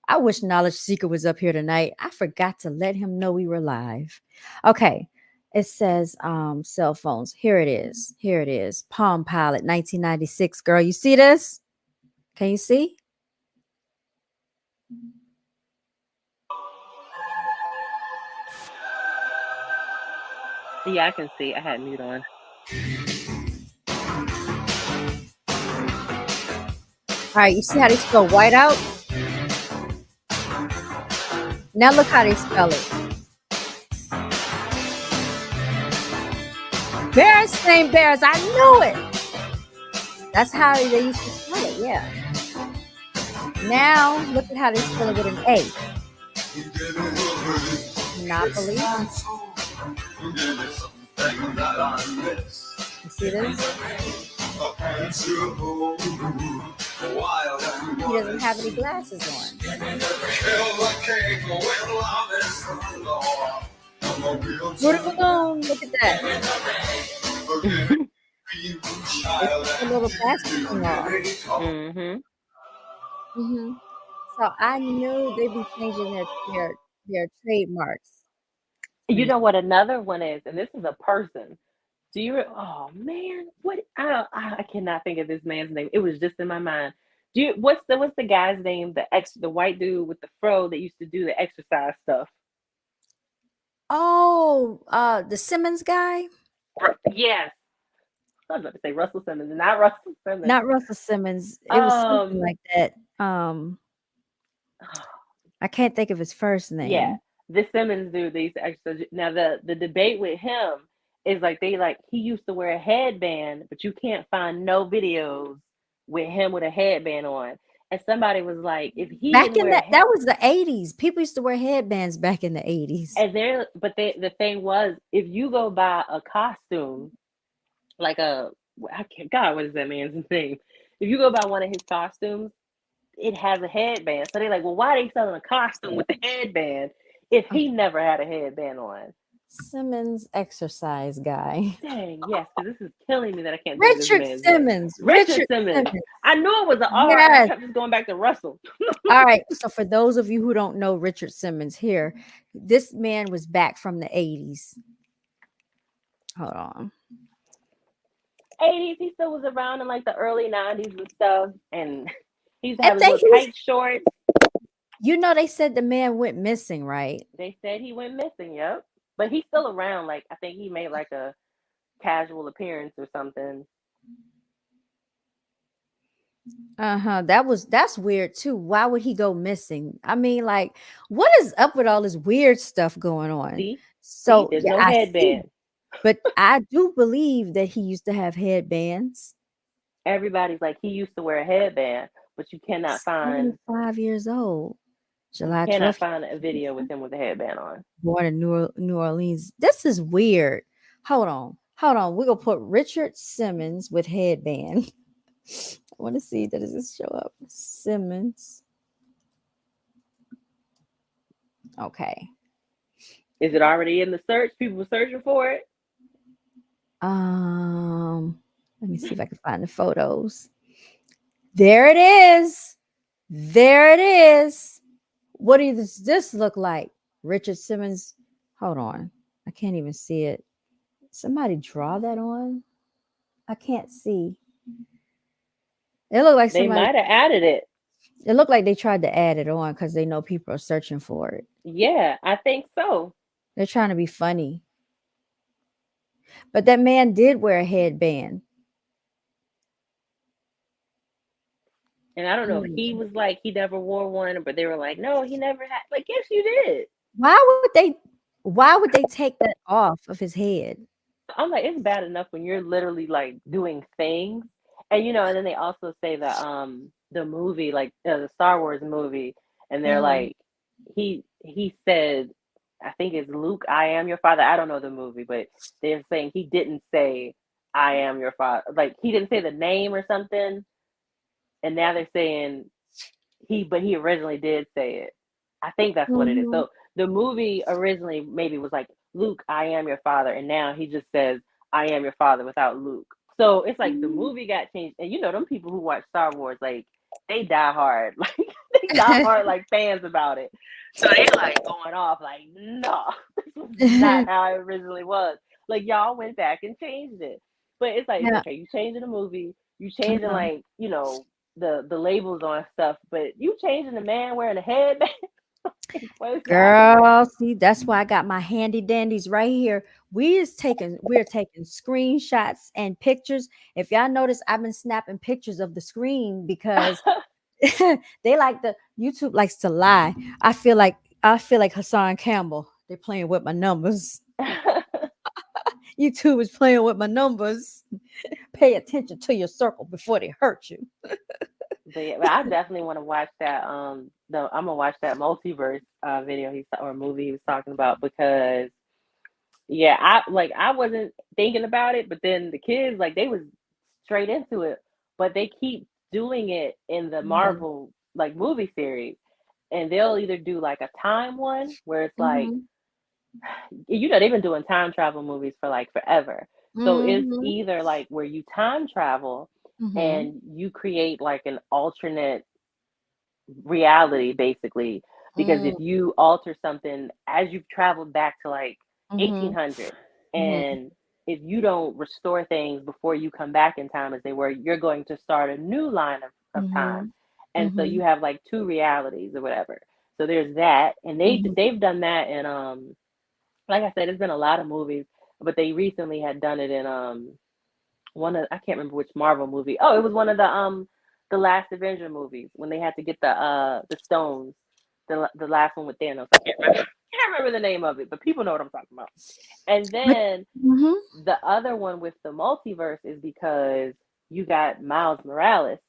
I wish Knowledge Seeker was up here tonight. I forgot to let him know we were live. Okay. It says cell phones. Here it is. Here it is. Palm Pilot 1996. Girl, you see this? Can you see? Yeah, I can see. I had mute on. All right, you see how they spell whiteout? Now look how they spell it. Berenstain Bears. I knew it. That's how they used to spell it. Yeah. Now look at how they spell it with an A. Monopoly. You see this? He doesn't have any glasses on. Look at that. It's a little plastic thing off. So I knew they'd be changing their trademarks. You know what another one is, and this is a person. Do you? Oh man, what? I cannot think of this man's name. It was just in my mind. Do you? What's the guy's name? The white dude with the fro that used to do the exercise stuff. Oh, the Simmons guy? Yes, I was about to say Russell Simmons, not Russell Simmons. Not Russell Simmons. It was something like that. I can't think of his first name. Yeah, the Simmons dude. They used to exercise. Now the debate with him is like he used to wear a headband, but you can't find no videos with him with a headband on. And somebody was like, if he back didn't in wear that was the 80s. People used to wear headbands back in the 80s. And the thing was, if you go buy a costume, like God, what is that man's name? If you go buy one of his costumes, it has a headband. So they're like, well, why are they selling a costume with the headband if he never had a headband on? Simmons exercise guy. Dang, yes, because this is killing me that I can't think of this Richard man's Simmons. name. Richard Simmons. I knew it was an R. Yes. I kept just going back to Russell. All right. So for those of you who don't know Richard Simmons here, this man was back from the 80s. Hold on. 80s, he still was around in like the early 90s and stuff. And he's having little tight shorts. You know, they said the man went missing, right? They said he went missing, yep. But he's still around. Like, I think he made like a casual appearance or something. That's weird too. Why would he go missing? I mean, like, what is up with all this weird stuff going on? See, there's no headband. But I do believe that he used to have headbands. Everybody's like, he used to wear a headband, but you cannot find 5 years old. July 12th. Cannot find a video with him with a headband on. Born in New Orleans. This is weird. Hold on. We're gonna put Richard Simmons with headband. I want to see, does this show up? Simmons. Okay. Is it already in the search? People searching for it? Let me see if I can find the photos. There it is. There it is. What does this look like? Richard Simmons. Hold on. I can't even see it. Somebody draw that on? I can't see. It looked like they might have added it. It looked like they tried to add it on because they know people are searching for it. Yeah, I think so. They're trying to be funny. But that man did wear a headband. And I don't know if he was like, he never wore one, but they were like, no, he never had. Like, yes, you did. Why would they take that off of his head? I'm like, it's bad enough when you're literally like doing things. And you know, and then they also say that the movie, like the Star Wars movie, and they're like, he said, I think it's Luke, I am your father. I don't know the movie, but they're saying he didn't say I am your father. Like he didn't say the name or something. and now they're saying but he originally did say it. I think that's what it is. Mhm. So the movie originally maybe was like, Luke, I am your father, and now he just says, I am your father without Luke. So it's like the Mhm. movie got changed, and them people who watch Star Wars, like they die hard, like they die hard like fans about it. So they like going off like, no, this was not how it originally was. Like y'all went back and changed it, but it's like Yeah. okay, you changing the movie, you changing Yeah. like the labels on stuff, but you changing the man wearing a headband. What is happening? Girl, see, that's why I got my handy dandies right here. We're taking screenshots and pictures. If y'all notice, I've been snapping pictures of the screen because they like the YouTube likes to lie. I feel like Hassan Campbell. They're playing with my numbers. YouTube is playing with my numbers. Pay attention to your circle before they hurt you. But yeah, but I definitely want to watch that. I'm gonna watch that multiverse video or movie he was talking about because yeah, I wasn't thinking about it, but then the kids like they was straight into it, but they keep doing it in the Mhm. Marvel like movie series, and they'll either do like a time one where it's like Mhm. they've been doing time travel movies for like forever. So it's Mhm. either like where you time travel Mhm. and you create like an alternate reality basically, because if Mhm. you alter something as you've traveled back to like Mhm. 1800, Mhm. and if you don't restore things before you come back in time as they were, you're going to start a new line of time. Mhm. And so you Mhm. have like two realities or whatever. So there's that, and Mhm. they've done that in like I said, it's been a lot of movies, but they recently had done it in one of I can't remember which Marvel movie. Oh, it was one of the last Avenger movies when they had to get the stones. The last one with Thanos. I can't remember. Can't remember the name of it, but people know what I'm talking about. And But then mhm. the other one with the multiverse is because you got Miles Morales.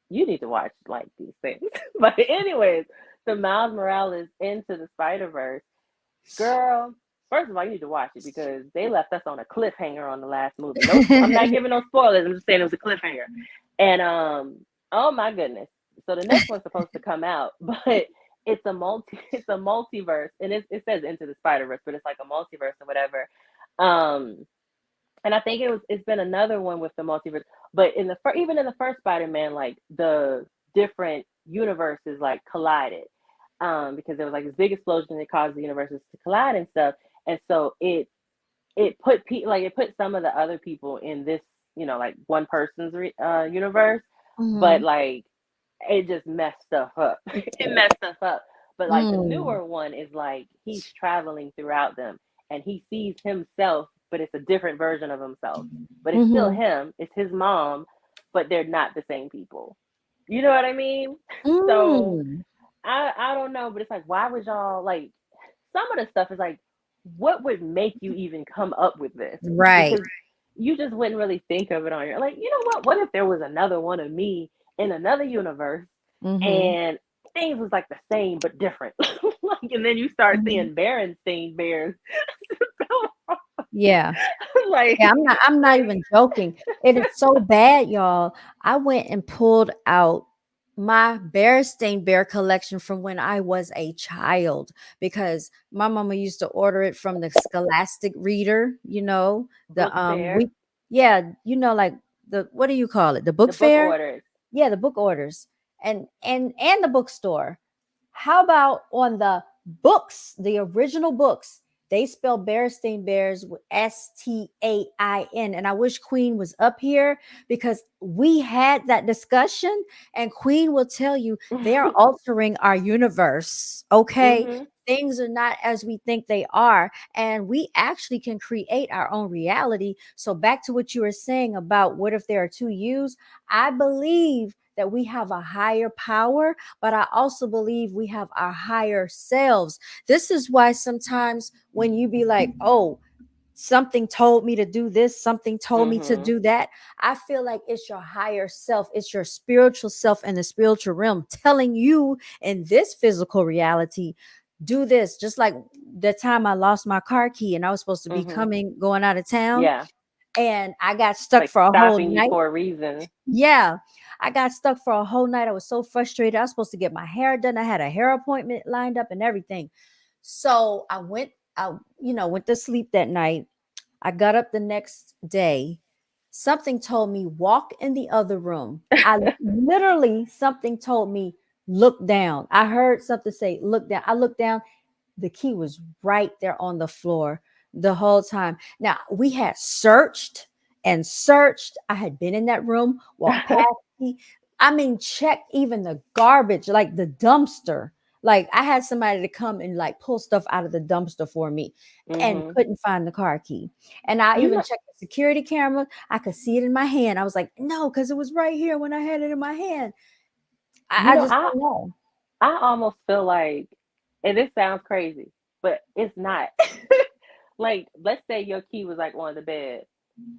You need to watch like these things. But anyways, the Miles Morales into the Spider Verse. Girl, first of all, you need to watch it because they left us on a cliffhanger on the last movie. No, I'm not giving no spoilers. I'm just saying it was a cliffhanger. And oh my goodness. So the next one's supposed to come out, but it's a multiverse, and it says into the Spider Verse, but it's like a multiverse or whatever. Um, and I think it's been another one with the multiverse, but even in the first Spider Man, like the different universes like collided, because there was like this big explosion that caused the universes to collide and stuff, and so it put some of the other people in this like one person's universe, but Mhm. like it just messed stuff up. It messed stuff up. But like the Mm. newer one is like he's traveling throughout them and he sees himself, but it's a different version of himself. But it's still Mhm. him, it's his mom, but they're not the same people. You know what I mean? So Mm. I don't know, but it's like why would y'all like some of the stuff is like what would make you even come up with this? Right. Because you just wouldn't really think of it on your like, you know what if there was another one of me in another universe Mhm. and things was like the same but different. Like and then you start Mhm. seeing Berenstain Bears. Yeah. Like Yeah, I'm not like even joking. It is so bad, y'all. I went and pulled out my Bearstein Bear collection from when I was a child because my mama used to order it from the Scholastic Reader, book the fair, we yeah, like the what do you call it? The the book book fair? orders. Yeah, the book orders and the bookstore. How about on the books, the original books? They spell Bearstein Bears with Stain. And I wish Queen was up here because we had that discussion, and Queen will tell you they are altering our universe. Okay. Mhm. Things are not as we think they are, and we actually can create our own reality. So, back to what you were saying about what if there are two yous, I believe that we have a higher power, but I also believe we have our higher selves. This is why sometimes when you be like, oh, something told me to do this, something told me to Mhm. do that, I feel like it's your higher self, it's your spiritual self in the spiritual realm telling you in this physical reality, do this. Just like the time I lost my car key and I was supposed to be Mhm. going out of town Yeah. and I got It's stuck like for a whole stopping you night. for a reason. Yeah. I got stuck for a whole night. I was so frustrated. I was supposed to get my hair done. I had a hair appointment lined up and everything. So I went to sleep that night. I got up the next day. Something told me walk in the other room. I literally, something told me look down. I heard something say look down. I looked down. The key was right there on the floor the whole time. Now we had searched and searched. I had been in that room, walked past the, I mean, checked even the garbage, like the dumpster. Like I had somebody to come and like pull stuff out of the dumpster for me and Hmm. couldn't find the car key. And I You even know, checked the security camera. I could see it in my hand. I was like, no, because it was right here when I had it in my hand. you I know, just don't know. I almost feel like, and this sounds crazy, but it's not. Like, let's say your key was like on the bed.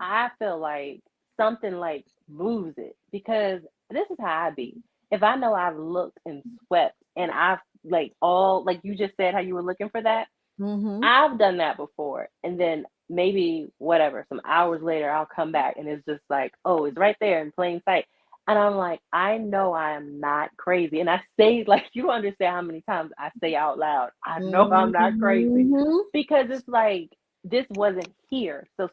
I feel like something like moves it because this is how I be. If I know I've looked and swept and I've like all like you just said how you were looking for that, Mm-hmm. I've done that before. And then maybe whatever, some hours later, I'll come back and it's just like, oh, it's right there in plain sight. And I'm like, I know I am not crazy. And I say, like, you don't understand how many times I say out loud, I know I'm not crazy. Mm-hmm. Because it's like, this wasn't here. So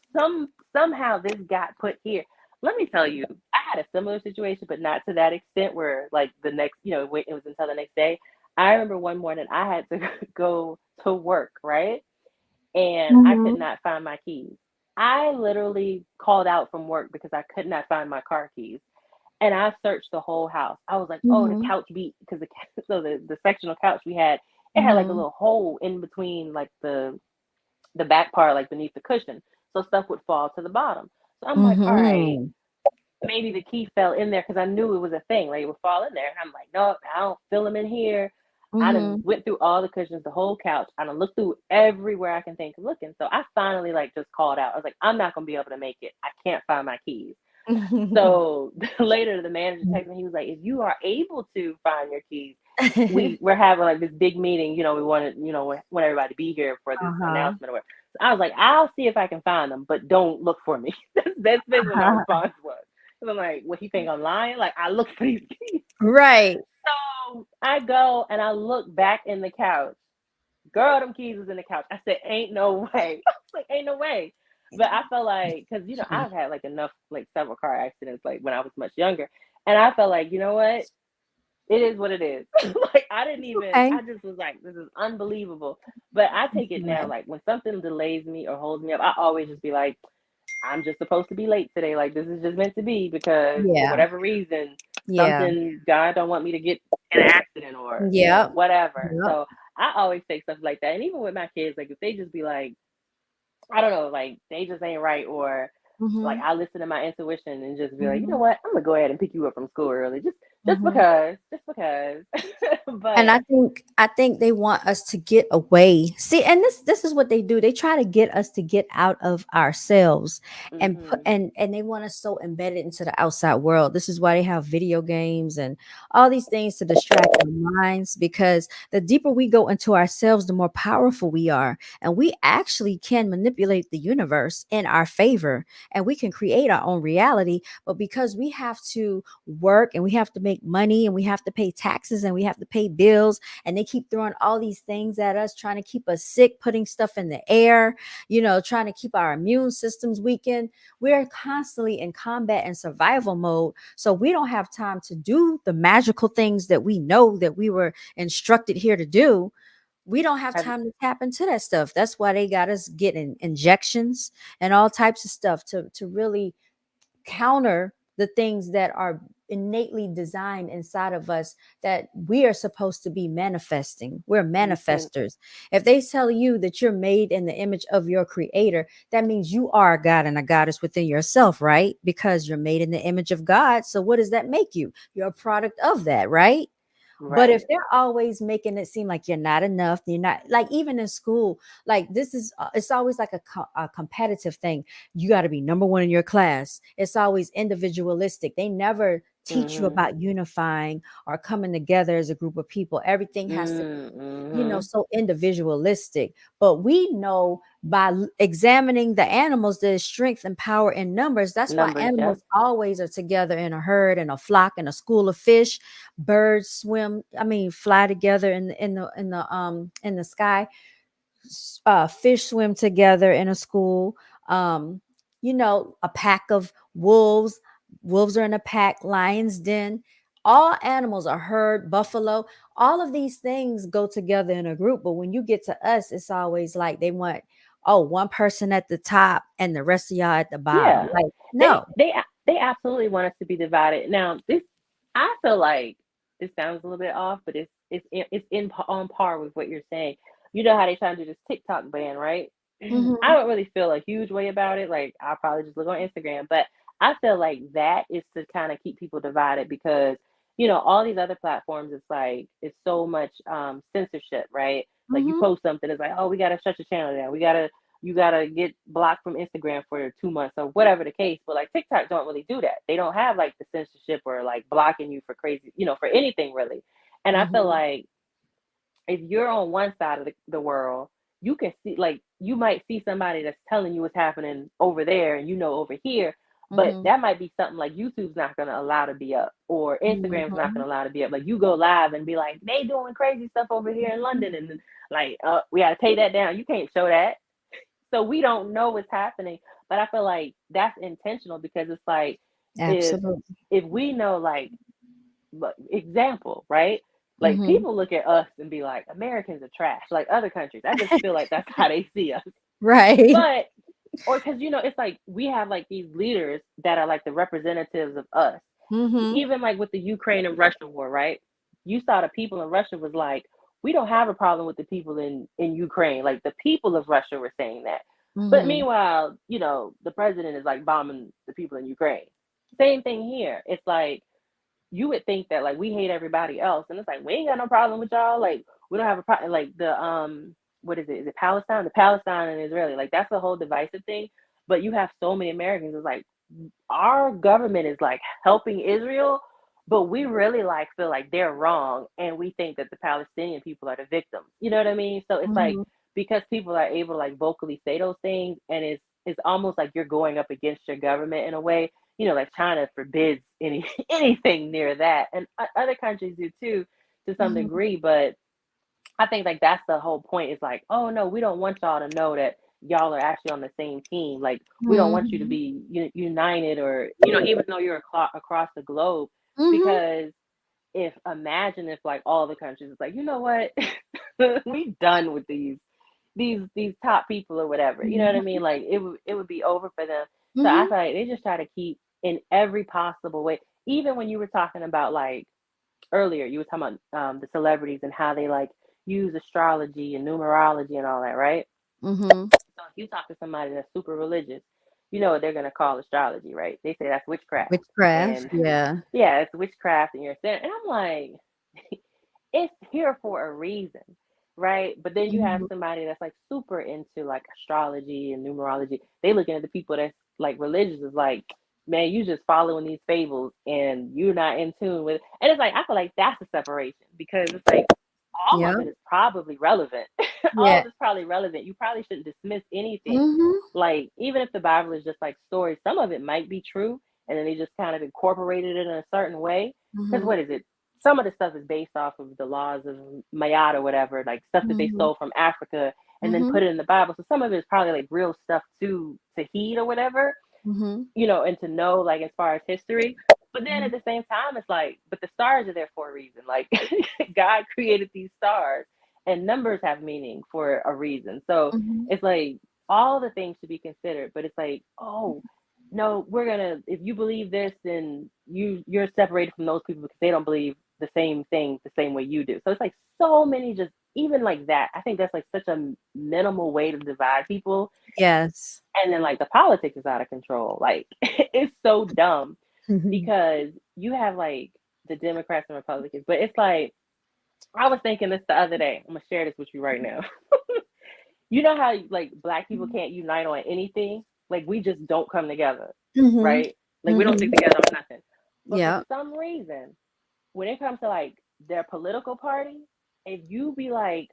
somehow this got put here. Let me tell you, I had a similar situation, but not to that extent where like the next, it was until the next day. I remember one morning I had to go to work, right? And I could Mhm. not find my keys. I literally called out from work because I could not find my car keys. And I searched the whole house. I was like, oh, the Mhm. couch beat because so the sectional couch we had, it had like a Mhm. little hole in between like the back part, like beneath the cushion. So stuff would fall to the bottom. So I'm like, all right, Mhm. maybe the key fell in there because I knew it was a thing. Like it would fall in there. And I'm like, nope, I don't feel them in here. I done Mhm. went through all the cushions, the whole couch. I done looked through everywhere I can think of looking. So I finally like just called out. I was like, I'm not gonna be able to make it. I can't find my keys. So later the manager texted me. He was like, if you are able to find your keys, we're having like this big meeting. We wanted want everybody to be here for this Uh-huh. announcement or whatever. So I was like, I'll see if I can find them, but don't look for me. That's basically what my response was. 'Cause I'm like, what, he think I'm lying? Like I look for these keys. Right. So I go and I look back in the couch. Girl, them keys was in the couch. I said, ain't no way. I was like, ain't no way. But I felt like, because I've had like enough like several car accidents like when I was much younger, and I felt like, you know what, it is what it is. Like I didn't even, Okay. I just was like, this is unbelievable. But I take it now, Yeah. like when something delays me or holds me up, I always just be like, I'm just supposed to be late today. Like this is just meant to be because for Yeah. whatever reason, Yeah. something God don't want me to get in an accident or Yep. whatever. Yep. So I always say stuff like that. And even with my kids, like if they just be like, I don't know, like they just ain't right, or like Mhm. I listen to my intuition and just be like, you know Mhm. what, I'm gonna go ahead and pick you up from school early, just Mhm. because, just because. And But I think they want us to get away. See, and this is what they do. They try to get us to get out of ourselves and put hmm and they want us so embedded into the outside world. This is why they have video games and all these things to distract our minds, because the deeper we go into ourselves, the more powerful we are. And we actually can manipulate the universe in our favor, and we can create our own reality. But because we have to work and we have to make money and we have to pay taxes and we have to pay bills, and they keep throwing all these things at us, trying to keep us sick, putting stuff in the air, trying to keep our immune systems weakened. We're constantly in combat and survival mode, so we don't have time to do the magical things that we know that we were instructed here to do. We don't have have, time to tap into that stuff. That's why they got us getting injections and all types of stuff to really counter the things that are innately designed inside of us, that we are supposed to be manifesting. We're you think manifestors. If they tell you that you're made in the image of your creator, that means you are a god and a goddess within yourself, right? Because you're made in the image of God. So what does that make you? You're a product of that, right? But if right? they're always making it seem like you're not enough, you're not, like, even in school, like this is it's always like a competitive thing. You got to be number one in your class. It's always individualistic. They never teach you Mhm. about unifying or coming together as a group of people. Everything has to, Mhm. so individualistic. But we know by examining the animals, there's strength and power in numbers. That's why Numbers, yep. animals always are together in a herd, in a flock, in a school of fish. Birds swim, I mean, fly together in the sky. Fish swim together in a school. Um, a pack of wolves. Wolves are in a pack. Lions den. All animals are herd. Buffalo. All of these things go together in a group. But when you get to us, it's always like they want, oh, one person at the top and the rest of y'all at the bottom. Yeah. Like, They no. they they absolutely want us to be divided. Now, this I feel like this sounds a little bit off, but on par with what you're saying. You know how they try to do this TikTok ban, right? I Hmm. don't really feel a huge way about it. Like I'll probably just look on Instagram, but I feel like that is to kind of keep people divided because all these other platforms, it's so much censorship, right? Like you Hmm. post something, it's like, oh, we gotta shut your channel down. You gotta get blocked from Instagram for 2 months or whatever the case. But like TikTok don't really do that. They don't have like the censorship or like blocking you for crazy, for anything really. And I feel Hmm. like if you're on one side of the world, you can see like you might see somebody that's telling you what's happening over there and over here, but Hmm. that might be something like YouTube's not gonna allow to be up or Instagram's not Hmm. gonna allow to be up. Like you go live and be like, they doing crazy stuff over here in London and like we gotta take that down. You can't show that. So we don't know what's happening. But I feel like that's intentional because it's like if Absolutely. if we know like example, right? Like Hmm. people look at us and be like, Americans are trash, like other countries. I just feel like that's how they see us. Right. But or because it's like we have like these leaders that are like the representatives of us. Hmm. Even like with the Ukraine and Russia war, right? You saw the people in Russia was like, we don't have a problem with the people in Ukraine. Like the people of Russia were saying that. But Hmm. meanwhile, the president is like bombing the people in Ukraine. Same thing here. It's like you would think that like we hate everybody else, and it's like we ain't got no problem with y'all. Like we don't have a problem. Like the what is it? Is it Palestine? The Palestine and Israeli. Like that's a whole divisive thing. But you have so many Americans. It's like our government is like helping Israel, but we really like feel like they're wrong, and we think that the Palestinian people are the victims. You know what I mean? So it's like Hmm. because people are able to like vocally say those things, and it's almost like you're going up against your government in a way. Like China forbids anything near that, and other countries do too to some Hmm. degree. But I think like that's the whole point. Is like, oh no, we don't want y'all to know that y'all are actually on the same team. Like we don't want you to Mhm. be united, or even though you're across the globe, Mhm. because if imagine if like all the countries is like, you know what, we done with these top people or whatever. You know what I Mhm. mean? Like it would be over for them. So I Mhm. feel like they just try to keep in every possible way. Even when you were talking about like earlier, you were talking about the celebrities and how they like use astrology and numerology and all that, right? Mhm. So if you talk to somebody that's super religious, you know what they're gonna call astrology, right? They say that's witchcraft. Witchcraft, And yeah. yeah, it's witchcraft and you're saying, and I'm like, it's here for a reason, right? But then you have Mhm. somebody that's like super into like astrology and numerology. They looking at the people that's like religious is like, man, you just following these fables and you're not in tune with. And it's like I feel like that's a separation because it's like all Yeah. of it is probably relevant. All Yeah. of it's probably relevant. You probably shouldn't dismiss anything. Mhm. Like even if the Bible is just like stories, some of it might be true, and then they just kind of incorporated it in a certain way. Because Mhm. what is it? Some of the stuff is based off of the laws of Mayat or whatever, like stuff that they Mhm. stole from Africa and then Mhm. put it in the Bible. So some of it is probably like real stuff to heed or whatever, Mhm. and to know like as far as history. But then at Mhm. the same time, it's like, but the stars are there for a reason. Like God created these stars, and numbers have meaning for a reason. So Mhm. it's like all the things should be considered. But it's like, oh no, we're gonna. If you believe this, then you're separated from those people because they don't believe the same thing the same way you do. So it's like so many just even like that. I think that's like such a minimal way to divide people, Yes. and then like the politics is out of control. Like it's so dumb because you have like the Democrats and Republicans, but it's like I was thinking this the other day. I'm gonna share this with you right now. You know how like black people can't unite on anything? Like we just don't come together, Mhm. right? Like we don't stick Mhm. together on nothing. But for Yeah. some reason, when it comes to like their political party, if you be like,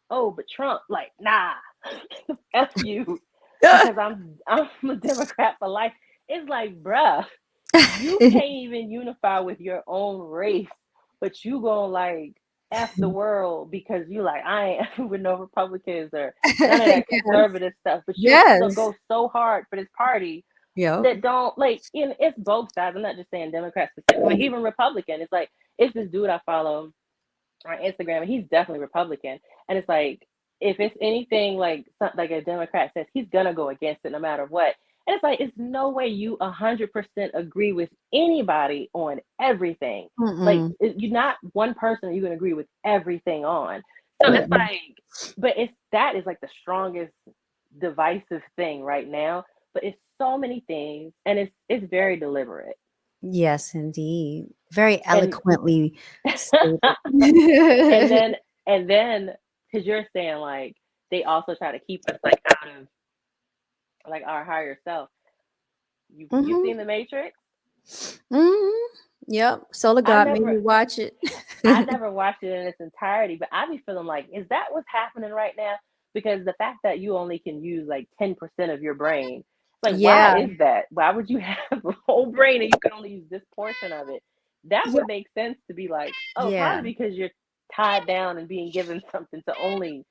oh, but Trump, like, nah, F you, because I'm a Democrat for life. It's like, bruh, you can't even unify with your own race, but you gonna like F the world because you like I ain't effing with no Republicans or none of that Yes. conservative stuff. But you'll still Yes. go so hard for this party Yep. that don't like in it's both sides. I'm not just saying Democrats specifically, even Republican. It's like it's this dude I follow on Instagram, and he's definitely Republican. And it's like if it's anything like a Democrat says, he's gonna go against it no matter what. And it's like it's no way you 100% agree with anybody on everything. Like Mm-mm. you're not one person you can agree with everything on. So it's Mm-mm. like, but it's that is like the strongest divisive thing right now. But it's so many things, and it's very deliberate. Yes, indeed. Very And eloquently stated. and then and then because you're saying like they also try to keep us like out of like our higher self. You Hmm. seen the Matrix? Hmm. Yep. Solar I God made me never watch it. I never watched it in its entirety, but I be feeling like, is that what's happening right now? Because the fact that you only can use like 10% of your brain, like why Yeah. is that? Why would you have a whole brain and you can only use this portion of it? That Yeah. would make sense to be like, oh, Yeah. probably because you're tied down and being given something to only.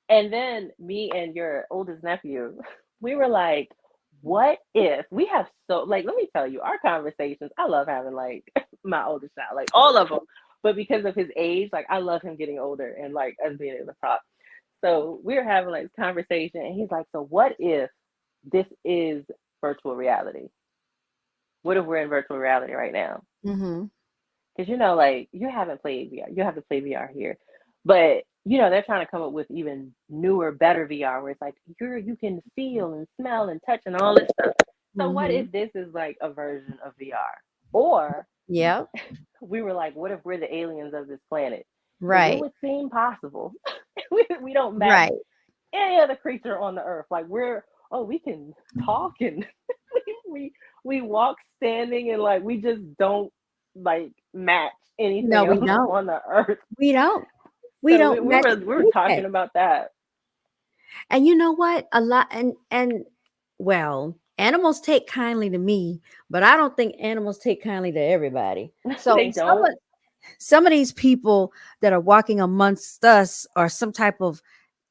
And then me and your oldest nephew, we were like, what if we have so like let me tell you, our conversations, I love having like my oldest child, like all of them. But because of his age, like I love him getting older and like us being able to talk. So we were having like this conversation and he's like, so what if this is virtual reality? What if we're in virtual reality right now? Hmm. Because like you haven't played VR, you have to play VR here, but they're trying to come up with even newer, better VR where it's like you can feel and smell and touch and all this stuff. So what Hmm. if this is like a version of VR? Or Yep. we were like, what if we're the aliens of this planet? Because it Right. would seem possible. We don't match Right. any other creature on the earth. Like we can talk and we we walk standing and like we just don't like match No, anything we else don't. on the earth. We don't. We So don't we match were talking anything. about that. And you know what? A lot and well, animals take kindly to me, but I don't think animals take kindly to everybody. So They don't. some of these people that are walking amongst us are some type of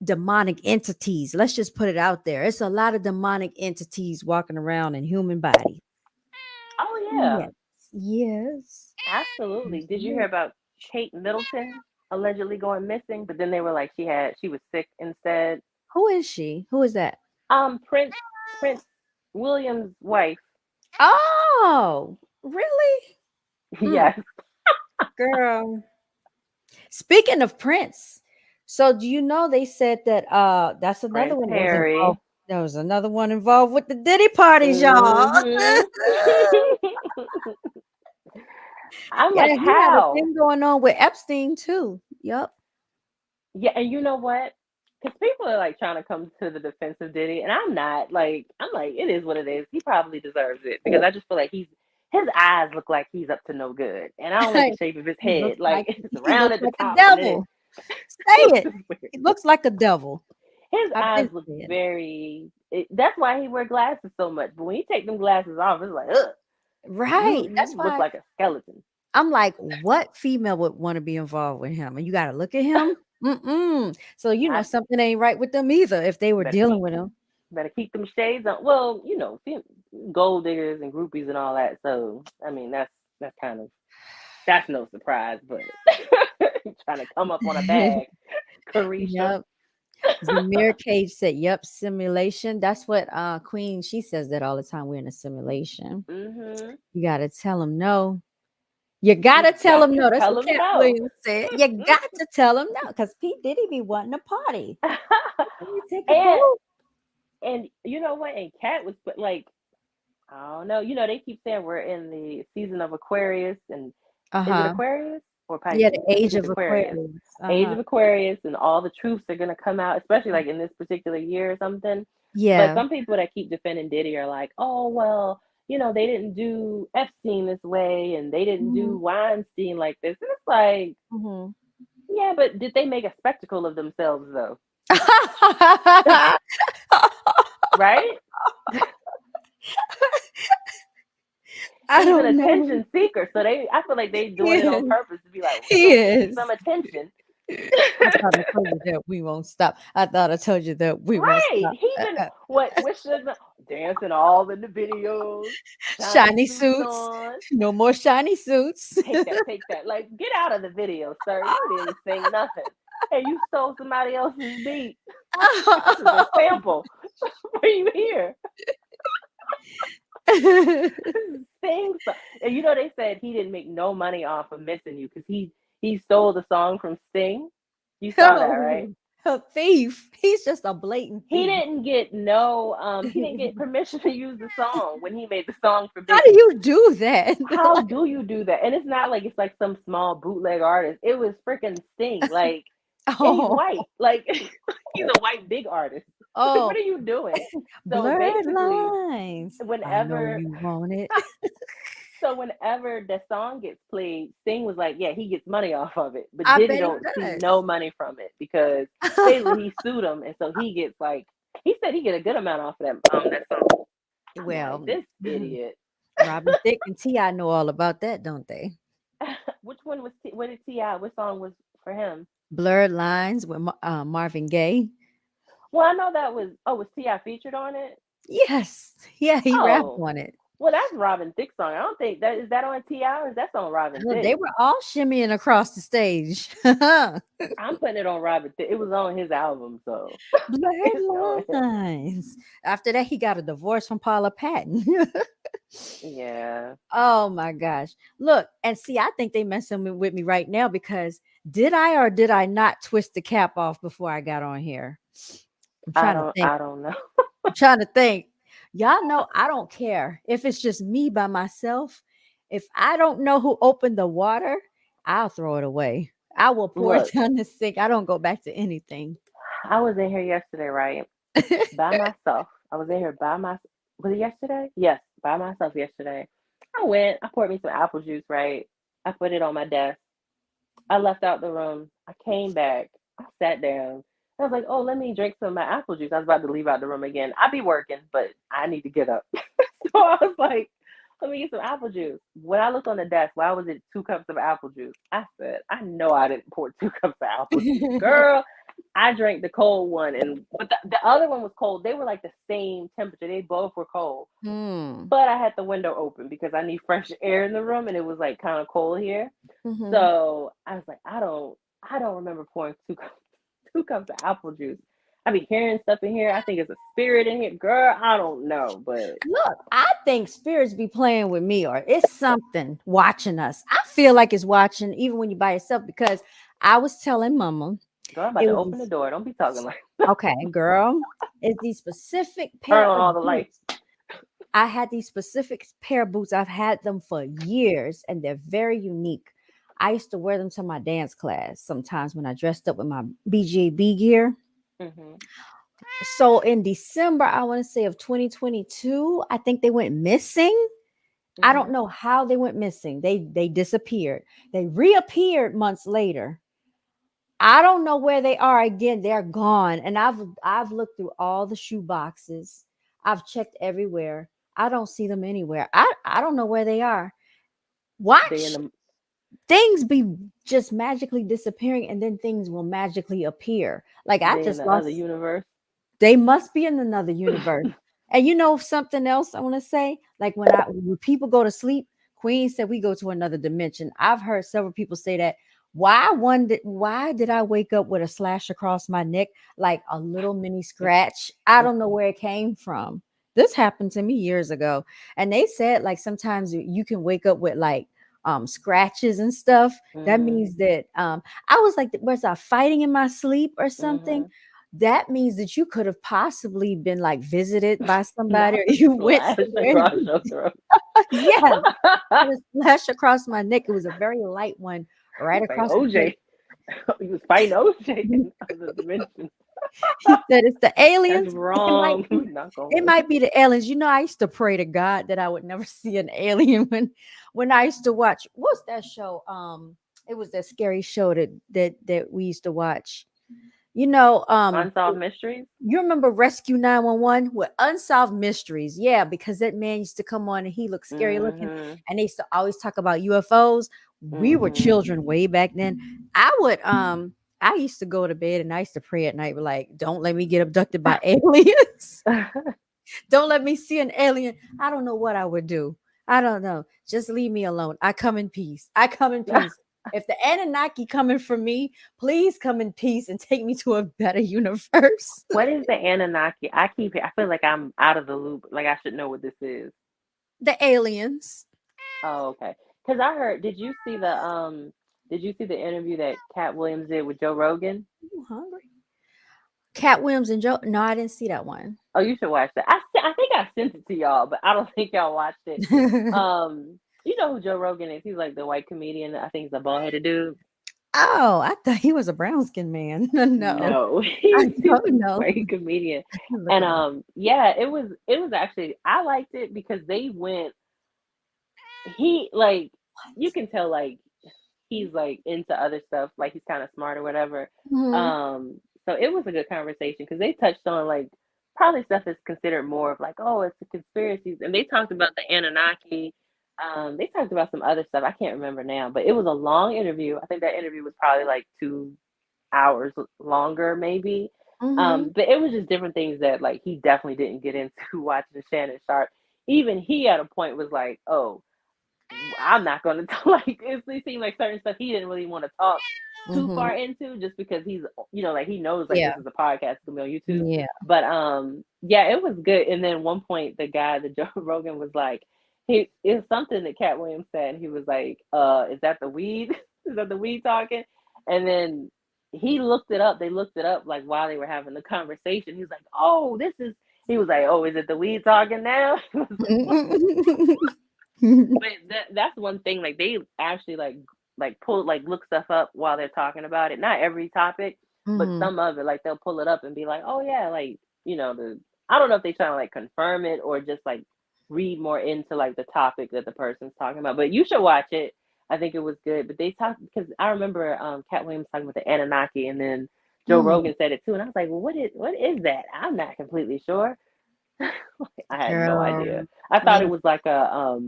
demonic entities. Let's just put it out there. It's a lot of demonic entities walking around in human bodies. Oh yeah, Yes. Yes. absolutely. Did you hear Yes. about Kate Middleton allegedly going missing? But then they were like she was sick instead. Who is she? Who is that? Prince William's wife. Oh, really? Mm, Yes, girl. Speaking of Prince, so do you know they said that that's another Prince one that was involved. Harry. There was another one involved with the Diddy parties, y'all. Hmm. I'm Yeah, like, he had a how? thing going on with Epstein too. Yep. Yeah, and you know what? Because people are like trying to come to the defense of Diddy, and I'm not. Like, I'm like, it is what it is. He probably deserves it because I just feel like his eyes look like he's up to no good, and I don't like the shape of his He head. looks Like like it's he round looks at the like a top, and then devil. Say it's it. just weird. He looks like a devil. His I've eyes been look saying. very. That's why he wear glasses so much. But when you take them glasses off, it's like, ugh, Right. That's you look why like a skeleton. I'm like, what female would want to be involved with him? And you got to look at him. Mm-mm. So I something ain't right with them either if they were better dealing keep with him. better keep them shades on. Well, gold diggers and groupies and all that. So I mean, that's kind of that's no surprise. But trying to come up on a bag, Carisha. Yep. Zamir Cage said, "Yep, simulation." That's what Queen, she says that all the time. We're in a simulation. Hmm. You got to tell them no. You got You to tell got them to no. That's tell what them Cat no. Williams said. You got to tell them no because Pete Diddy be wanting a party. Let me take a and vote. and you know what? And Cat was but like I don't know. They keep saying we're in the season of Aquarius, and is it Uh-huh. Aquarius or Yeah, the Pisces? I think age it's of Aquarius. Aquarius. Age Uh-huh. of Aquarius, and all the truths are gonna come out, especially like in this particular year or something. But Yeah. some people that keep defending Diddy are like, oh well, they didn't do Epstein this way and they didn't Mhm. do Weinstein like this. And it's like, Mhm. yeah, but did they make a spectacle of themselves though? Right? I He's an don't know. attention seeker, so I feel like they He doing it on is. purpose to be like, we He gonna get you is. some attention. I thought I told you that we won't stop. I thought I told you that we won't Right. stop. He been what should dancing all in the videos, shiny Shiny suits suits. on. No more shiny suits. Take that, take that. Like, get out of the video, sir. You didn't sing nothing. Hey, you stole somebody else's beat. This is a sample. Were you here? Sing so. And they said he didn't make no money off of missing you because he stole the song from Sting. You saw that, right? Oh, a thief. He's just a blatant He thief. didn't get no he didn't get permission to use the song when he made the song for How do Biggie. you do that? How do you do that? And it's not like it's like some small bootleg artist. It was freaking Sting. Like, and he's Oh, white. Like, he's a white big artist. Like, what oh, are you doing? So blurred basically, lines. I know whenever you want it. whenever the song gets played, Sting was like, yeah, he gets money off of it. But I Diddy bet he don't see does. no money from it because basically he sued him, and so he gets like he said he get a good amount off of that song. I'm like, Well, this idiot. Robin Thicke and T.I. know all about that, don't they? Which one was what did T.I.? Which song was for him? Blurred lines with Marvin Gaye. Well, I know that was T.I. featured on it? Yes. Yeah, he rapped Oh, on it. well, that's Robin Thicke's song. I don't think that is that on T.I. or is that on Robin They Thicke? were all shimmying across the stage. I'm putting it on Robin Thicke. It was on his album, so it's on Blurred him. lines. After that, he got a divorce from Paula Patton. Yeah. Oh my gosh. Look, and see, I think they messing with me right now because did I or did I not twist the cap off before I got on here? I'm I trying to don't think. I don't know. I'm trying to think. Y'all know I don't care if it's just me by myself. If I don't know who opened the water, I'll throw it away. I will pour it Look, down the sink. I don't go back to anything. I was in here yesterday, right? By myself. I was in here by myself. Was it yesterday? Yes, by myself yesterday. I poured me some apple juice, right? I put it on my desk. I left out the room. I came back. I sat down. I was like, oh, let me drink some of my apple juice. I was about to leave out the room again. I'd be working, but I need to get up. So I was like, let me get some apple juice. When I looked on the desk, why was it 2 cups of apple juice? I said, I know I didn't pour 2 cups of apple juice. Girl, I drank the cold one, but the other one was cold. They were like the same temperature. They both were cold. Hmm. But I had the window open because I need fresh air in the room and it was like kind of cold here. Mhm. So I was like, I don't remember pouring 2 cups of apple juice. I be hearing stuff in here. I think it's a spirit in here. Girl, I don't know, but Look, I think spirits be playing with me, or it's something watching us. I feel like it's watching even when you're by yourself because I was telling Mama girl, I'm about it to was open the door. Don't be talking like okay, girl. It's these specific turn pair on of all the lights. boots. I had these specific pair of boots. I've had them for years, and they're very unique. I used to wear them to my dance class sometimes when I dressed up with my BJB gear. Mm-hmm. So in December, I want to say of 2022, I think they went missing. I don't Mm-hmm. know how they went missing. They disappeared. They reappeared months later. I don't know where they are again. They're gone. And I've looked through all the shoe boxes. I've checked everywhere. I don't see them anywhere. I don't know where they are. They in Watch the things be just magically disappearing and then things will magically appear. Like I they in just the other lost universe. they must be in another universe. And you know something else I want to say? Like when people go to sleep, Queen said we go to another dimension. I've heard several people say that. Why did I wake up with a slash across my neck like a little mini scratch? I don't know where it came from. This happened to me years ago. And they said like sometimes you can wake up with like scratches and stuff. That Mm-hmm. means that I was like, was I fighting in my sleep or something? Mm-hmm. That means that you could have possibly been like visited by somebody Not or the you went slash somewhere. across your throat. Yes, had a slash across my neck. It was a very light one right Like across the place. OJ. You was fighting OJ in the other dimension. He said it's the That's aliens. It might wrong. be Not it going. might be the aliens. I used to pray to God that I would never see an alien when I used to watch what's that show? It was that scary show that we used to watch. You know, Unsolved mysteries. you remember Rescue 911 with Unsolved Mysteries? Yeah, because that man used to come on and he looked scary looking, Mhm. and they used to always talk about UFOs. We were Mhm. children way back then. I used to go to bed and I used to pray at night, like, don't let me get abducted by aliens. Don't let me see an alien. I don't know what I would do. I don't know. Just leave me alone. I come in peace. I come in peace. If the Anunnaki coming for me, please come in peace and take me to a better universe. What is the Anunnaki? I feel like I'm out of the loop. Like I should know what this is. The aliens. Oh, okay. Because I heard. Did you see the interview that Cat Williams did with Joe Rogan? You hungry? Cat Williams and Joe. No, I didn't see that one. Oh, you should watch that. I think I sent it to y'all, but I don't think y'all watched it. You know who Joe Rogan is? He's like the white comedian. I think he's a bald headed dude. Oh, I thought he was a brown skinned man. No, No, I he's don't a know. white comedian. Look And him up. yeah, it was actually I liked it because they went he like you can tell like he's like into other stuff, like he's kind of smart or whatever. Mhm. So it was a good conversation because they touched on like probably stuff that's considered more of like, oh, it's the conspiracies, and they talked about the Anunnaki. They talked about some other stuff I can't remember now, but it was a long interview. I think that interview was probably like 2 hours longer, maybe. Mhm. But it was just different things that like he definitely didn't get into watching Shannon Sharp. Even he at a point was like, "Oh, I'm not going to like." It seemed like certain stuff he didn't really want to talk too Mhm. far into, just because he's like he knows like Yeah. this is a podcast, it's gonna be on YouTube. Yeah. But yeah, it was good. And then one point, the guy, the Joe Rogan, was like, it's something that Cat Williams said. And he was like, "Is that the weed? Is that the weed talking?" And then he looked it up. They looked it up like while they were having the conversation. He was like, "Oh, this is." He was like, "Oh, is it the weed talking now?" But that's one thing. Like they actually like pull like look stuff up while they're talking about it. Not every topic, but Mhm. some of it. Like they'll pull it up and be like, "Oh yeah," like the. I don't know if they trying to like confirm it or just like read more into like the topic that the person's talking about. But you should watch it. I think it was good. But they talked because I remember Cat Williams talking about the Anunnaki, and then Joe Mhm. Rogan said it too, and I was like, "Well, what is that?" I'm not completely sure. I had no idea. Girl. I thought Yeah. it was like a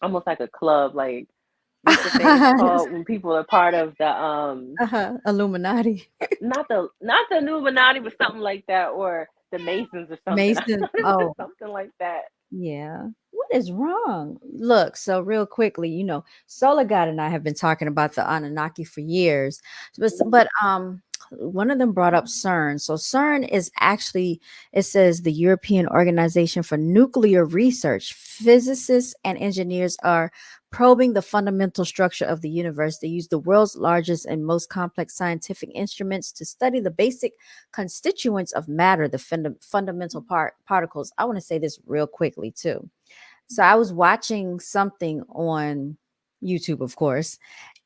almost like a club, like what's the thing called when people are part of the Illuminati. not the Illuminati, but something like that, or the Masons or something. I Mason. thought it was Oh, something like that. yeah. What is wrong? Look, so real quickly, Solar God and I have been talking about the Anunnaki for years. But one of them brought up CERN. So CERN is actually, it says, the European Organization for Nuclear Research. Physicists and engineers are probing the fundamental structure of the universe. They use the world's largest and most complex scientific instruments to study the basic constituents of matter, the fundamental particles. I want to say this real quickly too. So I was watching something on YouTube, of course,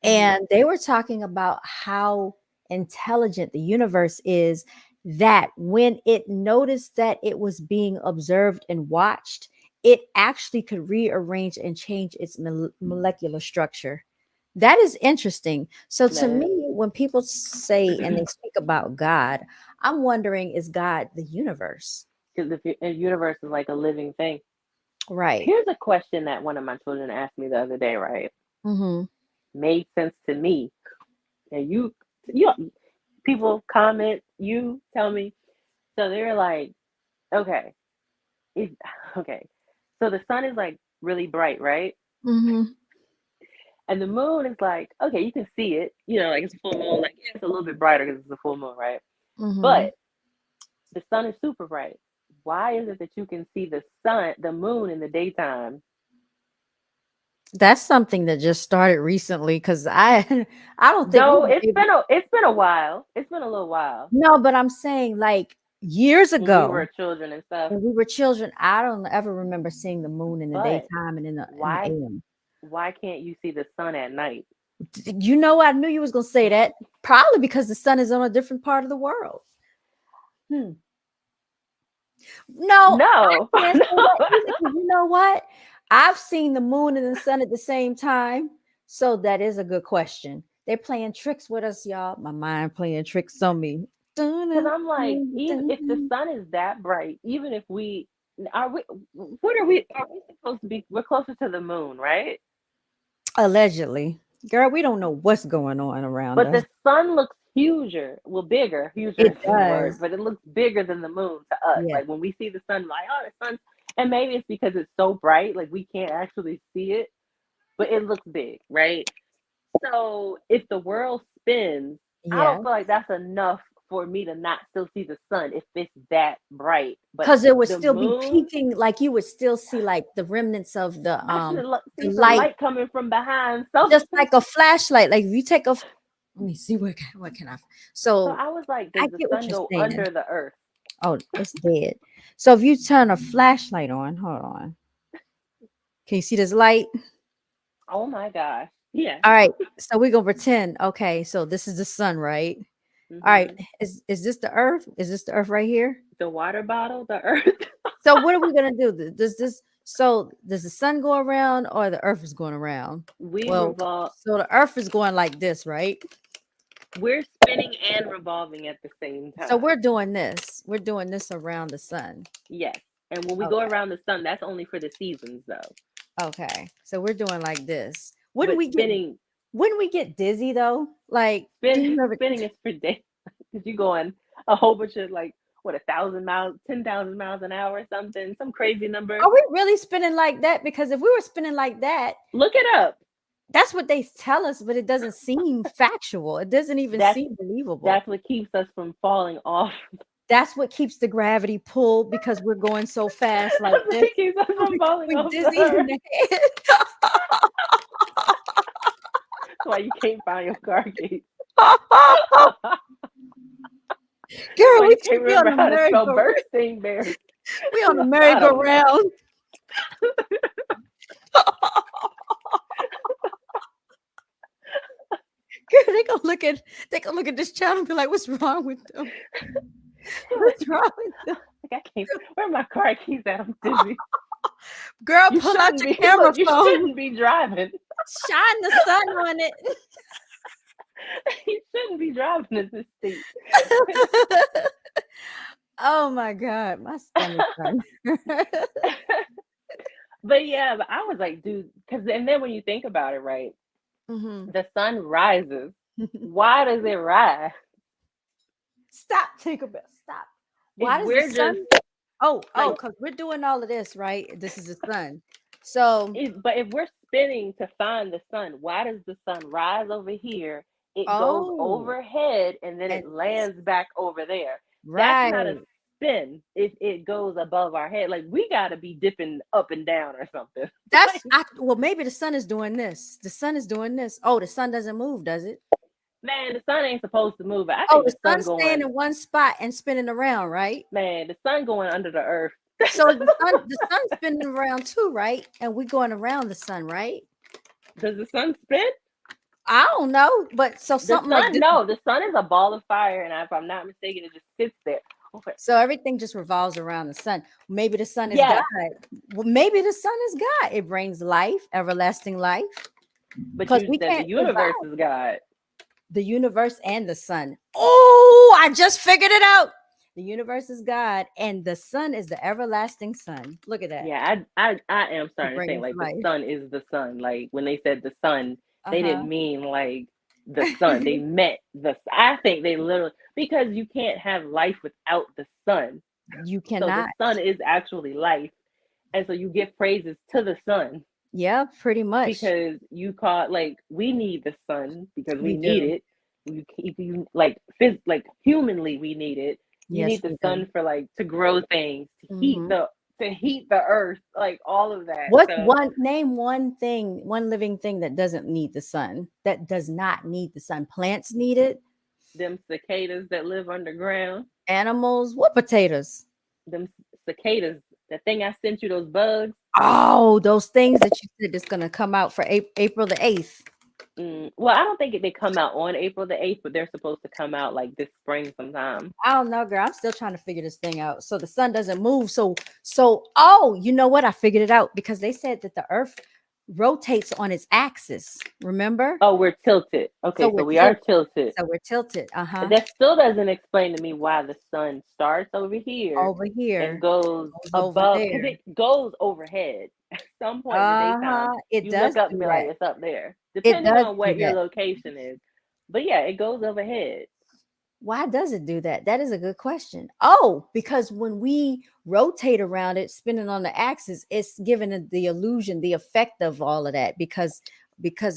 Hmm. and they were talking about how intelligent the universe is, that when it noticed that it was being observed and watched, it actually could rearrange and change its molecular structure. That is interesting. So to That me, is when people say and they speak about God, I'm wondering, is God the universe? because the universe is like a living thing. Right. Here's a question that one of my children asked me the other day. Right, Mm-hmm. made sense to me, and you people comment, you tell me. So they're like, okay, if okay, so the sun is like really bright, right? Mm-hmm. And the moon is like, okay, you can see it, like it's a full moon. Like, yeah, it's a little bit brighter because it's a full moon, right? Mm-hmm. But the sun is super bright. Why is it that you can see the moon in the daytime? That's something that just started recently because I I don't think we No, were able. it's been a while. It's been a little while No, but I'm saying like years when we ago were children and stuff. when we were children, I don't ever remember seeing the moon in the But daytime and in the why AM. why can't you see the sun at night? You know, I knew you was gonna say that. Probably because the sun is on a different part of the world. Hmm. No, I No. can't say No. that either, 'cause you know what? I've seen the moon and the sun at the same time, so that is a good question. They're playing tricks with us, y'all. My mind playing tricks on me. Dun, Because dun, I'm like, dun, even dun, if the dun. sun is that bright, even if we are we, what are we? Are we supposed to be? We're closer to the moon, right? Allegedly, girl, we don't know what's going on around But us. the sun looks huger, well, bigger. Huger It isn't the word, does. but it looks bigger than the moon to us. Yeah. Like when we see the sun, like, oh, the sun, and maybe it's because it's so bright, like we can't actually see it, but it looks big, right? So if the world spins, I Yeah. don't feel like that's enough for me to not still see the sun if it's that bright. But Because it would the still be moon, peaking, like you would still see like the remnants of I should the see some light, light coming from behind. So, just like a flashlight. Like if you take a let me see what can I so so I was like, I does the get what sun you're go saying. under the earth? Oh, it's dead. So if you turn a flashlight on, hold on. Can you see this light? Oh my gosh. Yeah. All right. So we're gonna pretend. Okay, so this is the sun, right? All right. Hmm. Is this the earth? Is this the earth right here? The water bottle, the earth. So what are we gonna do? Does the sun go around or the earth is going around? We Well, revolve. so the earth is going like this, right? We're spinning and revolving at the same So time. we're doing this. We're doing this around the sun. Yes. And when we go Okay. around the sun, that's only for the seasons, though. Okay. So we're doing like this. But spinning, Wouldn't we get dizzy though? Like, do spin, you ever spinning is for days. Because you going a whole bunch of like what 1,000 miles, 10,000 miles an hour, or something, some crazy number. are we really spinning like that? Because if we were spinning like that, Look it up. that's what they tell us, but it doesn't seem factual. It doesn't even That's seem believable. that's what keeps us from falling off. That's what keeps the gravity pull because we're going so fast like That's this. what keeps us from falling We off the dizzy in earth. the head. That's why you can't find your car keys. That's Girl, why we you can't we on remember the how to spell merry-go bursting bears. we on the I don't know. merry-go-round. Girl, they gonna look at this channel and be like, what's wrong with them? What's wrong with them? Like I can't. Where are my car keys at? I'm dizzy. Girl, You pull out shouldn't your be. camera Look, you phone. shouldn't be driving. Shine the sun on it. You shouldn't be driving at this state. Oh my god, my stomach's hurting. But yeah, but I was like, dude, because and then when you think about it, right, Mhm. the sun rises. Why does it rise? Stop, Tinkerbell. Stop. If Why does the we're sun? just like, Because we're doing all of this, right? This is the sun. So, but if we're spinning to find the sun, why does the sun rise over here? It goes oh, overhead and then and it lands back over there. That's not a right. spin if it goes above our head. Like we gotta be dipping up and down or something. Like, Well, maybe the sun is doing this. The sun is doing this. Oh, the sun doesn't move, does it? man, the sun ain't supposed to move. I Oh, think the the sun sun's staying going, in one spot and spinning around, right? man, the sun going under the earth. So the sun's spinning around too, right? And we're going around the sun, right? Does the sun spin? I don't know, but so The something like sun, this. no, the sun is a ball of fire, and if I'm not mistaken, it just sits there. Okay. So everything just revolves around the sun. Maybe the sun is God. Yes, Well, maybe the sun is God. It brings life, everlasting life, but because you we said the can't universe survive is God. the universe and the sun. Oh, I just figured it out. The universe is God, and the sun is the everlasting sun. Look at that. Yeah, I am He starting to think brings like the life. sun is the sun. Like when they said the sun, they Uh-huh. didn't mean like the sun. They meant I think they literally because you can't have life without the sun. You So the cannot. sun is actually life. And so you give praises to the sun Yeah, pretty much. because you call like we need the sun because we We need do. it. You like like humanly we need it. You Yes, need the we do. sun for like to grow things, Mhm. to heat the earth, like all of that. What's So one name one thing, one living thing that doesn't need the sun, that does not need the sun? Plants need it, them cicadas that live underground, animals, what potatoes? them cicadas, the thing I sent you, those bugs. Oh, those things that you said that's gonna come out for April the 8th. Well, I don't think they come out on April the 8th, but they're supposed to come out like this spring sometime. I don't know, girl. I'm still trying to figure this thing out. So the sun doesn't move. Oh, you know what? I figured it out because they said that the Earth rotates on its axis. Remember? Oh, we're tilted. So Okay, so we're we are tilted. tilted. So we're tilted. Uh huh. That still doesn't explain to me why the sun starts over here Over and here, goes goes over above, because there. it goes overhead. At some point in the Uh daytime, huh. It you does look up and do be like, that. it's up there, It depending does on do what your that. location is. But yeah, it goes overhead. Why does it do that? That is a good question. Oh, because when we rotate around it, spinning on the axis, it's giving it the illusion, the effect of all of that because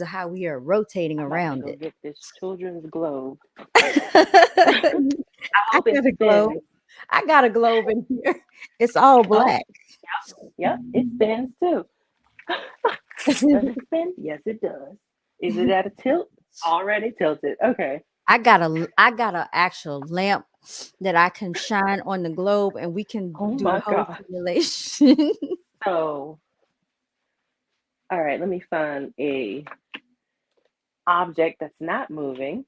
of how we are rotating I'm about to around go it. get this children's globe. I I hope it got a globe. spins. I got a globe in here. It's all Oh, black. yep, it spins too. Does it spin? Yes, it does. Is it at a tilt? Already tilted. Okay. I got a actual lamp that I can shine on the globe and we can Oh do the my whole God. simulation. So, all right, let me find a object that's not moving.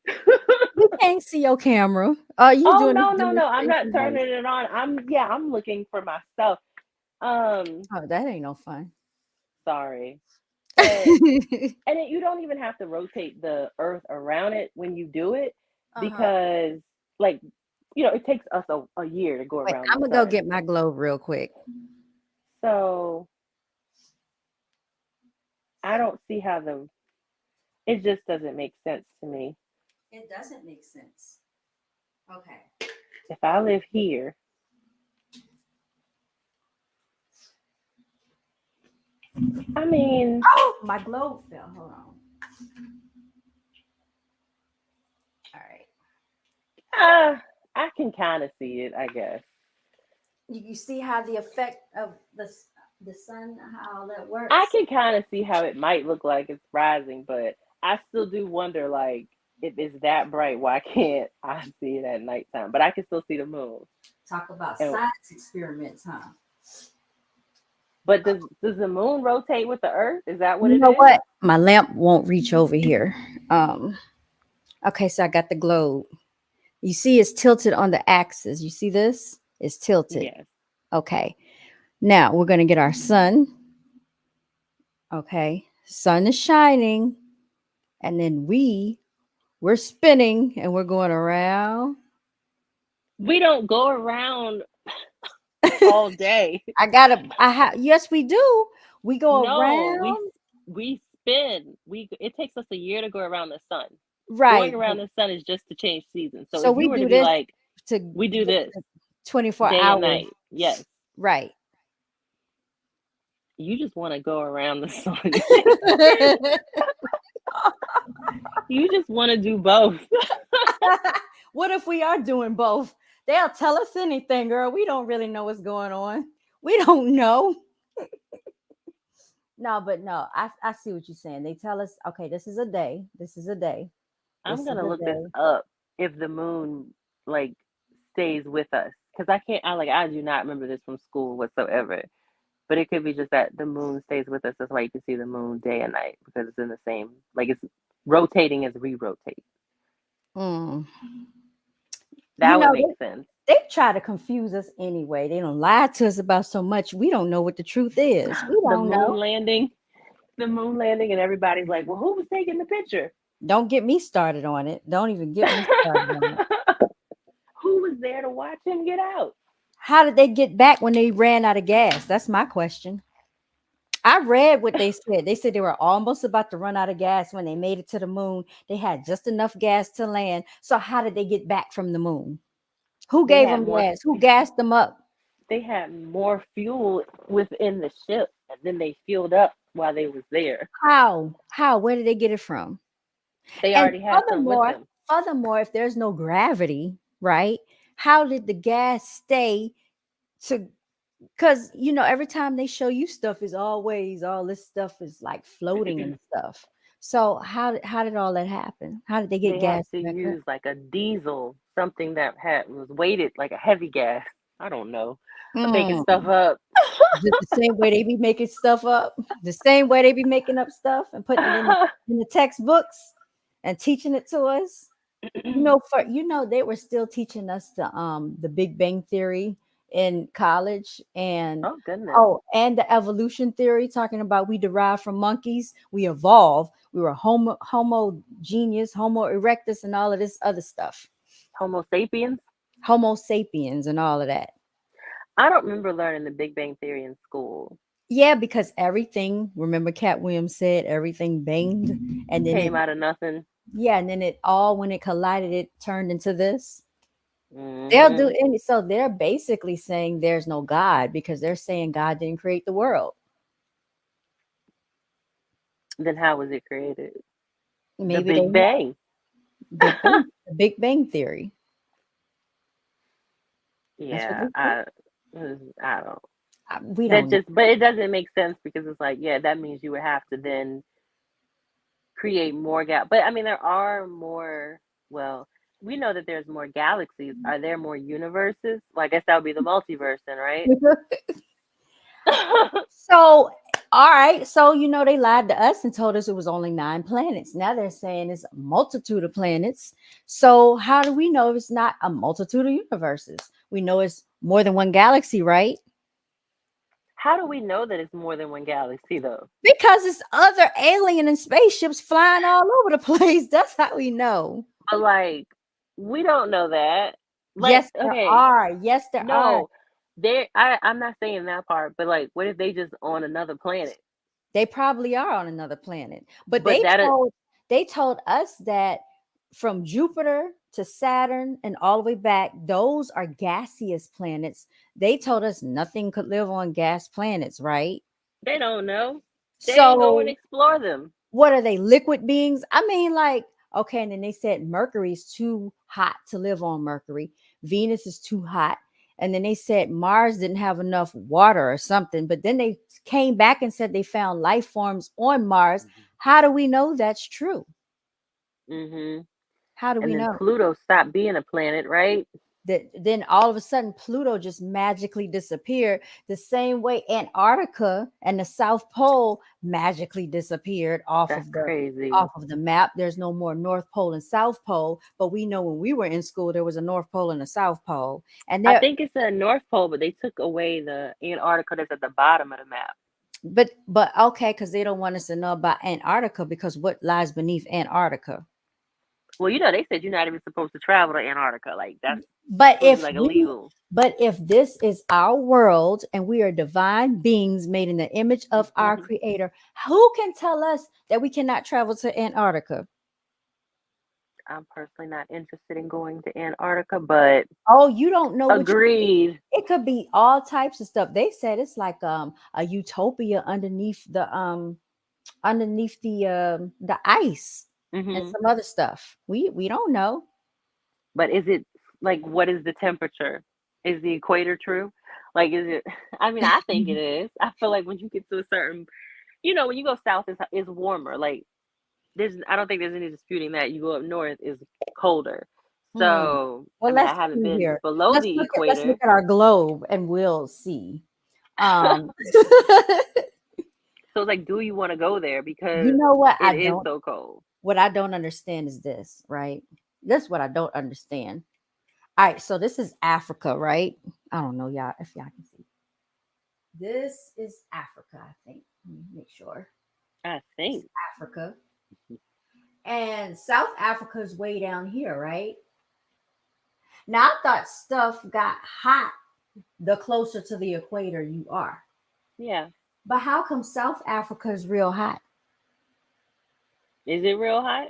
We can't see your camera. Oh, you Oh doing this no, no, no. I'm not demonstration turning voice. it on. I'm looking for myself. Um, Oh, that ain't no fun. sorry. But you don't even have to rotate the earth around it when you do it Uh-huh. because like it takes us a year to go Wait, around I'm the gonna go sun. get my globe real quick. So I don't see how the it just doesn't make sense to me. It doesn't make sense. Okay. If I live here, I mean, Oh, my globe fell. Hold on. All right. I can kind of see it, I guess. You see how the effect of the sun, how that I works? can kind of see how it might look like it's rising, but I still do wonder, like, if it's that bright, why can't I see it at nighttime? But I can still see the moon. Talk about And science experiments, huh? but does the moon rotate with the Earth? Is that what You it know is? what? My lamp won't reach over here. Um, okay, so I got the globe. You see it's tilted on the axis. You see this? It's tilted. Yes. Okay. Now we're gonna get our sun. Okay. Sun is shining. And then we're spinning and we're going around. We don't go around all day. Yes, we do. We go No, around. we spin. We It takes us a year to go around the sun. Going Right. around the sun is just to change seasons. So So if we you were to do be this like, to we do get this to 24 day and hours. night, yes, Right. you just want to go around the sun. You just want to do both. What if we are doing both? They'll tell us anything, girl. We don't really know what's going on. We don't know. No, but no, I see what you're saying. They tell us, okay, this is a day. This is a day. I'm This is gonna a look this day. up if the moon like stays with us because I can't. I do not remember this from school whatsoever. But it could be just that the moon stays with us. That's why you can see the moon day and night because it's in the same like it's rotating as we rotate. Mm. You That would know, make sense. they try to confuse us anyway. They don't lie to us about so much. We don't know what the truth is. We The don't moon know. landing, the moon landing, and everybody's like, "Well, who was taking the picture? Don't get me started on it. Don't even get me started on it. Who was there to watch him get out?" How did they get back when they ran out of gas? That's my question. I read what they said. They said they were almost about to run out of gas when they made it to the moon. They had just enough gas to land. So how did they get back from the moon? Who They gave had them more. gas? Who gassed them up? They had more fuel within the ship, and then they fueled up while they was there. How? How? Where did they get it from? They And already had some with them. furthermore, if there's no gravity, right? How did the gas stay to because every time they show you stuff is always all this stuff is like floating and stuff. So how did all that happen? How did they get They had gas to back up? use like a diesel, something that had was weighted like a heavy gas. I don't know. making Mm. stuff up. Just the same way they be making stuff up, the same way they be making up stuff and putting it in the textbooks and teaching it to us. They were still teaching us the Big Bang Theory in college, and Oh goodness. oh, and the evolution theory, talking about we derived from monkeys, we evolved, we were homo genius, homo erectus, and all of this other stuff, Homo sapiens. homo sapiens and all of that. I don't remember learning the Big Bang Theory in school. Yeah, because everything, remember Cat Williams said everything banged, and then Came out of nothing. and then it all, when it collided, it turned into this. They'll do Hmm. any, so they're basically saying there's no God because they're saying God didn't create the world. Then how was it created? The Maybe they Big have Bang. The Big Bang Theory. That's what Yeah, they say. I don't. We That don't know. just, but it doesn't make sense because it's like, yeah, that means you would have to then create more But I mean, there are more. Well, we know that there's more galaxies. Are there more universes? Well, I guess that would be the multiverse, then, right? So, all right. So, they lied to us and told us it was only 9 planets. Now they're saying it's a multitude of planets. So, how do we know if it's not a multitude of universes? We know it's more than one galaxy, right? How do we know that it's more than one galaxy, though? Because it's other alien and spaceships flying all over the place. That's how we know. But like, we don't know that. Like, Yes, there okay, are. Yes, there are. no, there. I'm not saying that part, but like, what if they just on another planet? They probably are on another planet. But But they told us that from Jupiter to Saturn and all the way back, those are gaseous planets. They told us nothing could live on gas planets, right? they don't know. They didn't go and So explore them. what are they, liquid beings? I mean, like, okay, and then they said Mercury's too hot to live on Mercury. Venus is too hot. And then they said Mars didn't have enough water or something. But then they came back and said they found life forms on Mars. How do we know that's true? Hmm. How do we And then know? Pluto stopped being a planet, right? That then all of a sudden Pluto just magically disappeared, the same way Antarctica and the South Pole magically disappeared off That's of the crazy. map. There's no more North Pole and South Pole, but we know when we were in school there was a North Pole and a South Pole. And I there think it's a North Pole, but they took away the Antarctica that's at the bottom of the map. but okay, because they don't want us to know about Antarctica, because what lies beneath Antarctica? Well, they said you're not even supposed to travel to Antarctica. Like that's But supposed to be if like we illegal. but if this is our world and we are divine beings made in the image of our creator, who can tell us that we cannot travel to Antarctica? I'm personally not interested in going to Antarctica, but Oh, you don't know what you agreed. it could be all types of stuff. They said it's like a utopia underneath the ice and Hmm. some other stuff. We don't know. But is it like what is the temperature? Is the equator true? Like, is it? I mean, I think it is. I feel like when you get to a certain, when you go south, is warmer. Like, I don't think there's any disputing that. You go up north is colder. Hmm. So, I Well, mean, I let's haven't see been here. below the Let's look equator. at our globe and we'll see. Um, So it's like, do you want to go there you because know what it is so cold? I don't understand is this, right? This is what I don't understand. All right, so this is Africa, right? I don't know, y'all, if y'all can see. This is Africa, I think. Let me make sure. I It's think. Africa. And South Africa is way down here, right? Now I thought stuff got hot the closer to the equator you are. Yeah. But how come South Africa is real hot? Is it real hot?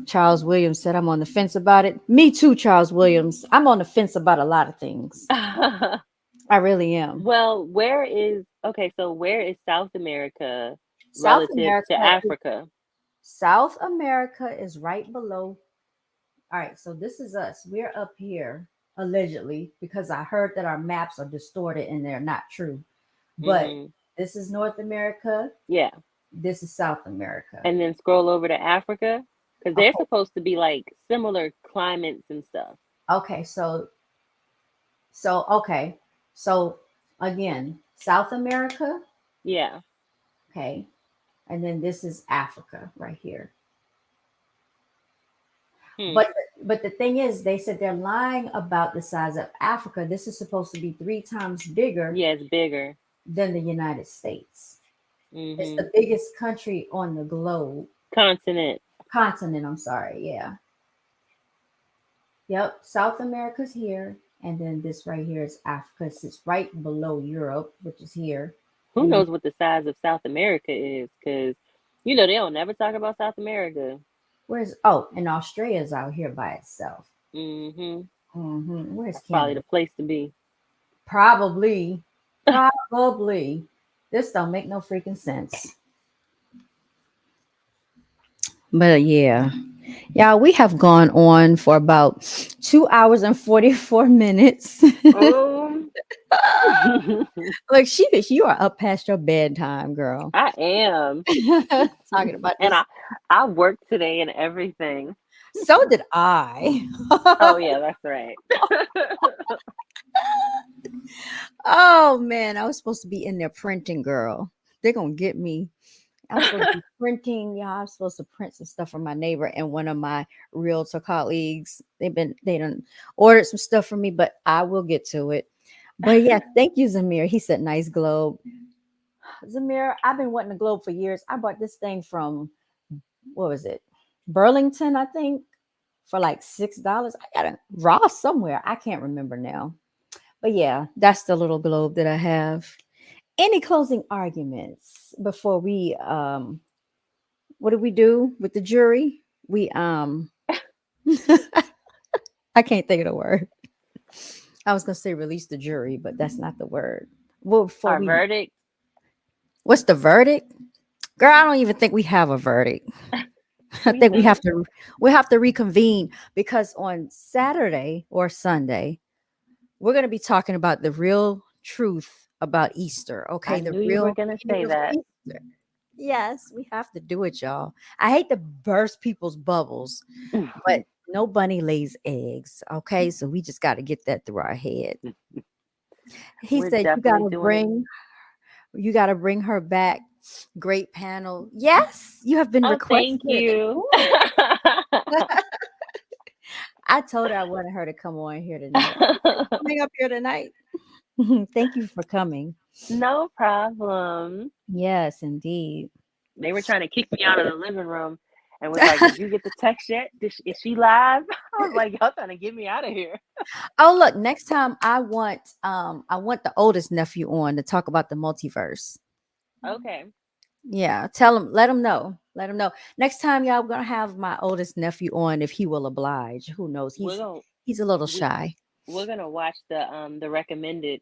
Charles Williams said, I'm on the fence about it. Me too, Charles Williams. I'm on the fence about a lot of things. I really am. Well, where is South America South relative to America is Africa? South America is right below. All right, so this is us. We're up here allegedly, because I heard that our maps are distorted and they're not true. But Hmm. this is North America. Yeah. This is South America. And then scroll over to Africa because they're Okay. supposed to be like similar climates and stuff. Okay, so So okay. So again, South America, Yeah. okay, and then this is Africa right here. Hmm. But the thing is, they said they're lying about the size of Africa. This is supposed to be 3 times bigger Yeah, it's bigger. than the United States. It's Mm-hmm. the biggest country on the globe, Continent. continent. I'm sorry. Yeah. Yep. South America's here, and then this right here is Africa. It's right below Europe, which is here, Who and then knows what the size of South America is? Because, you know, they don't never talk about South America. where's and Australia's out here by itself. Mm-hmm. Where's That's probably Canada? the place to be. Probably, probably. This don't make no freaking sense. But yeah, yeah, we have gone on for about 2 hours and 44 minutes. Oh, Like you are up past your bedtime, girl. I am. Talking about And this. I worked today and everything. So did I. Oh yeah, that's right. Oh man, I was supposed to be in there printing, girl. They're gonna get me. I'm supposed to be printing. Yeah, I'm supposed to print some stuff for my neighbor and one of my realtor colleagues. They done ordered some stuff for me, but I will get to it. But yeah, thank you, Zamir. He said nice globe. Zamir, I've been wanting a globe for years. I bought this thing from what was it? Burlington, I think, for like $6. I got a Ross somewhere. I can't remember now. But yeah, that's the little globe that I have. Any closing arguments before we what did we do with the jury? We I can't think of the word. I was gonna say release the jury, but that's not the word. Well, before Our we verdict. what's the verdict? Girl, I don't even think we have a verdict. I We think don't. we have to reconvene because on Saturday or Sunday, we're gonna be talking about the real truth about Easter. I Okay, the knew you were real gonna meaning say of that. Easter. Yes, we have to do it, y'all. I hate to burst people's bubbles, but no bunny lays eggs. Okay, so we just got to get that through our head. He We're said definitely doing it. you got to bring her back. Great panel. Yes, you have been Oh, thank requested. you. I told her I wanted her to come on here tonight. Coming up here tonight. Thank you for coming. No problem. Yes, indeed. They were trying to kick me out of the living room and was like, "Did you get the text yet? Is she live?" I was like, "Y'all trying to get me out of here." Oh, look, next time I want the oldest nephew on to talk about the multiverse. Okay, Yeah, tell him, let him know. Let him know. Next time y'all gonna have my oldest nephew on if he will oblige. Who knows? we're gonna He's a little we shy. we're gonna watch the recommended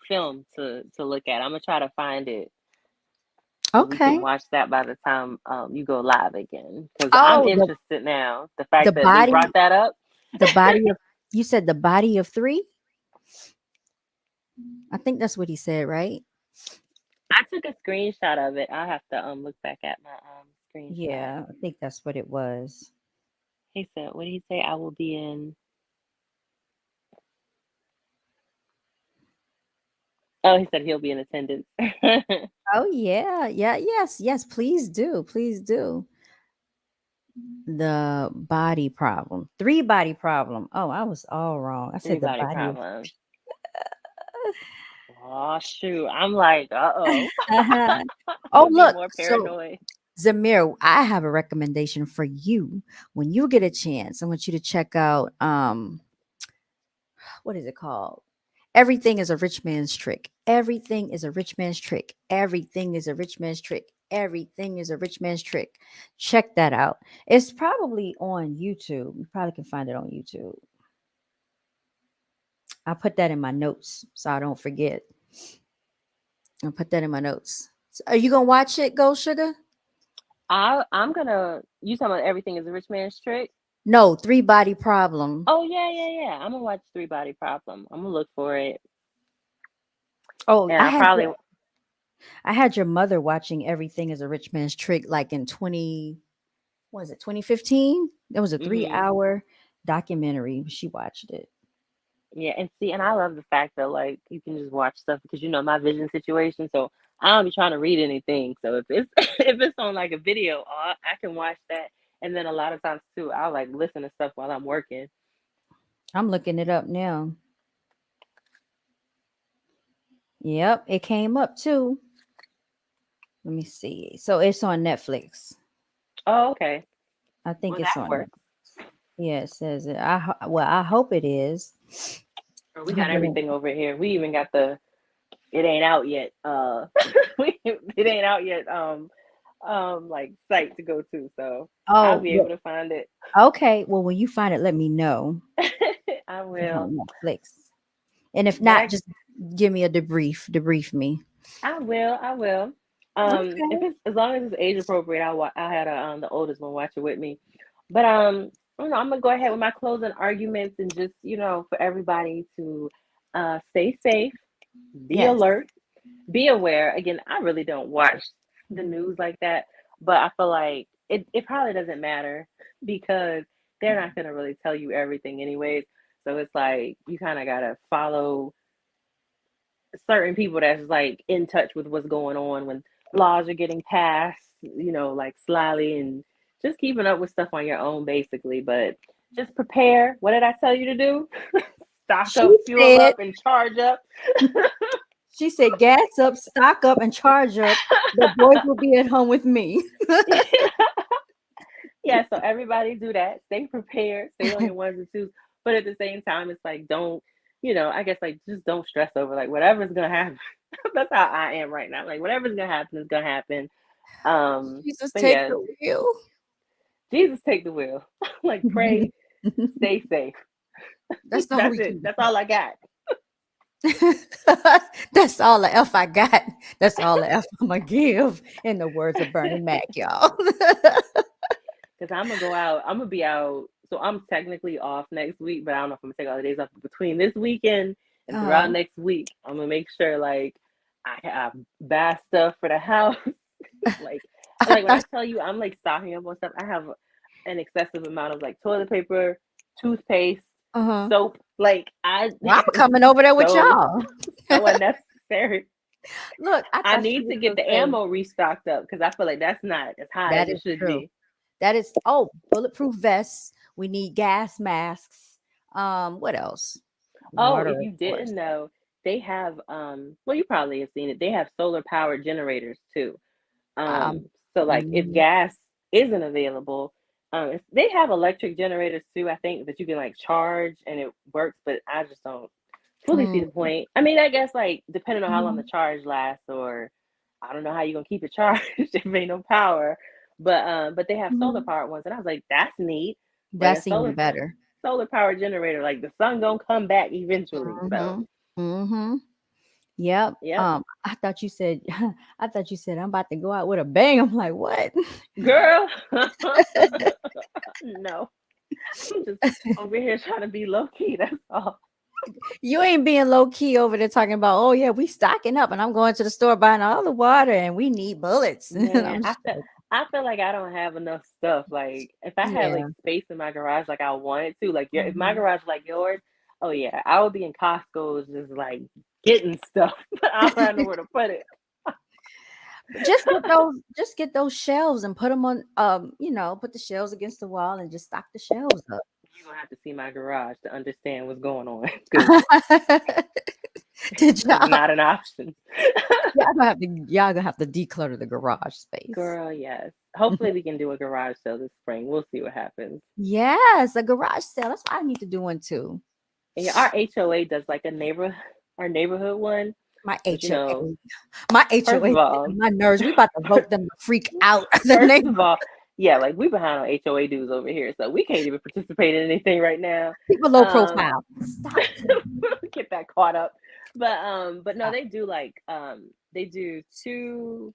film to look at. I'm gonna try to find it so we can Okay. watch that by the time you go live again. Because I'm Oh, interested now. The the fact that they body brought that up. the body of you said the body of three? I think that's what he said, right? I took a screenshot of it. I have to look back at my screenshot. Yeah, I think that's what it was. He said, "What did he say? I will be in." Oh, he said he'll be in attendance. Oh yeah, yeah, yes, yes. Please do, please do. The body problem, three body problem. Oh, I was all wrong. I Three said the body body of. problem. Oh shoot! I'm like, uh-oh. Uh-huh. I'm Oh, gonna be look. more So, paranoid. Zamir, I have a recommendation for you. When you get a chance, I want you to check out what is it called? Everything is a rich man's trick. Everything is a rich man's trick. Everything is a rich man's trick. Everything is a rich man's trick. Check that out. It's probably on YouTube. You probably can find it on YouTube. I'll put that in my notes so I don't forget. I'll put that in my notes. So are you gonna watch it, Gold Sugar? I'm gonna. You talking about everything is a rich man's trick? No, three body problem. Oh yeah, yeah, yeah. I'm gonna watch Three Body Problem. I'm gonna look for it, Oh, and I probably. I had your mother watching Everything is a Rich Man's Trick like in 20 was it 2015? There was a Hmm. 3 hour documentary. She watched it. Yeah, and see, and I love the fact that like you can just watch stuff because you know my vision situation, so I don't be trying to read anything. So if it's if it's on like a video, I can watch that. And then a lot of times too, I'll like listen to stuff while I'm working. I'm looking it up now. Yep, it came up too. Let me see. So it's on Netflix. Oh, okay. I think Well, it's that on works. Netflix. Yeah, it says it. Well, I hope it is. We I've got been everything over here. We even got the it ain't out yet. It ain't out yet. Like site to go to, so I'll Oh, be able to find it. okay. Well, when you find it, let me know. I It's will. on Netflix. And if But not, just give me a debrief. Debrief me. I will. I will. If Okay. it's as long as it's age appropriate, I had the oldest one watch it with me. But I don't know. I'm gonna go ahead with my closing arguments and just for everybody to stay safe, be Yes. alert, be aware. Again, I really don't watch the news like that, but I feel like it probably doesn't matter because they're not gonna really tell you everything anyways. So it's like you kind of gotta follow certain people that's like in touch with what's going on when laws are getting passed, like slyly and just keeping up with stuff on your own basically. But just prepare. What did I tell you to do? Stock She up, fuel said, up, and charge up. she said, gas up, stock up, and charge up. The boys will be at home with me. Yeah, so everybody do that. Stay prepared, stay on your ones and twos. But at the same time, it's like don't, I guess like just don't stress over like whatever's gonna happen. That's how I am right now. Like whatever's gonna happen is gonna happen. Jesus, But take yeah, the wheel. Jesus take the wheel. Like pray, stay safe. That's all That's we it. can. That's all I got. That's all the F I got. That's all the F I'm gonna give. In the words of Bernie Mac, y'all. Because I'm gonna go out. I'm gonna be out. So I'm technically off next week, but I don't know if I'm gonna take all the days off. But between this weekend and throughout uh, next week, I'm gonna make sure like I have bad stuff for the house. like I like when I thought, tell you I'm like stocking up on stuff, I have an excessive amount of like toilet paper, toothpaste, uh-huh. soap. Like I Well, I'm it's coming over there with so y'all. so unnecessary. Look, I I thought you need was to get gonna the say ammo restocked up because I feel like that's not as high as that it is should true. be. That is bulletproof vests. We need gas masks. What else? Oh, Water, if of you course. didn't know, they have well, you probably have seen it. They have solar powered generators too. Um, So like if mhm, gas isn't available, they have electric generators too, I think that you can like charge and it works, but I just don't fully see mm, the point. I mean, I guess like depending on how long the mhm, charge lasts, or I don't know how you're gonna keep it charged if ain't no power. But they have solar mhm. powered ones, and I was like, that's neat. But a That's even solar better. solar power generator, like the sun gonna come back eventually. So Mm-hmm. Mm-hmm. Yep. yep, I thought you said I thought you said I'm about to go out with a bang. I'm like, what? girl. No, I'm just over here trying to be low key. That's all. You ain't being low key over there talking about, oh yeah, we stocking up and I'm going to the store buying all the water and we need bullets. And Man, I'm just like, I feel like I don't have enough stuff. Like if I had yeah. like space in my garage, like I wanted to, like if my Mhm. garage like yours, oh yeah, I would be in Costco's just like getting stuff, but I don't know where to put it. But just get those shelves and put them on put the shelves against the wall and just stock the shelves up. You're gonna have to see my garage to understand what's going on because Did it's y'all? not an option. Y'all gonna have to declutter the garage space. Girl, yes. Hopefully we can do a garage sale this spring. We'll see what happens. Yes, a garage sale. That's what I need to do one too. And yeah, our HOA does like our neighborhood one, My but HOA. My first HOA of is all, getting my nerves. We about to vote them to freak out the first neighbor. of all, yeah, like we behind on HOA dues over here, so we can't even participate in anything right now. People low Um, profile. Stop it. get that caught up. But no, they do like they do two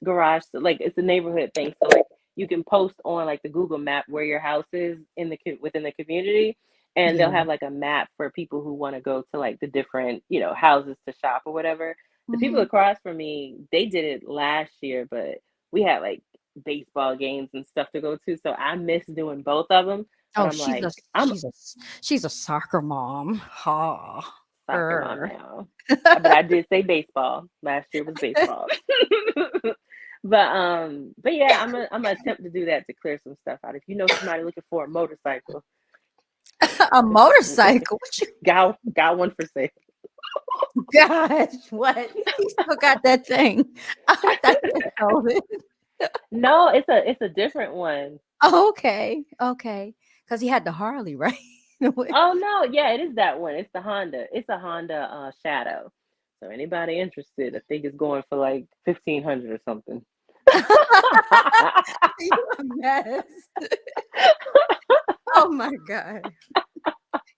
garage, like it's a neighborhood thing. So like you can post on like the Google map where your house is in within the community, and they'll Yeah. have like a map for people who want to go to like the different houses to shop or whatever. The people Hmm. across from me, they did it last year, but we had like baseball games and stuff to go to, so I missed doing both of them. But Oh, I'm like, I'm a she's a soccer mom. Ha. soccer mom Er. now. But I did say baseball. Last year was baseball. But yeah, I'm gonna attempt to do that to clear some stuff out. If you know somebody looking for a motorcycle, A motorcycle. What you got one for sale. gosh, what? He still got that thing. I thought you sold it. No, it's a different one. Oh, okay. Okay. Because he had the Harley, right? Oh no, yeah, it is that one. It's the Honda. It's a Honda Shadow. So anybody interested, I think it's going for like 1,500 or something. You a mess. Oh my God.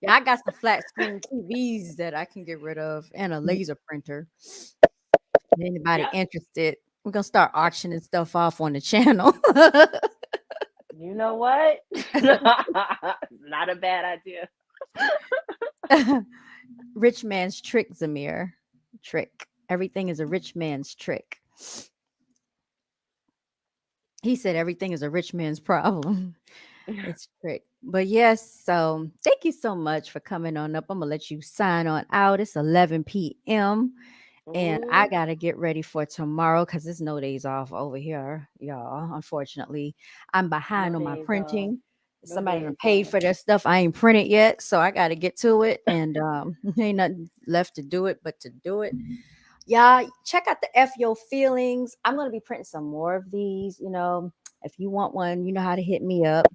Yeah, I got some flat screen TVs that I can get rid of and a laser printer. Anybody Yeah, interested? We're gonna start auctioning stuff off on the channel. you know what? Not a bad idea. Rich man's trick, Zamir. Trick. Everything is a rich man's trick. He said everything is a rich man's problem. It's trick. But yes, so thank you so much for coming on up. I'm gonna let you sign on out. It's 11 p.m. and I Ooh, gotta get ready for tomorrow because there's no days off over here, y'all. Unfortunately, I'm behind no on my days off. printing. No Somebody done days paid off. for their stuff. I ain't printed yet, so I gotta get to it. And ain't nothing left to do it but to do it. Y'all, check out the F Your Feelings. I'm gonna be printing some more of these. If you want one, you know how to hit me up.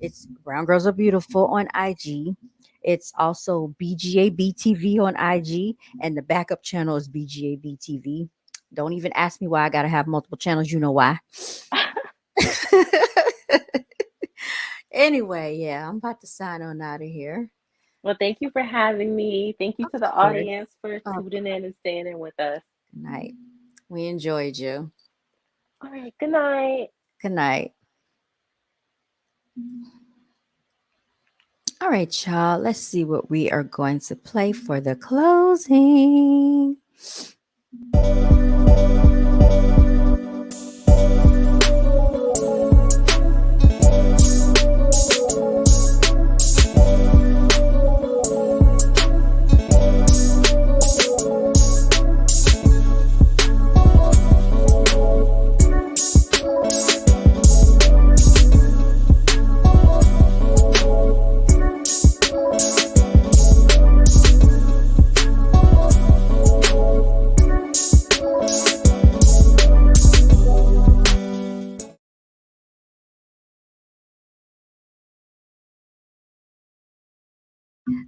It's Brown Girls Are Beautiful on IG. It's also BGABTV on IG, and the backup channel is BGABTV. Don't even ask me why I gotta have multiple channels. You know why. Anyway, yeah, I'm about to sign on out of here. Well, thank you for having me. Thank you Of to the course. audience for Of tuning in and staying in with us. Good night. We enjoyed you. All right, good night. Good night. All right, y'all. Let's see what we are going to play for the closing.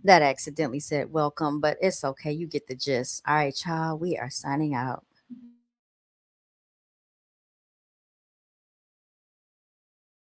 That accidentally said welcome, but it's okay. You get the gist. All right, y'all. We are signing out.